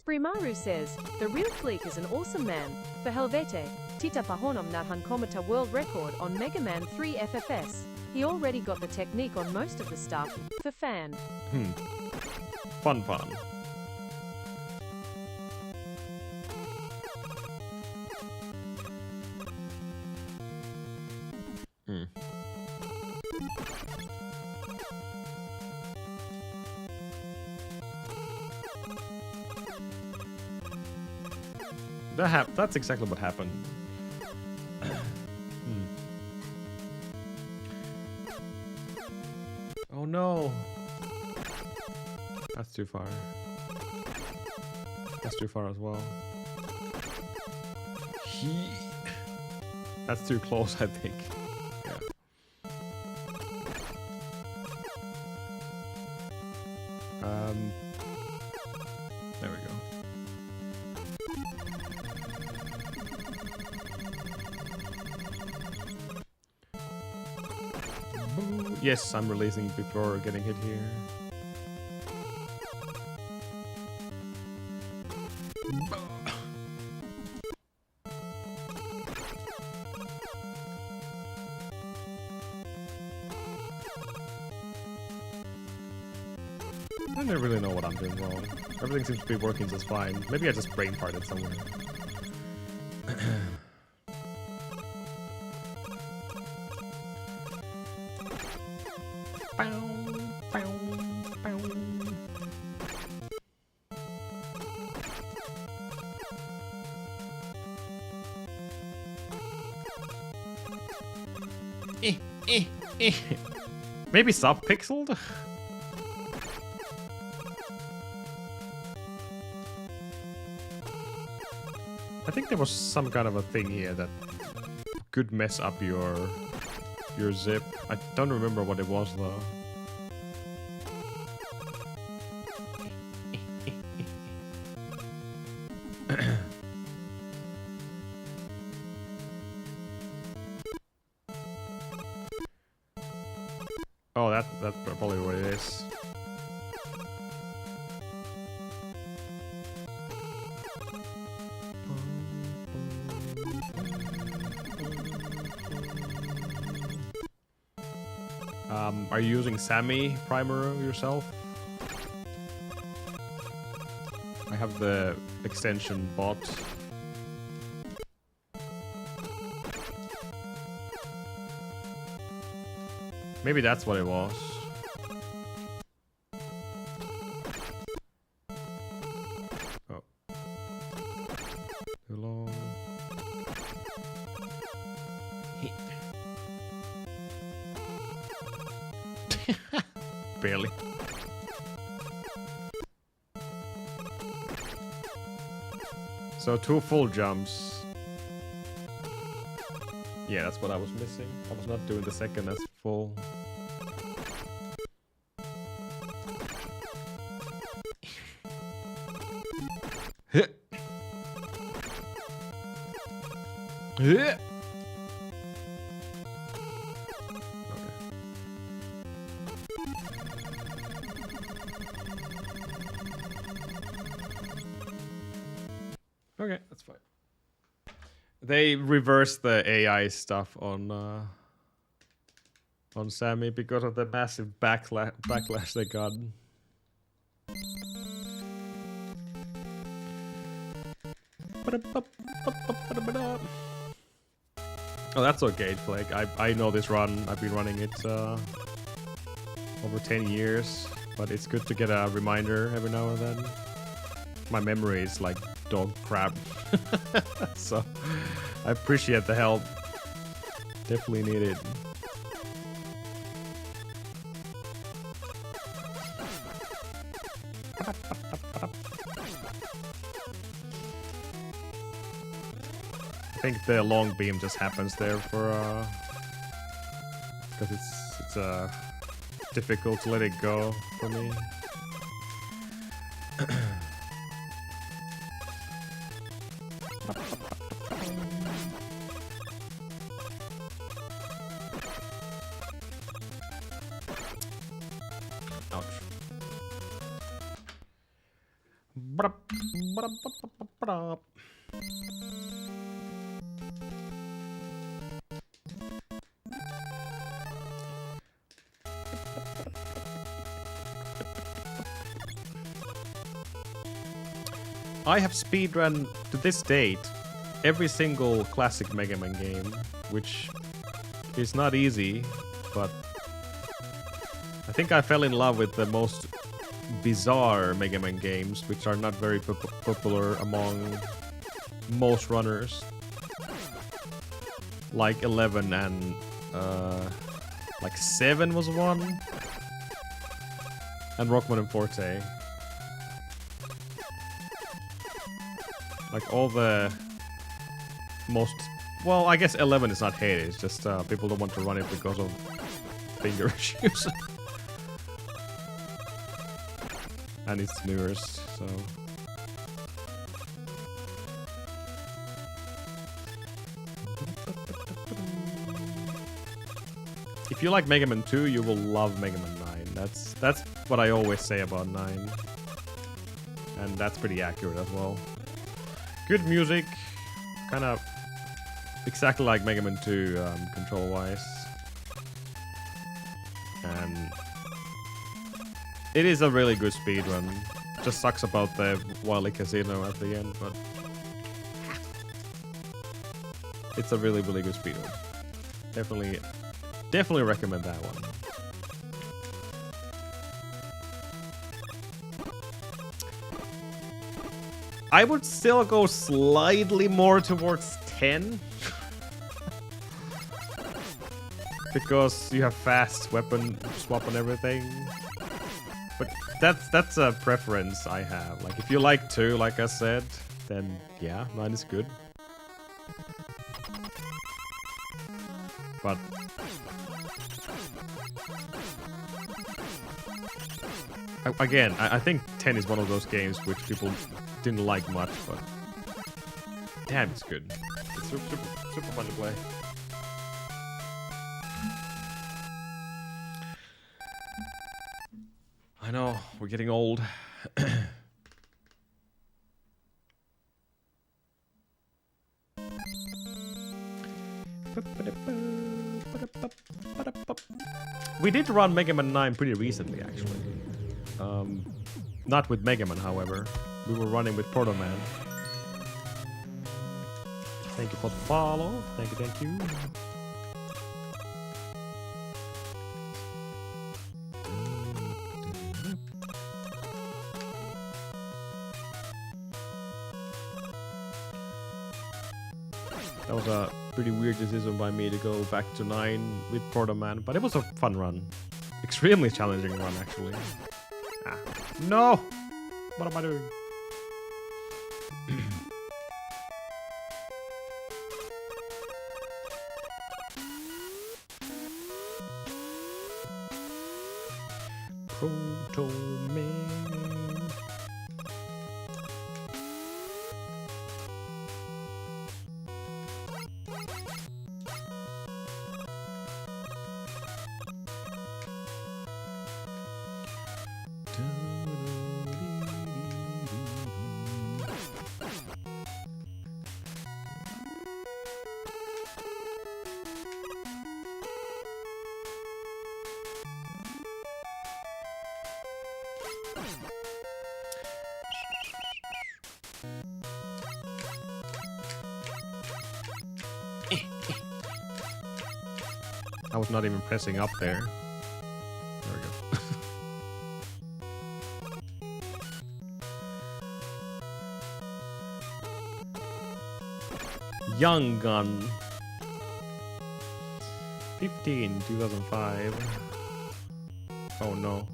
Esprimaru says, the real Fleek is an awesome man. For Helvete, Tita Pahonam Nahan Komata world record on Mega Man 3 FFS. He already got the technique on most of the stuff. For fan. Fun. That's exactly what happened. Oh no! That's too far. That's too far as well. That's too close, I think. Yeah. There we go. Yes, I'm releasing before getting hit here. I don't really know what I'm doing wrong. Everything seems to be working just fine. Maybe I just brain farted somewhere. Maybe sub-pixeled? I think there was some kind of a thing here that could mess up your zip. I don't remember what it was though. Oh, that's probably what it is. Are you using Sammy primer yourself? I have the extension bot. Maybe that's what it was. Oh. Too long. Barely. So 2 full jumps. Yeah, that's what I was missing. I was not doing the second as full. Okay, that's fine. They reversed the AI stuff on Sammy because of the massive backlash they got. Oh, that's okay, Flake. I know this run. I've been running it over 10 years, but it's good to get a reminder every now and then. My memory is like dog crap. So I appreciate the help. Definitely need it. I think the long beam just happens there for because it's difficult to let it go for me. I have speedrun to this date every single classic Mega Man game, which is not easy, but I think I fell in love with the most bizarre Mega Man games, which are not very popular among most runners. Like 11 and like 7 was one. And Rockman and Forte. Like all the most... Well, I guess 11 is not hated, it's just people don't want to run it because of finger issues. And it's newest, so... If you like Mega Man 2, you will love Mega Man 9. That's what I always say about 9. And that's pretty accurate as well. Good music, kind of exactly like Mega Man 2 control-wise. And it is a really good speedrun. Just sucks about the Wily Casino at the end, but it's a really, really good speedrun. Definitely recommend that one. I would still go slightly more towards 10. Because you have fast weapon swap and everything. But that's a preference I have. Like if you like 2, like I said, then yeah, 9 is good. But again, I think 10 is one of those games which people didn't like much, but damn, it's good. It's super fun to play. I know, we're getting old. We did run Mega Man 9 pretty recently, actually. Not with Mega Man, however. We were running with Proto Man. Thank you for the follow. Thank you. That was a pretty weird decision by me to go back to 9 with Proto Man, but it was a fun run. Extremely challenging run, actually. Ah. No! What am I doing? Proto Man. I was not even pressing up there. There we go. Young Gun. 15, 2005. Oh no.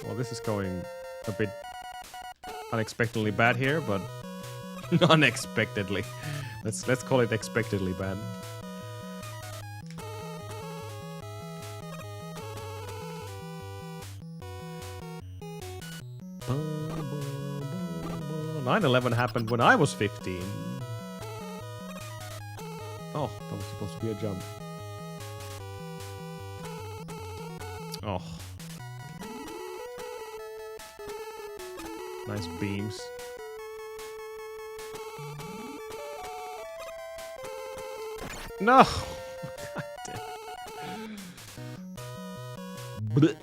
Well, this is going a bit unexpectedly bad here, but unexpectedly. Let's call it expectedly bad. "9/11 happened when I was 15. Oh, that was supposed to be a jump. Oh. Nice beams. No! God damn. Blech.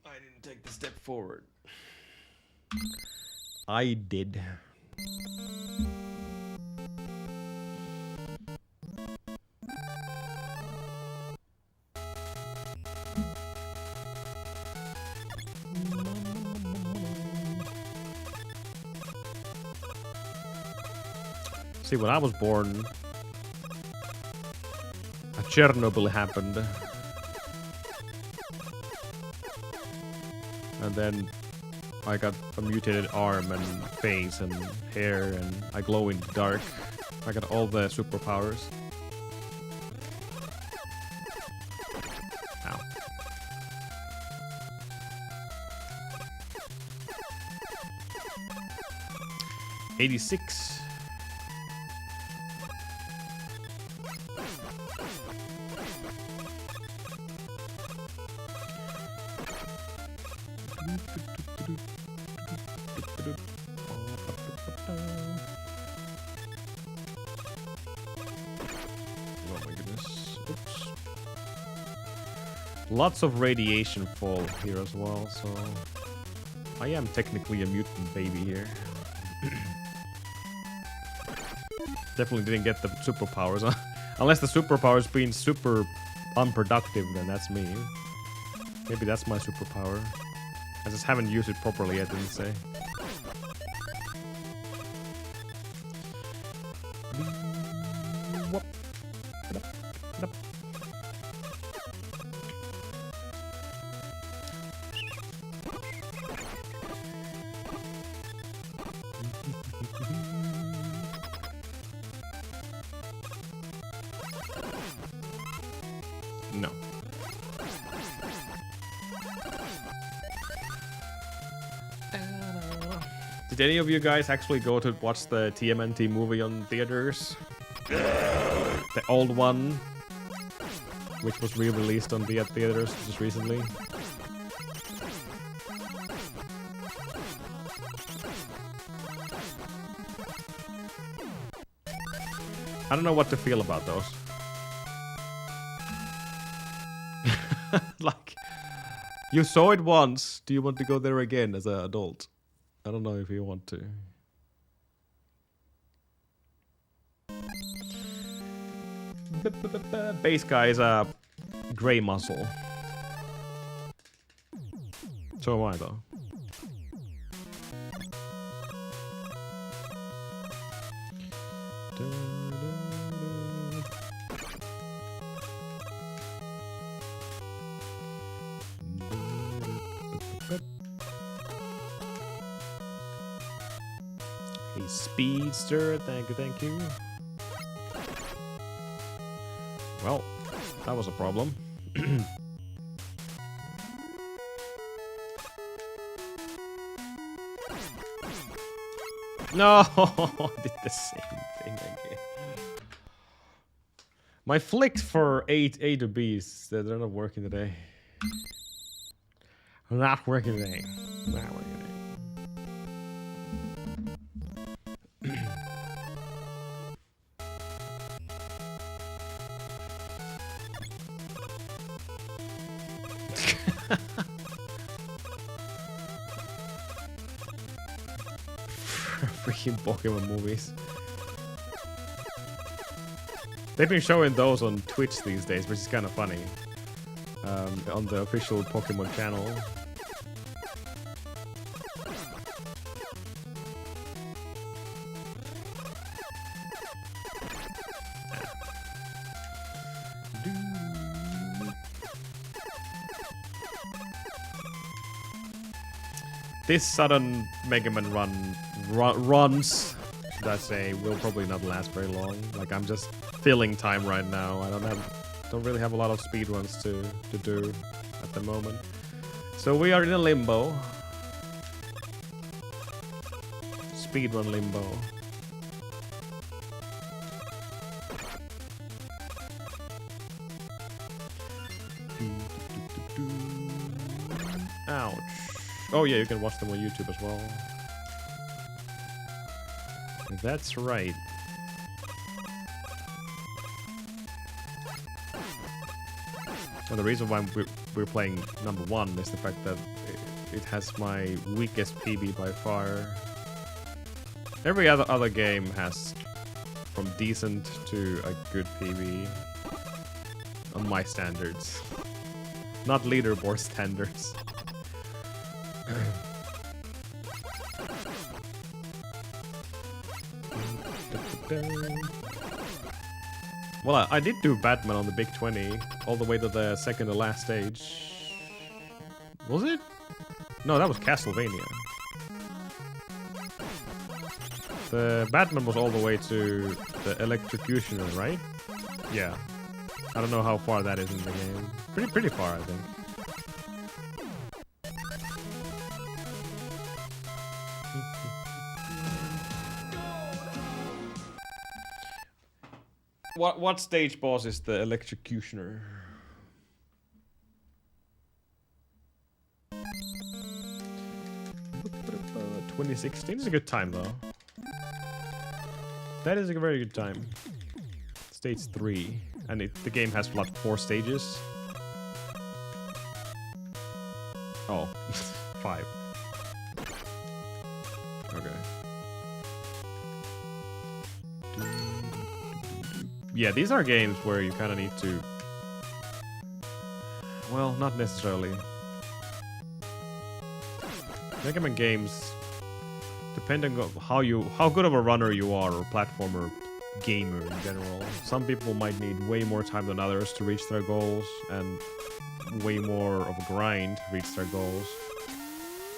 I didn't take the step forward. I did. See, when I was born, a Chernobyl happened. And then I got a mutated arm and face and hair and I glow in the dark. I got all the superpowers. Ow. '86. Oh my goodness. Oops. Lots of radiation fall here as well, so I am technically a mutant baby here. Definitely didn't get the superpowers. Unless the superpower's being super unproductive, then that's me. Maybe that's my superpower. I just haven't used it properly, I didn't say. No. Did any of you guys actually go to watch the TMNT movie on theaters? The old one, which was re-released on the theaters just recently. I don't know what to feel about those. Like, you saw it once. Do you want to go there again as an adult? I don't know if you want to. Base guy is a gray muscle. So am I, though. A speedster, thank you. Well, that was a problem. No, I did the same thing again. My flicks for A to B's, they're not working today. Not working today. Not working today. Freaking Pokemon movies. They've been showing those on Twitch these days, which is kind of funny. On the official Pokemon channel. This sudden Mega Man runs, should I say, will probably not last very long. Like, I'm just filling time right now. I don't really have a lot of speedruns to do at the moment. So we are in a limbo. Speedrun limbo. Ouch. Oh yeah, you can watch them on YouTube as well. That's right. And the reason why we're playing number 1 is the fact that it has my weakest PB by far. Every other game has from decent to a good PB on my standards, not leaderboard standards. Well, I did do Batman on the Big 20, all the way to the second to last stage. Was it? No, that was Castlevania. The Batman was all the way to the Electrocutioner, right? Yeah. I don't know how far that is in the game. Pretty far, I think. What stage boss is the Electrocutioner? $2016 is a good time though. That is a very good time. Stage 3, and the game has what, 4 stages? Oh, 5. Okay. Yeah, these are games where you kind of need to... Well, not necessarily. Mega Man games, depending on how good of a runner you are, or platformer gamer in general, some people might need way more time than others to reach their goals, and way more of a grind to reach their goals.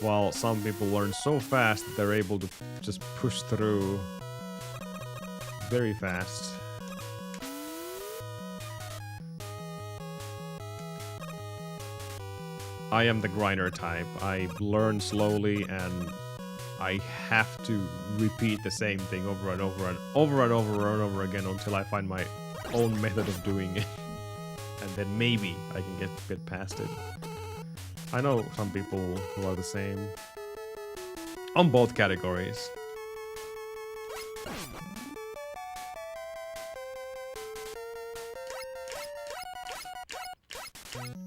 While some people learn so fast that they're able to just push through very fast. I am the grinder type. I learn slowly and I have to repeat the same thing over and over and over and over and over again until I find my own method of doing it. And then maybe I can get past it. I know some people who are the same. On both categories.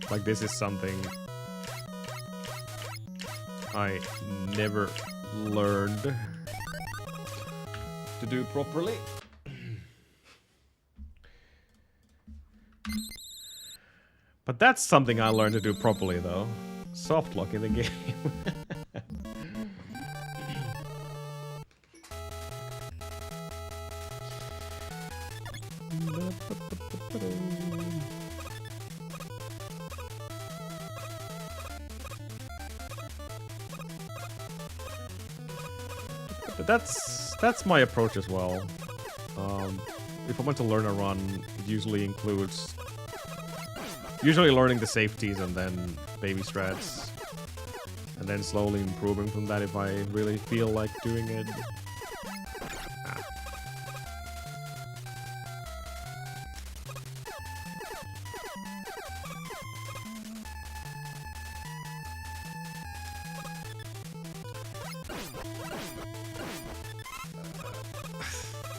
Like, this is something I never learned to do properly. But that's something I learned to do properly though. Soft lock in the game. That's my approach as well. If I want to learn a run, it usually includes learning the safeties and then baby strats, and then slowly improving from that if I really feel like doing it.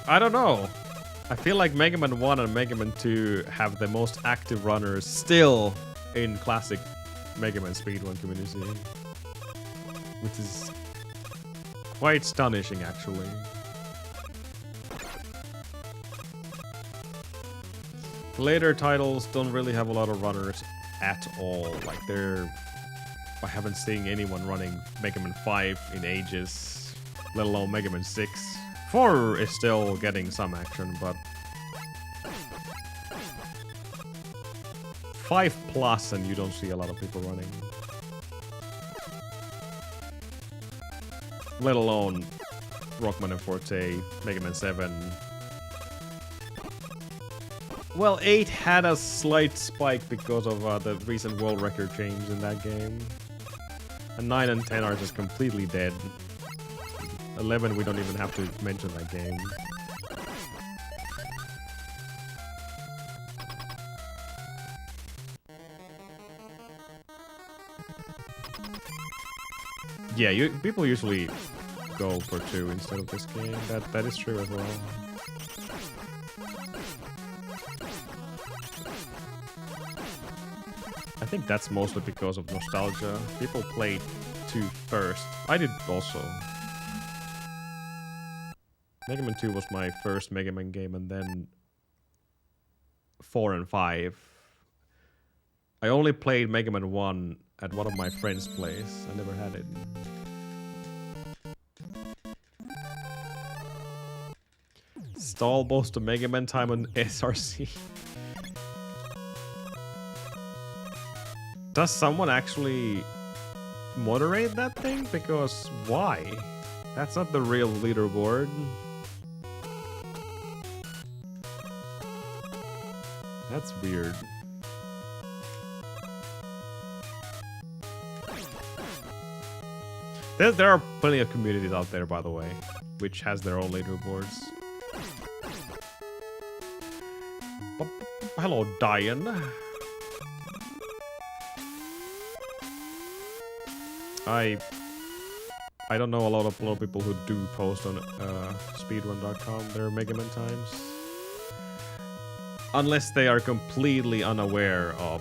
I don't know. I feel like Mega Man 1 and Mega Man 2 have the most active runners still in classic Mega Man speedrun community. Which is quite astonishing, actually. Later titles don't really have a lot of runners at all. Like, I haven't seen anyone running Mega Man 5 in ages, let alone Mega Man 6. 4 is still getting some action, but 5 plus and you don't see a lot of people running. Let alone Rockman and Forte, Mega Man 7. Well, 8 had a slight spike because of the recent world record change in that game. And 9 and 10 are just completely dead. 11, we don't even have to mention that game. Yeah, people usually go for 2 instead of this game. That is true as well. I think that's mostly because of nostalgia. People played 2 first. I did also. Mega Man 2 was my first Mega Man game, and then 4 and 5. I only played Mega Man 1 at one of my friends' place. I never had it. Stall most of Mega Man time on SRC. Does someone actually moderate that thing? Because why? That's not the real leaderboard. That's weird. There are plenty of communities out there, by the way, which has their own leaderboards. Hello, Diane. I don't know a lot of people who do post on speedrun.com their Mega Man times. Unless they are completely unaware of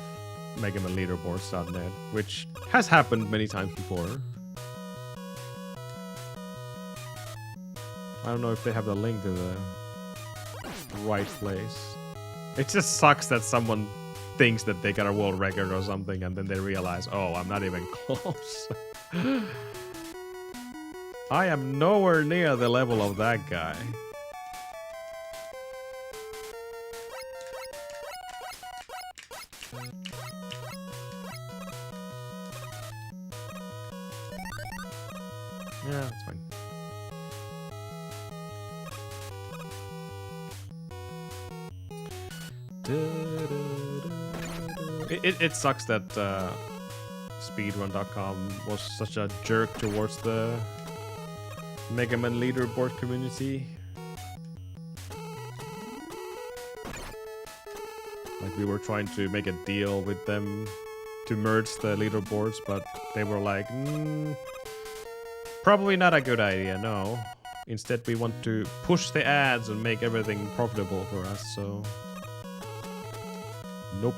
Mega Man leaderboards.net, which has happened many times before. I don't know if they have the link to the right place. It just sucks that someone thinks that they got a world record or something and then they realize, oh, I'm not even close. I am nowhere near the level of that guy. Yeah, that's fine. It sucks that Speedrun.com was such a jerk towards the Mega Man leaderboard community. Like, we were trying to make a deal with them to merge the leaderboards, but they were like, probably not a good idea, no. Instead, we want to push the ads and make everything profitable for us, so... Nope.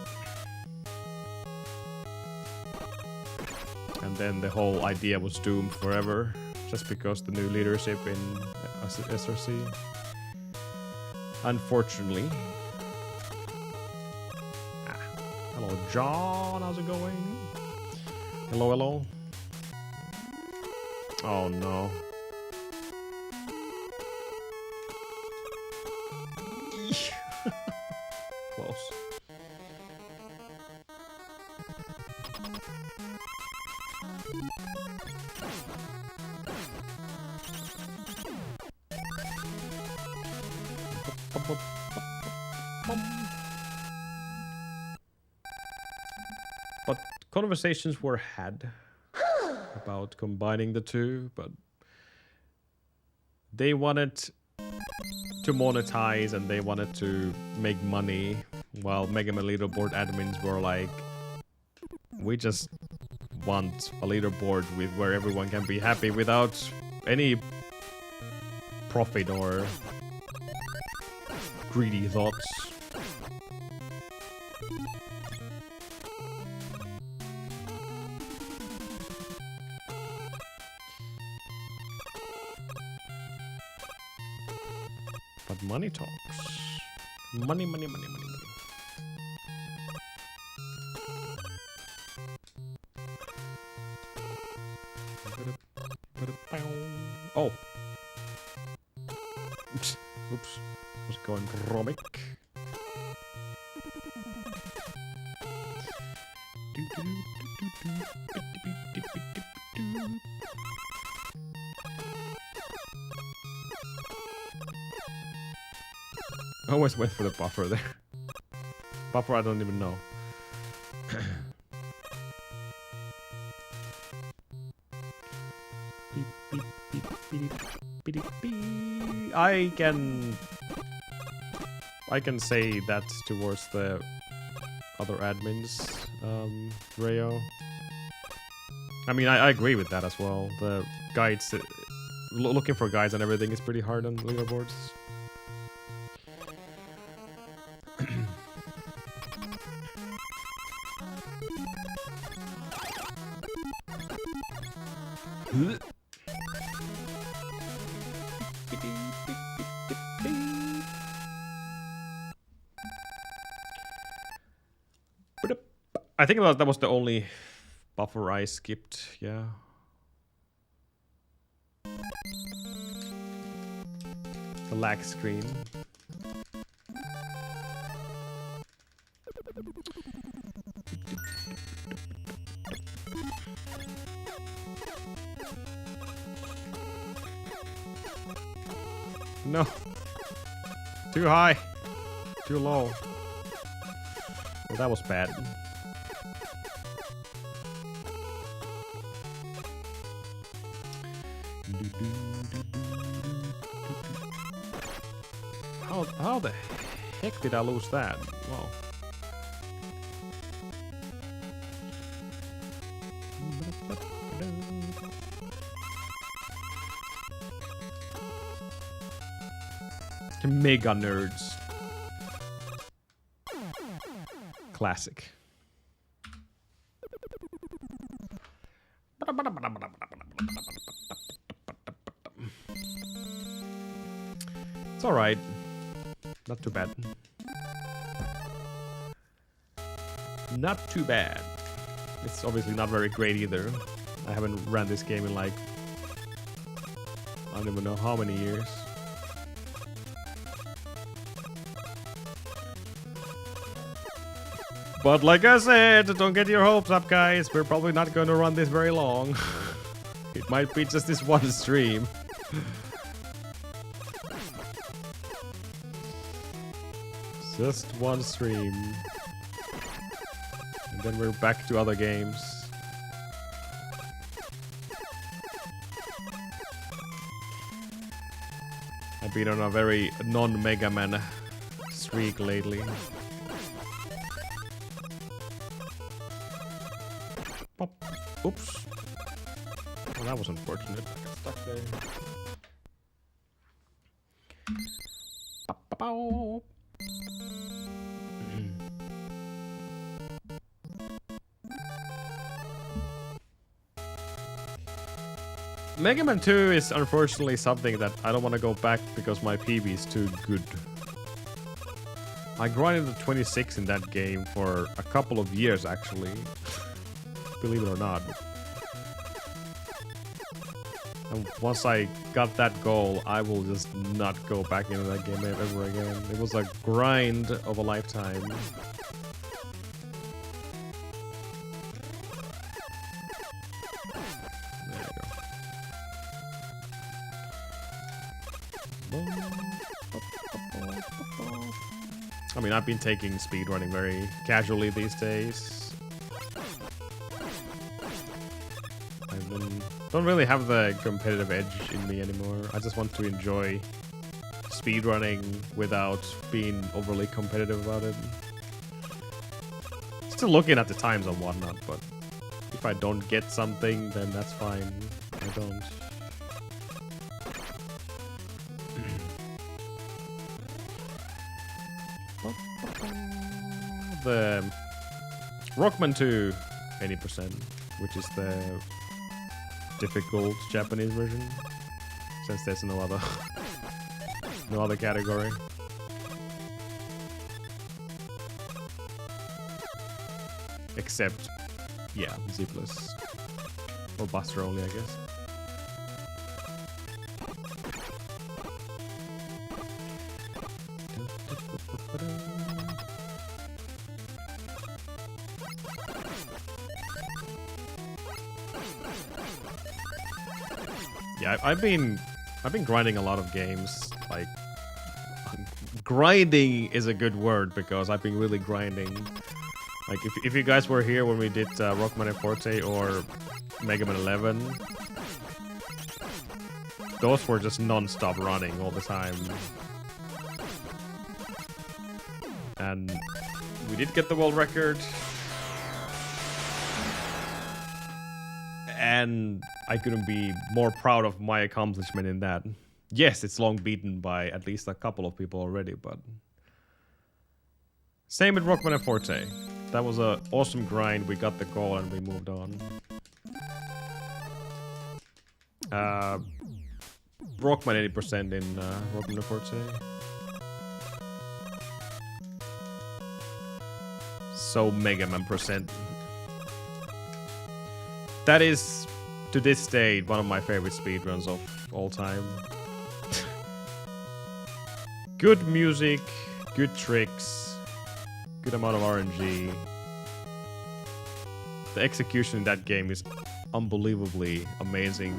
And then the whole idea was doomed forever, just because the new leadership in SRC. Unfortunately. Hello, John. How's it going? Hello, hello. Oh, no. Close. But conversations were had about combining the two, but they wanted to monetize and they wanted to make money, while Mega Man leaderboard admins were like, we just want a leaderboard with where everyone can be happy without any profit or greedy thoughts. But money talks. Money, money, money, money, money. Oh. Oops. Was going Romic. I always went for the buffer there. Buffer I don't even know. I can say that towards the other admins, Rayo. I mean, I agree with that as well. The guides, looking for guides and everything is pretty hard on leaderboards. I think that was the only buffer I skipped, yeah. The lag screen. No. Too high. Too low. Well, that was bad. How the heck did I lose that? Wow. Mega nerds. Classic. It's alright. Not too bad. Not too bad. It's obviously not very great either. I haven't ran this game in like... I don't even know how many years. But like I said, don't get your hopes up, guys. We're probably not going to run this very long. It might be just this one stream. Just one stream. And then we're back to other games. I've been on a very non-Mega Man streak lately. Pop. Oops. Well, that was unfortunate. Stuck there. Pow. Mega Man 2 is unfortunately something that I don't want to go back because my PB is too good. I grinded the 26 in that game for a couple of years actually. Believe it or not. And once I got that goal, I will just not go back into that game ever again. It was a grind of a lifetime. I mean, I've been taking speedrunning very casually these days. Don't really have the competitive edge in me anymore. I just want to enjoy speedrunning without being overly competitive about it. Still looking at the times and whatnot, but if I don't get something, then that's fine. I don't. The Rockman 2 80%, which is the difficult Japanese version, since there's no other category. Except, yeah, Z+. Or Buster only, I guess. Yeah, I've been grinding a lot of games. Like, grinding is a good word because I've been really grinding. Like, if you guys were here when we did Rockman and Forte or Mega Man 11, those were just non-stop running all the time. And we did get the world record. And I couldn't be more proud of my accomplishment in that. Yes, it's long beaten by at least a couple of people already, but... Same with Rockman and Forte. That was an awesome grind. We got the goal and we moved on. Rockman 80% in Rockman and Forte. So Mega Man percent. That is, to this day, one of my favorite speedruns of all time. Good music, good tricks, good amount of RNG. The execution in that game is unbelievably amazing.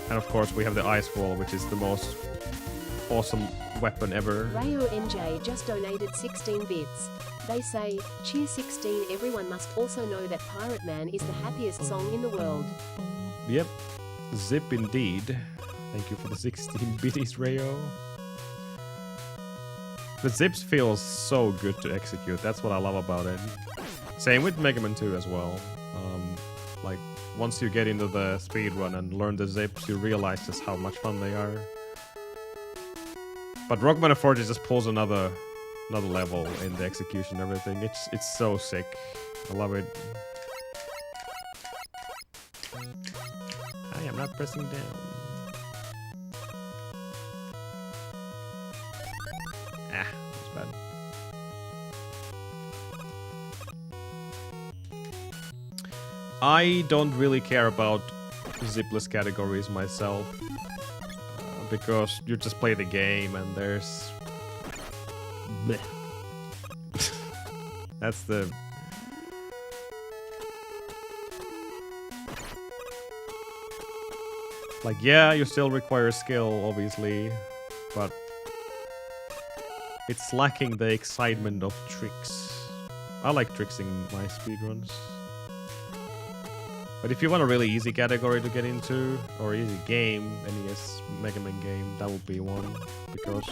And of course we have the ice wall, which is the most awesome weapon ever. Rayo NJ just donated 16 bits. They say, cheer 16, everyone must also know that Pirate Man is the happiest song in the world. Yep. Zip indeed. Thank you for the 16 biddies, Rayo. The zips feels so good to execute. That's what I love about it. Same with Mega Man 2 as well. Like, once you get into the speedrun and learn the zips, you realize just how much fun they are. But Rockman and Forge just pulls another level in the execution and everything. It's so sick. I love it. I am not pressing down. Ah, that's bad. I don't really care about zipless categories myself. Because you just play the game and there's... Blech. That's the... Like, yeah, you still require skill, obviously, but... It's lacking the excitement of tricks. I like tricks in my speedruns. But if you want a really easy category to get into, or easy game, NES Mega Man game, that would be one, because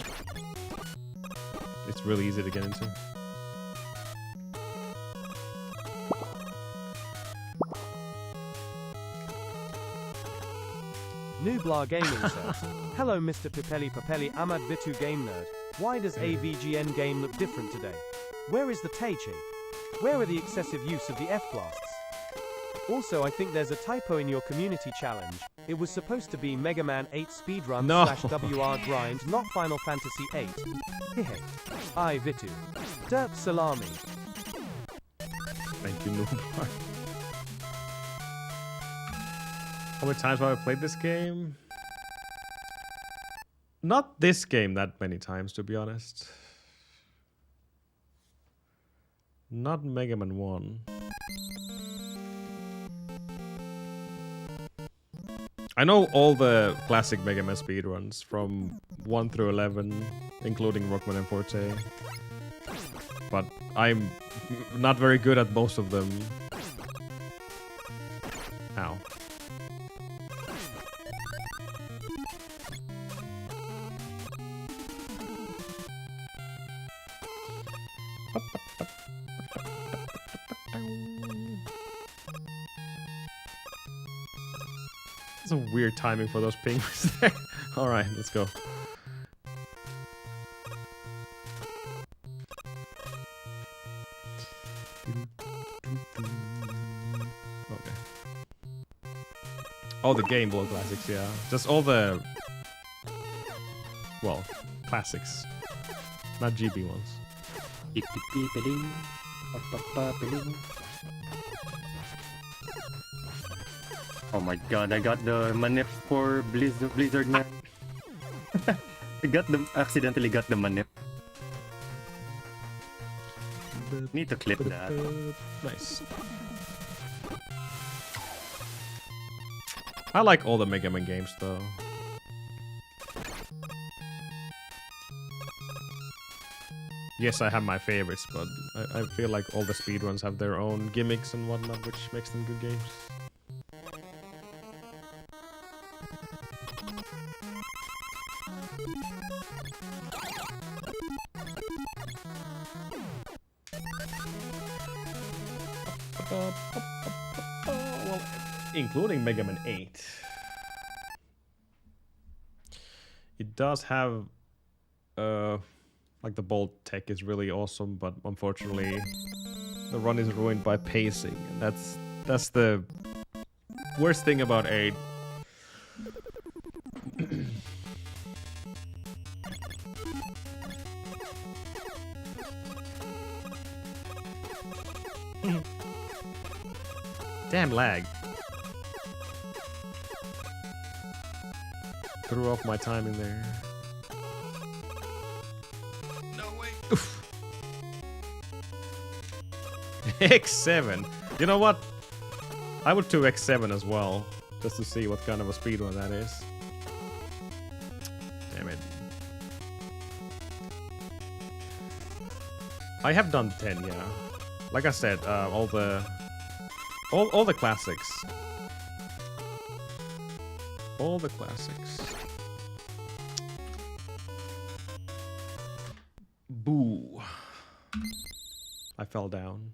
it's really easy to get into. Nublar Gaming says, hello Mr. Pipeli Ahmad Vitu Game Nerd. Why does AVGN game look different today? Where is the Taichi? Where are the excessive use of the F-blasts? Also, I think there's a typo in your community challenge. It was supposed to be Mega Man 8 speedrun / WR grind, not Final Fantasy 8. Hehe. I Vitu. Derp Salami. Thank you, Nublar. How many times have I played this game? Not this game that many times, to be honest. Not Mega Man 1. I know all the classic Mega Man speedruns from 1 through 11, including Rockman and Forte. But I'm not very good at most of them. Ow. It's a weird timing for those penguins there. Alright, let's go. Okay. All the Game Boy classics, yeah. Just all the... Well, classics. Not GB ones. Oh my god, I got the manip for Blizzard Man. Accidentally got the manip. Need to clip that. Nice. I like all the Mega Man games though. Yes, I have my favorites, but I feel like all the speedruns have their own gimmicks and whatnot, which makes them good games. Well, including Mega Man 8. It does have like the bolt tech is really awesome, but unfortunately the run is ruined by pacing, and that's the worst thing about 8. Damn lag. Threw off my timing there. No way. Oof. X7. You know what? I would do X7 as well, just to see what kind of a speedrun that is. Damn it. I have done 10, yeah. Like I said, all the classics. All the classics. Boo. I fell down.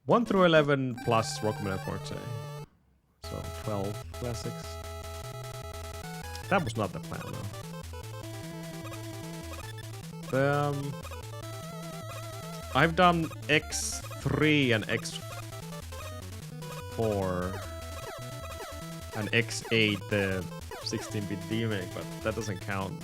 1 through 11 plus Rockman Forte. So 12 classics. That was not the plan though. I've done X3 and X4 and X8, the 16-bit remake, but that doesn't count.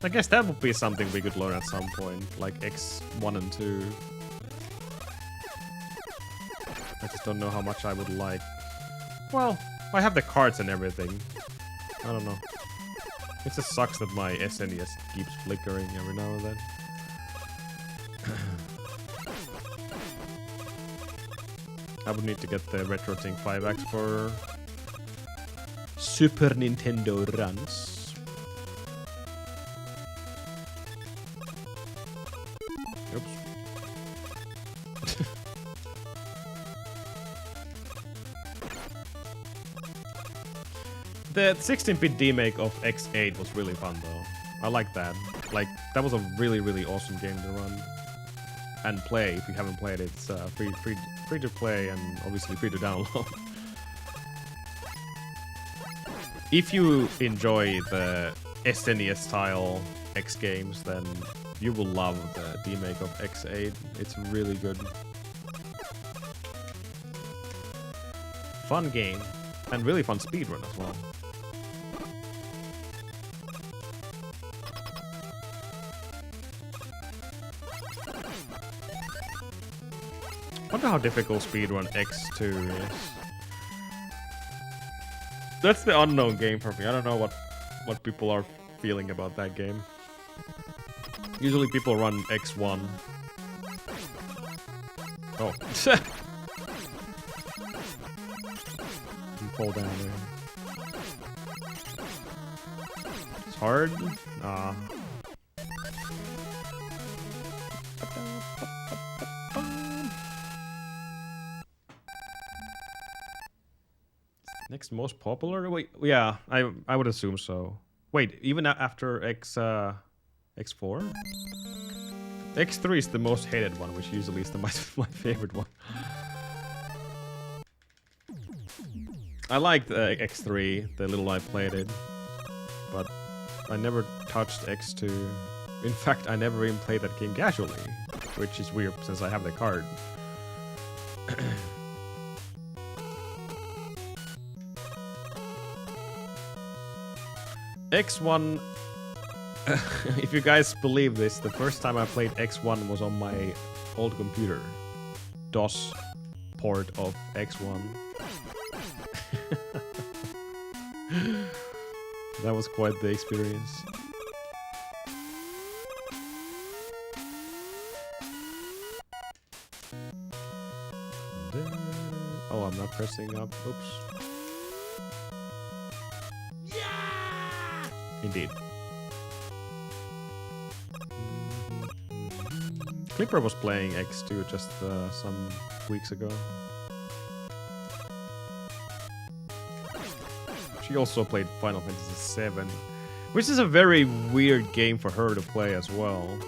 I guess that would be something we could learn at some point, like X1 and 2. I just don't know how much I would like. Well, I have the cards and everything. I don't know. It just sucks that my SNES keeps flickering every now and then. I would need to get the RetroTink 5X for Super Nintendo runs. Oops. The 16-bit remake of X8 was really fun though. I like that. Like, that was a really, really awesome game to run and play. If you haven't played it, it's free to play and obviously free to download. If you enjoy the SNES style X games, then you will love the remake of X8. It's really good. Fun game and really fun speedrun as well. Wonder how difficult speedrun X2 is. That's the unknown game for me. I don't know what people are feeling about that game. Usually people run X1. Oh. You fall down there. It's hard? Ah. Next most popular? Wait, yeah, I would assume so. Wait, even after X4? X3 is the most hated one, which usually is my favorite one. I liked X3 the little I played it, but I never touched X2. In fact, I never even played that game casually, which is weird since I have the card. X1, if you guys believe this, the first time I played X1 was on my old computer. DOS port of X1. That was quite the experience. Oh, I'm not pressing up. Oops. Indeed. Clipper was playing X2 just some weeks ago. She also played Final Fantasy VII, which is a very weird game for her to play as well.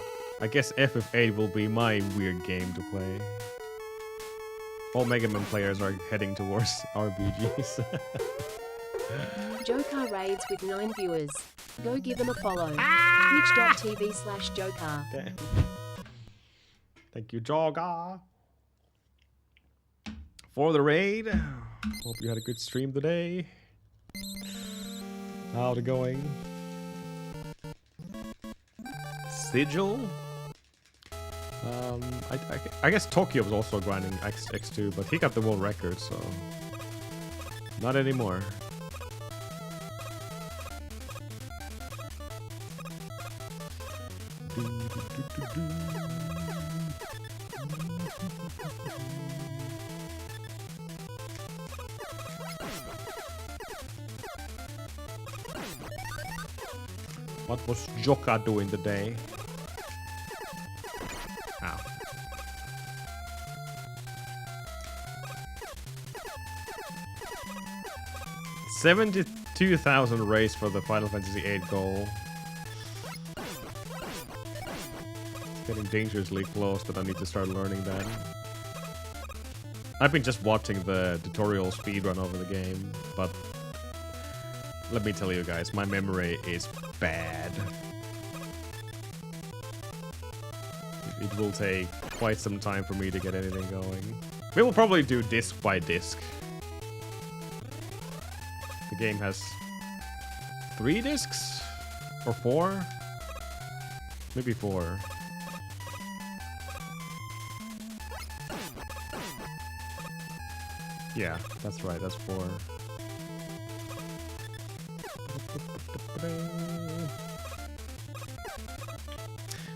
I guess FF8 will be my weird game to play. All Mega Man players are heading towards RPGs. Joker raids with 9 viewers. Go give them a follow. Twitch.tv/Joker. Damn. Thank you, Joker, for the raid. Hope you had a good stream today. How's it going? Sigil? I guess Tokyo was also grinding X2, but he got the world record, so not anymore. What was Joka doing today? Ow. $72,000 raised for the Final Fantasy VIII goal. It's getting dangerously close that I need to start learning that. I've been just watching the tutorial speedrun over the game, but let me tell you guys, my memory is bad. It will take quite some time for me to get anything going. We will probably do disc by disc. The game has 3 discs? Or 4? Maybe 4. Yeah, that's right, that's 4.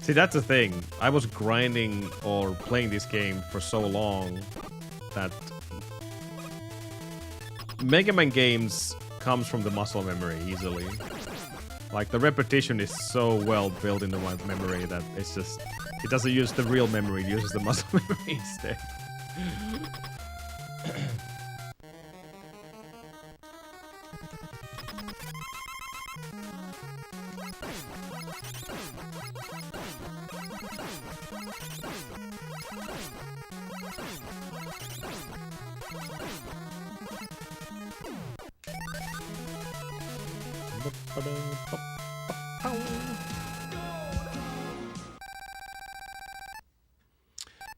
See, that's the thing. I was grinding or playing this game for so long that Mega Man games comes from the muscle memory easily. Like, the repetition is so well built into my memory that it's just... It doesn't use the real memory, it uses the muscle memory instead.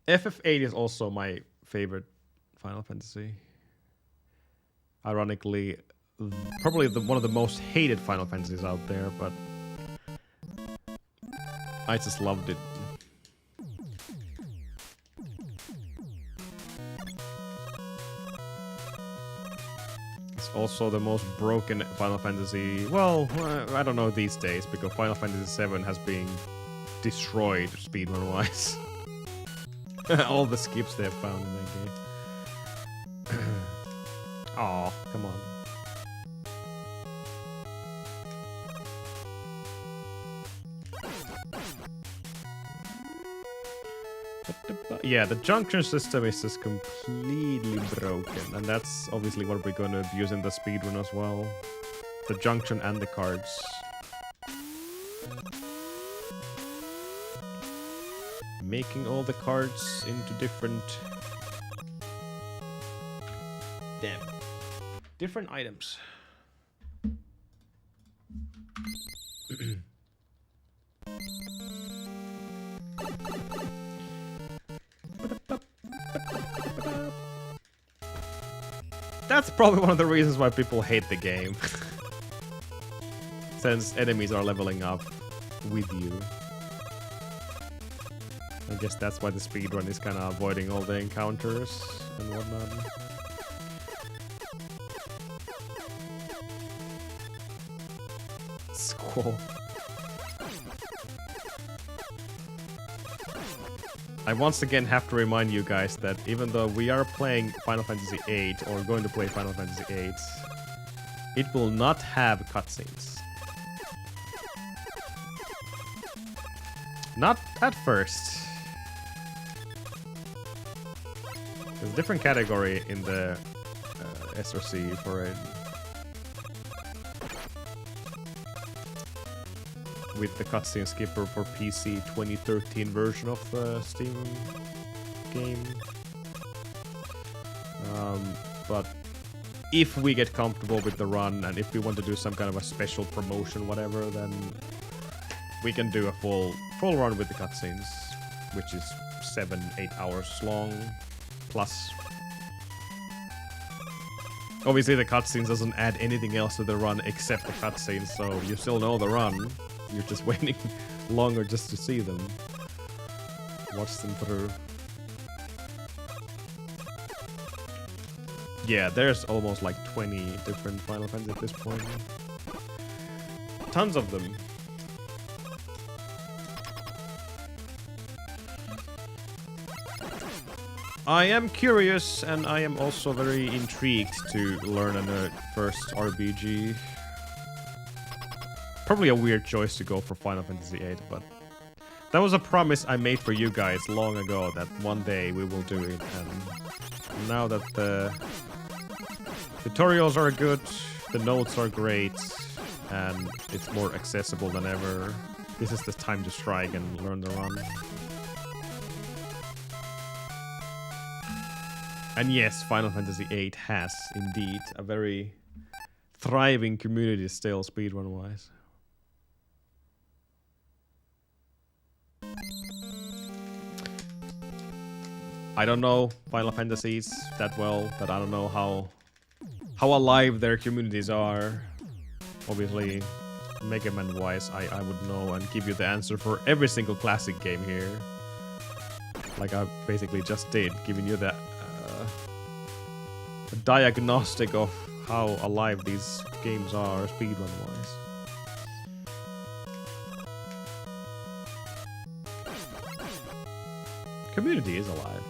FF8 is also my favorite Final Fantasy. Ironically, probably one of the most hated Final Fantasies out there, but I just loved it. It's also the most broken Final Fantasy. Well, I don't know these days, because Final Fantasy VII has been destroyed speedrun-wise. All the skips they have found in that game. Aw, come on. Yeah, the junction system is just completely broken, and that's obviously what we're going to use in the speedrun as well. The junction and the cards. Making all the cards into different... Damn. Different items. That's probably one of the reasons why people hate the game. Since enemies are leveling up with you. I guess that's why the speedrun is kind of avoiding all the encounters and whatnot. Squall. I once again have to remind you guys that even though we are playing Final Fantasy VIII, or going to play Final Fantasy VIII, it will not have cutscenes. Not at first. There's a different category in the SRC for it. With the cutscene skipper for PC 2013 version of the Steam game. But if we get comfortable with the run and if we want to do some kind of a special promotion, whatever, then we can do a full run with the cutscenes, which is 7-8 hours long plus. Obviously the cutscenes doesn't add anything else to the run except the cutscenes, so you still know the run. You're just waiting longer just to see them. Watch them through. Yeah, there's almost like 20 different Final Fantasy at this point. Tons of them. I am curious and I am also very intrigued to learn a first RPG. Probably a weird choice to go for Final Fantasy VIII, but that was a promise I made for you guys long ago that one day we will do it, and now that the tutorials are good, the notes are great, and it's more accessible than ever, this is the time to strike and learn the run. And yes, Final Fantasy VIII has indeed a very thriving community still, speedrun-wise. I don't know Final Fantasies that well, but I don't know how alive their communities are. Obviously, Mega Man-wise, I would know and give you the answer for every single classic game here. Like I basically just did, giving you the diagnostic of how alive these games are speedrun-wise. Community is alive.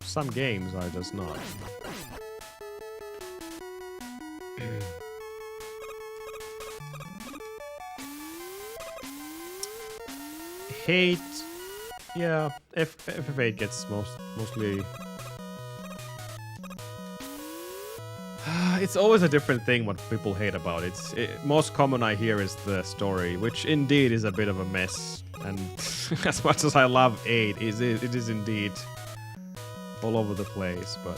Some games are just not. Hate, yeah, FF8 gets mostly. It's always a different thing what people hate about it. Most common I hear is the story, which indeed is a bit of a mess. And as much as I love 8, it is indeed all over the place, but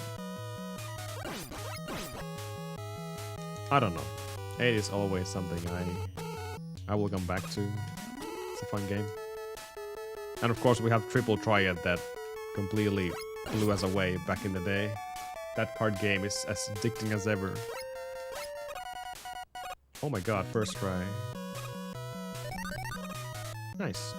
I don't know. 8 is always something I will come back to. It's a fun game. And of course we have Triple Triad that completely blew us away back in the day. That card game is as addicting as ever. Oh my god, first try. Nice.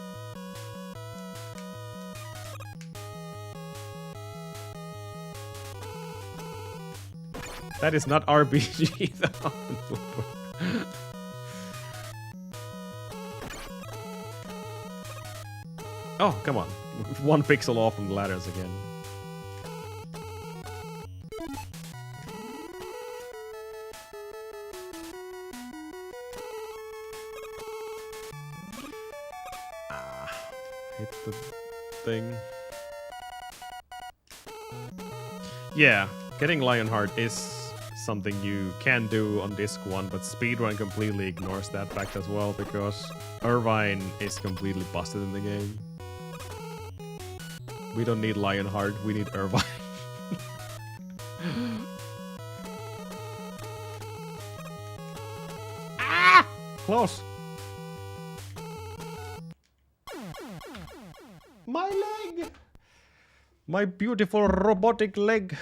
That is not RPG though. Oh, come on. 1 pixel off from the ladders again. Hit the thing. Yeah, getting Lionheart is something you can do on disc 1, but speedrun completely ignores that fact as well, because Irvine is completely busted in the game. We don't need Lionheart, we need Irvine. Ah! Close. My leg! My beautiful robotic leg.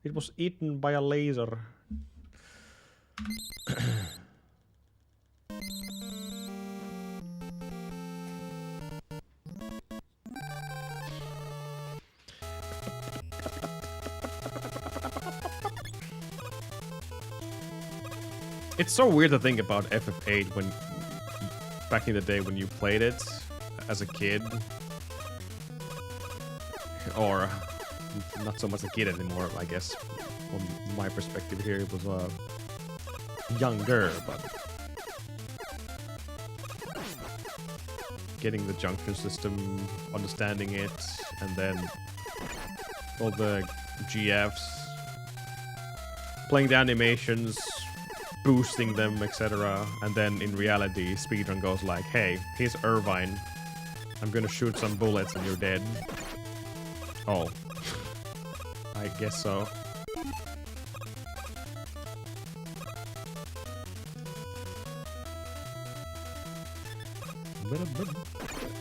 It was eaten by a laser. It's so weird to think about FF8 when back in the day when you played it as a kid. Or not so much a kid anymore, I guess. From my perspective here, it was younger, but getting the junction system, understanding it, and then all the GFs, playing the animations, boosting them, etc. And then in reality, speedrun goes like, hey, here's Irvine. I'm gonna shoot some bullets and you're dead. Oh. I guess so.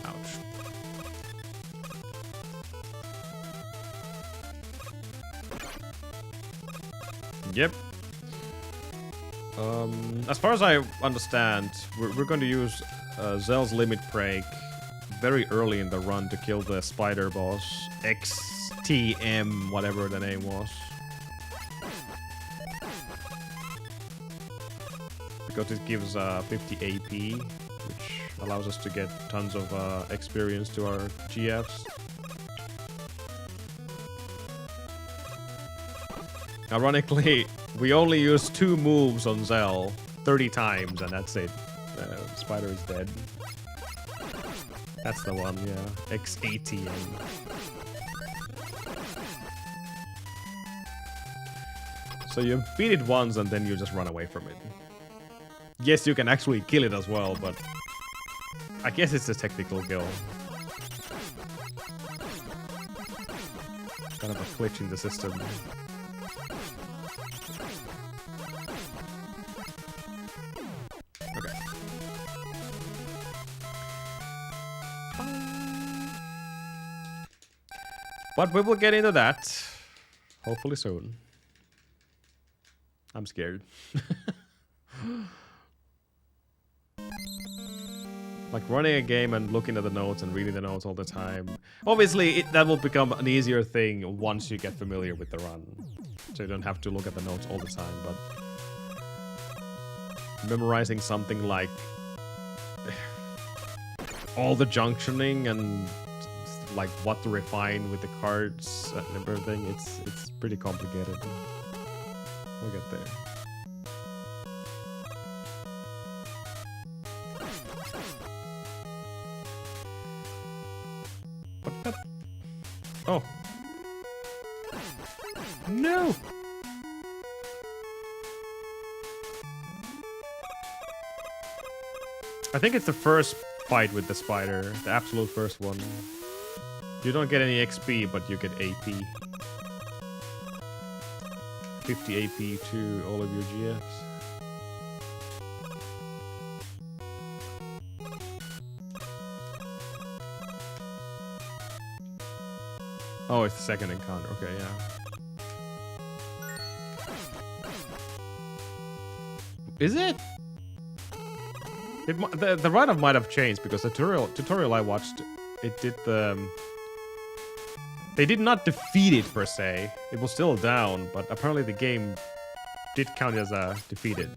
Ouch. Yep. As far as I understand, we're going to use Zell's limit break very early in the run to kill the spider boss, XTM, whatever the name was. Because it gives 50 AP, which allows us to get tons of experience to our GFs. Ironically, we only use 2 moves on Zell 30 times, and that's it. Spider is dead. That's the one, yeah. XATM. So you beat it once and then you just run away from it. Yes, you can actually kill it as well, but I guess it's a technical kill. Kind of a glitch in the system. Okay. But we will get into that hopefully soon. I'm scared. Like running a game and looking at the notes and reading the notes all the time. Obviously, that will become an easier thing once you get familiar with the run. So you don't have to look at the notes all the time, but memorizing something like all the junctioning and like what to refine with the cards and everything, it's pretty complicated. We'll get there. Oh. No! I think it's the first fight with the spider, the absolute first one. You don't get any XP, but you get AP. 50 AP to all of your GFs. Oh, it's the second encounter. Okay, yeah. Is it? The write-up might have changed because the tutorial I watched, it did the... They did not defeat it per se. It was still down, but apparently the game did count as defeated.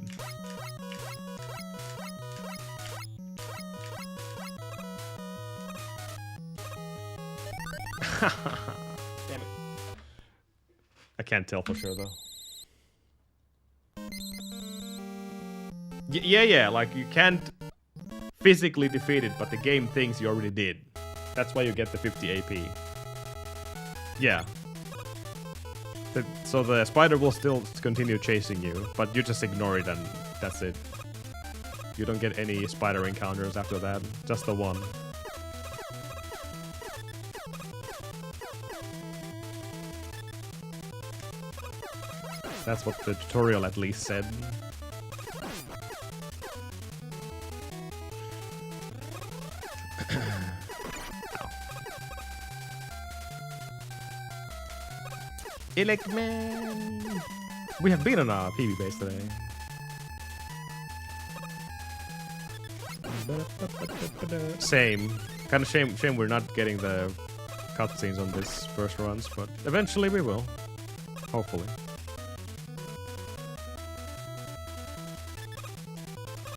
Damn it. I can't tell for sure though. Yeah, like you can't physically defeat it, but the game thinks you already did. That's why you get the 50 AP. Yeah. So the spider will still continue chasing you, but you just ignore it and that's it. You don't get any spider encounters after that, just the one. That's what the tutorial at least said. Elecman! We have been on our PB base today. Same. Kind of shame we're not getting the cutscenes on this first runs, but eventually we will. Hopefully.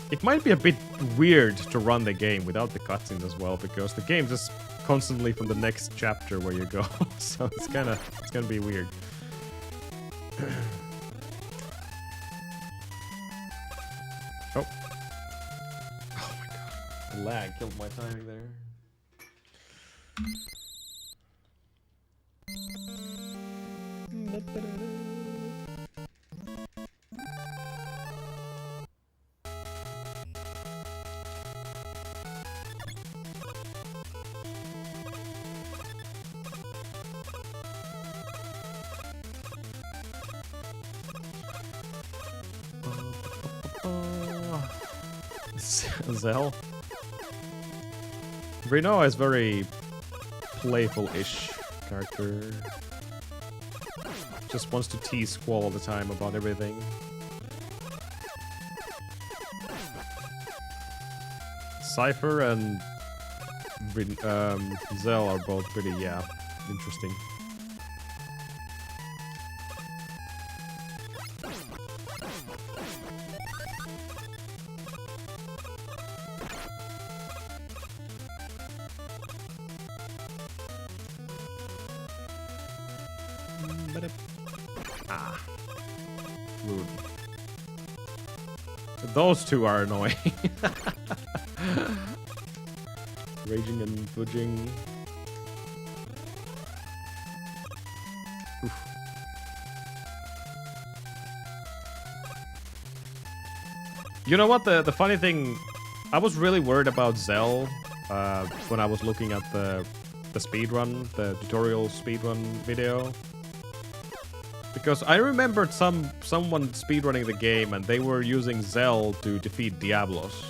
It might be a bit weird to run the game without the cutscenes as well, because the game just constantly from the next chapter where you go, so it's gonna be weird. Oh. Oh my god. The lag killed my timing there. Zell. Reno is very playful-ish character. Just wants to tease Squall all the time about everything. Cypher and Zell are both pretty, yeah, interesting. Ah. Rude. Those two are annoying. Raging and fudging. Oof. You know what? The funny thing, I was really worried about Zell when I was looking at the speedrun, the tutorial speedrun video. Because I remembered someone speedrunning the game and they were using Zell to defeat Diablos.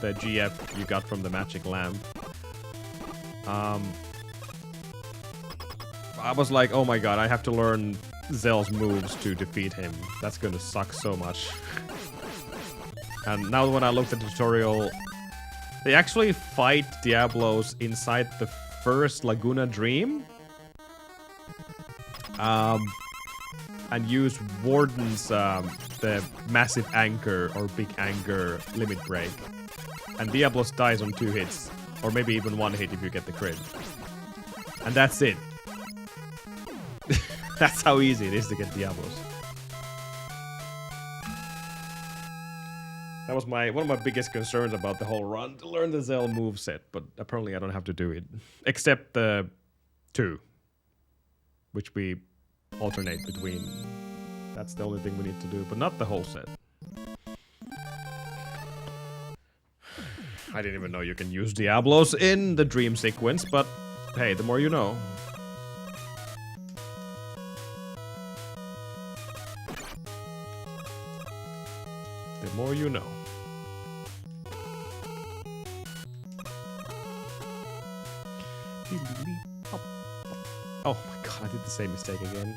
The GF you got from the magic lamp. I was like, oh my god, I have to learn Zell's moves to defeat him. That's gonna suck so much. And now when I looked at the tutorial, they actually fight Diablos inside the first Laguna Dream. And use Warden's the massive anchor or big anchor limit break. And Diablos dies on 2 hits. Or maybe even 1 hit if you get the crit. And that's it. That's how easy it is to get Diablos. That was one of my biggest concerns about the whole run, to learn the Zell moveset, but apparently I don't have to do it. Except the 2. Which we alternate between. That's the only thing we need to do, but not the whole set. I didn't even know you can use Diablos in the dream sequence, but hey, the more you know. The more you know. Oh my god, I did the same mistake again.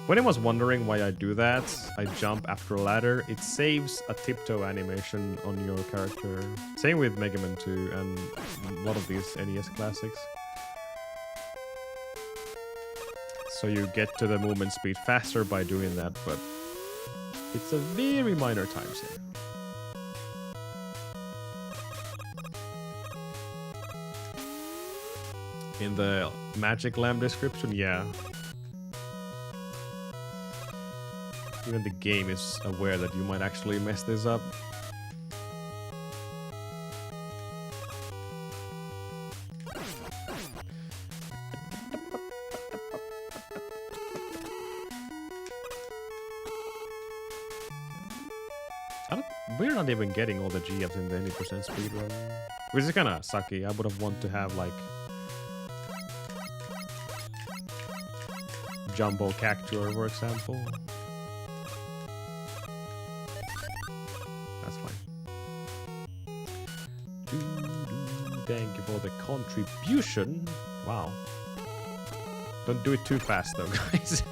When I was wondering why I do that, I jump after a ladder, it saves a tiptoe animation on your character. Same with Mega Man 2 and a lot of these NES classics. So you get to the movement speed faster by doing that, but it's a very minor time save. In the Magic Lamp description, yeah. Even the game is aware that you might actually mess this up. We're not even getting all the GFs in the 80% speedrun. Which is kinda sucky. I would have wanted to have like Jumbo Cactuar, for example. That's fine. Thank you for the contribution. Wow. Don't do it too fast though, guys.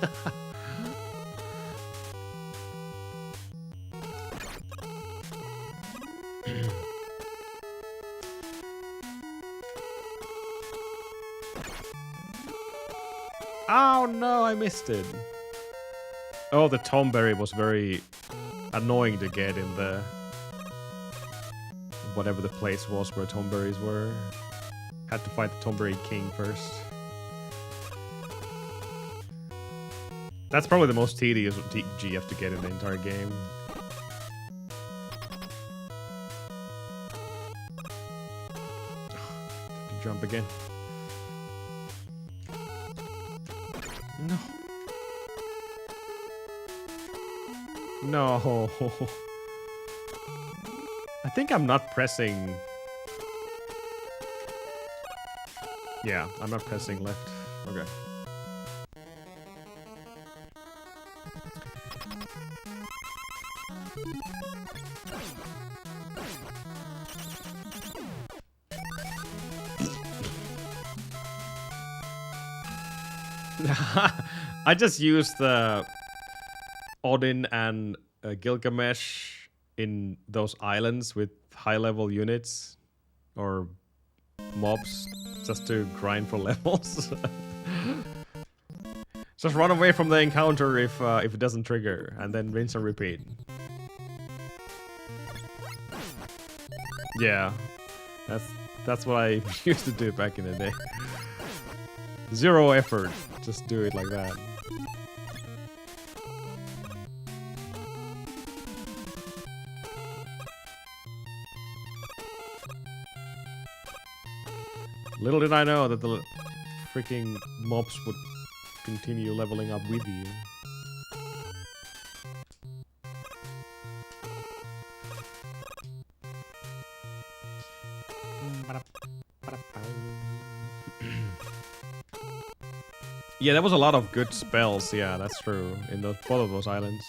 Oh no, I missed it. Oh, the Tomberry was very annoying to get in the... whatever the place was where Tomberries were. Had to fight the Tomberry King first. That's probably the most tedious GF to get in the entire game. jump again. No. No. I think I'm not pressing... Yeah, I'm not pressing left. Okay. I just used Odin and Gilgamesh in those islands with high-level units or mobs just to grind for levels. Just run away from the encounter if it doesn't trigger, and then rinse and repeat. Yeah, that's what I used to do back in the day. Zero effort, just do it like that. Little did I know that the freaking mobs would continue leveling up with you. Yeah, there was a lot of good spells. Yeah, that's true. In both of those islands.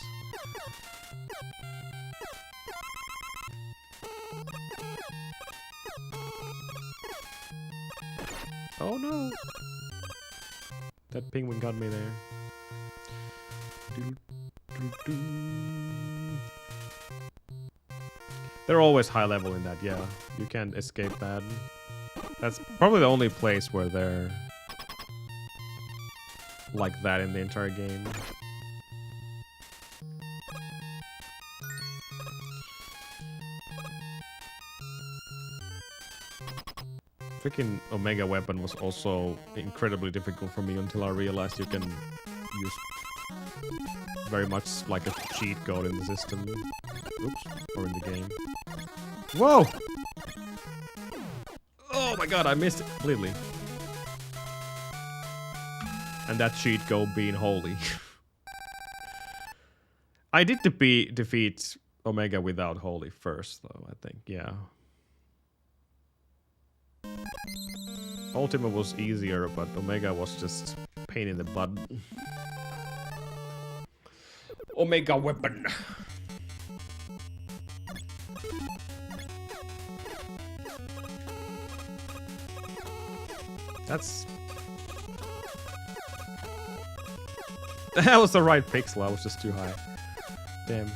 Oh no! That penguin got me there. They're always high level in that, yeah. You can't escape that. That's probably the only place where they're like that in the entire game. Freaking Omega weapon was also incredibly difficult for me until I realized you can use very much like a cheat code in the system. Oops, or in the game. Whoa! Oh my god, I missed it completely. And that cheat code being holy. I did defeat Omega without holy first, though, I think, yeah. Ultima was easier, but Omega was just pain in the butt. Omega weapon. That's... That was the right pixel, I was just too high. Damn.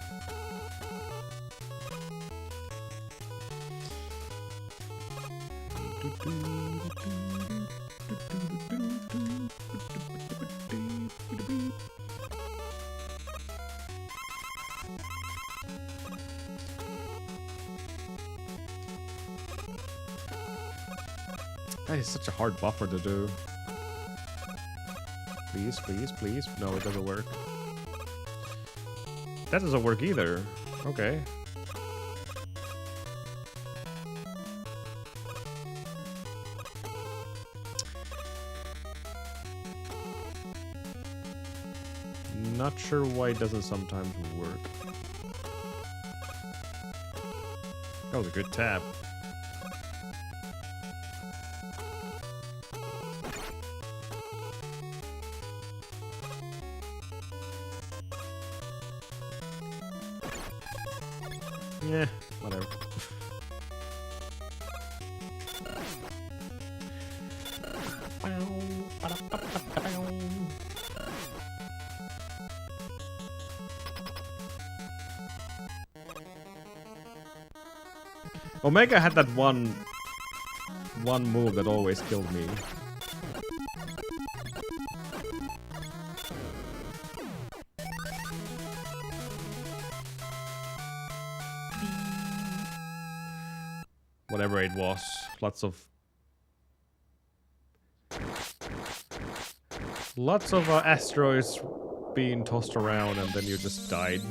That is such a hard buffer to do. Please, please, please. No, it doesn't work. That doesn't work either. Okay. Not sure why it doesn't sometimes work. That was a good tab. Yeah, whatever. Omega had that one move that always killed me. Whatever it was, lots of asteroids being tossed around, and then you just died.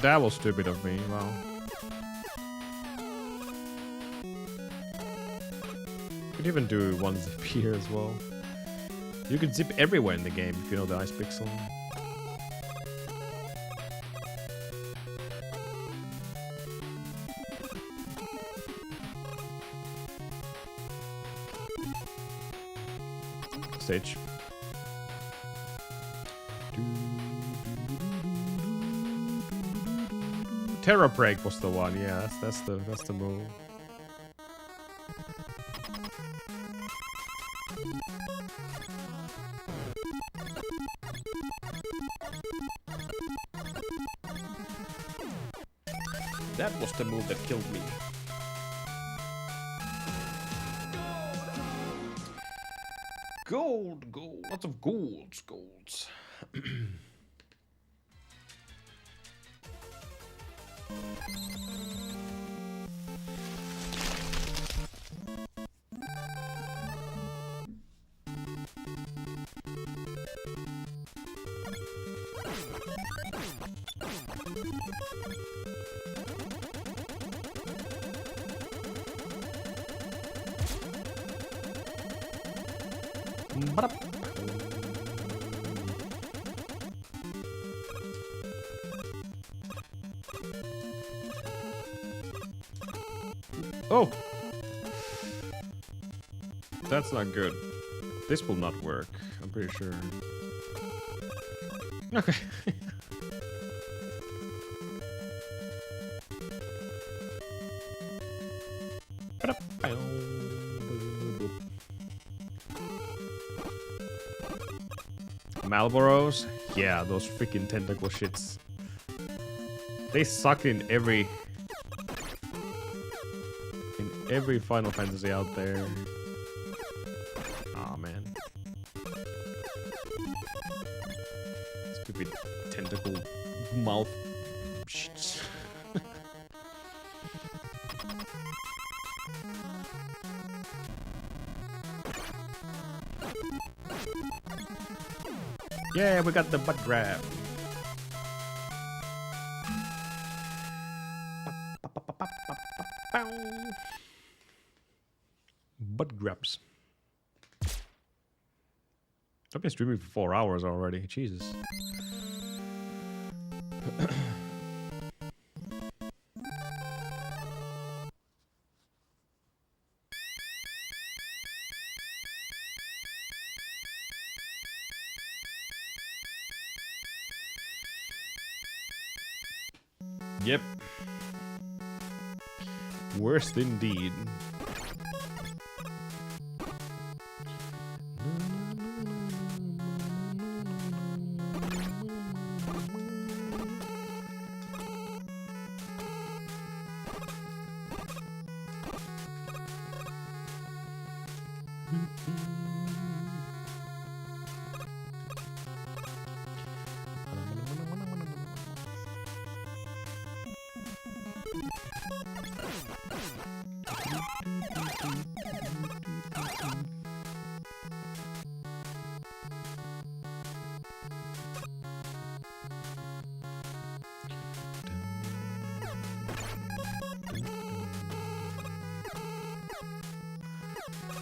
That was stupid of me, wow. Could even do one zip here as well. You can zip everywhere in the game if you know the ice pixel. Stage. Terror Break was the one, yeah, that's the move. That was the move that killed me. Gold, gold, lots of golds. Oh! That's not good. This will not work, I'm pretty sure. Okay. Malboros? Yeah, those freaking tentacle shits. They suck in every Final Fantasy out there. Aw, man. Stupid tentacle mouth shits. Yeah, we got the butt grab. Butt grabs. I've been streaming for 4 hours already. Jesus. Yep. Worst indeed.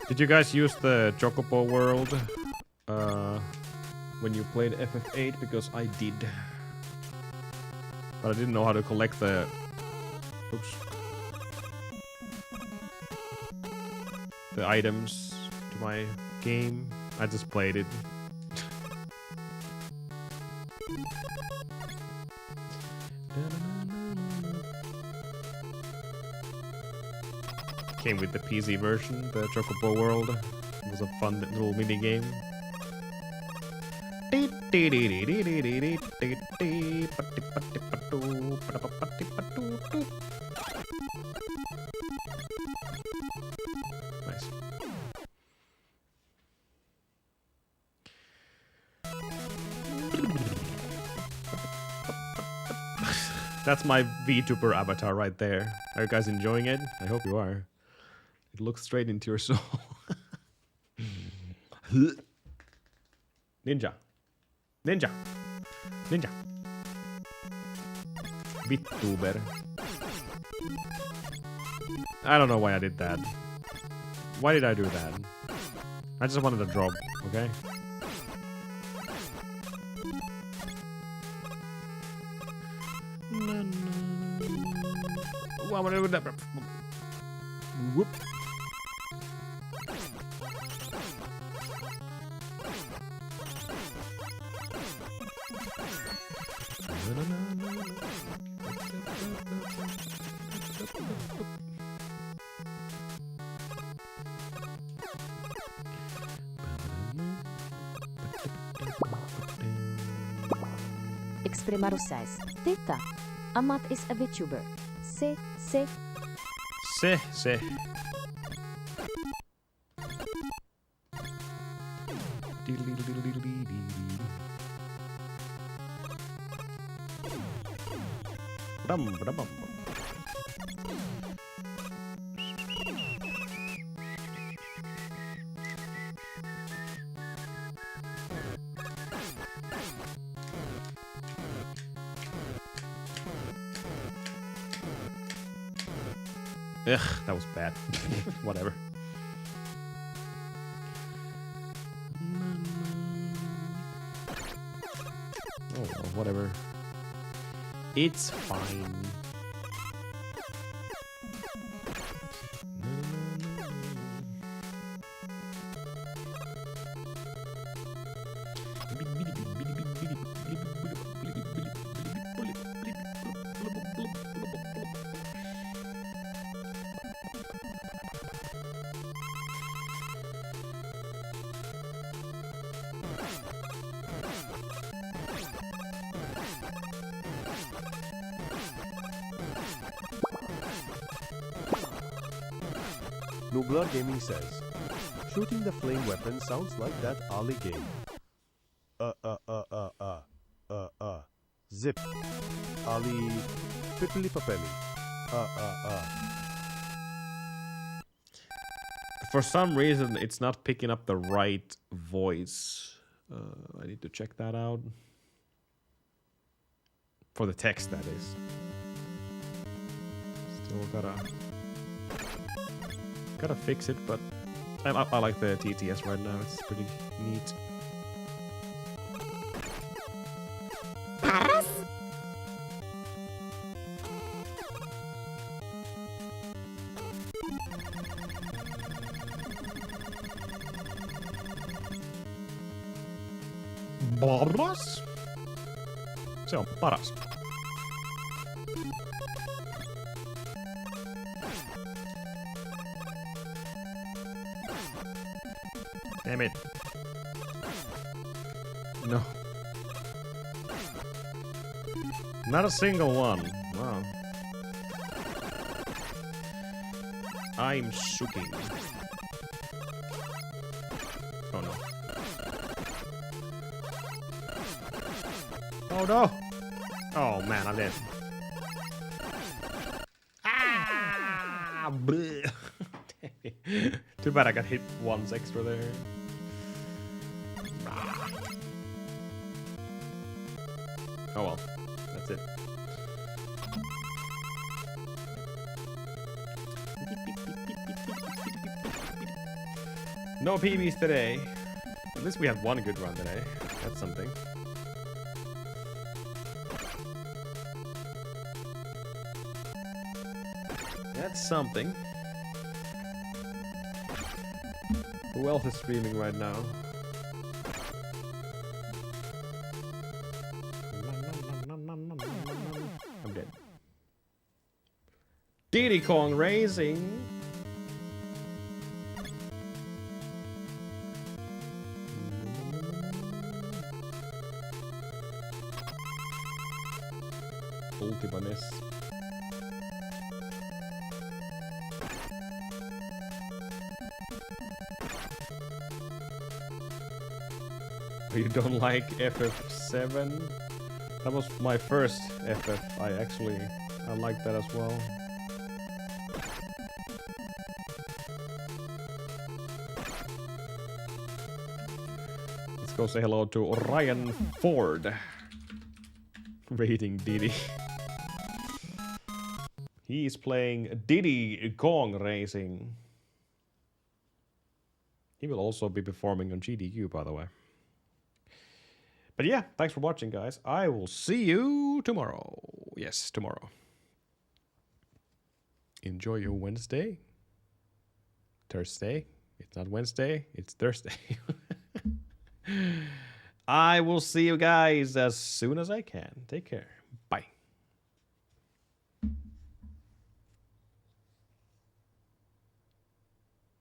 Did you guys use the Chocobo world when you played FF8? Because I did. But I didn't know how to collect the... Oops. The items to my game. I just played it. Came with the PC version, the Chocobo World. It was a fun little mini game. Nice. That's my VTuber avatar right there. Are you guys enjoying it? I hope you are. It looks straight into your soul. Ninja. Ninja. Ninja. VTuber. I don't know why I did that. Why did I do that? I just wanted to drop, okay? What am I doing with that? Whoop. Expremaru says, Teta, Amat is a VTuber. Se. Se. Brum. Ugh, that was bad. Whatever. Oh, well, whatever. It's fine. Nublar Gaming says, shooting the flame weapon sounds like that Ali game. Zip. Ali Pippili Papeli. For some reason, it's not picking up the right voice. I need to check that out. For the text, that is. Still gotta fix it, but I like the TTS right now. It's pretty neat. Paras? Se on paras. Damn it. No. Not a single one. Wow. I'm sucking. Oh no. Oh no! Oh man, I'm dead. Ah! Bleh. Too bad I got hit once extra there. Oh well, that's it. No PBs today. At least we had one good run today. That's something. That's something. Who else is streaming right now? I'm dead. Diddy Kong Racing. Trusty by Ness. You don't like FF7? That was my first FF. I like that as well. Let's go say hello to Ryan Ford. Rating Diddy. He's playing Diddy Kong Racing. He will also be performing on GDQ, by the way. But yeah, thanks for watching, guys. I will see you tomorrow. Yes, tomorrow. Enjoy your Wednesday. Thursday. It's not Wednesday, it's Thursday. I will see you guys as soon as I can. Take care.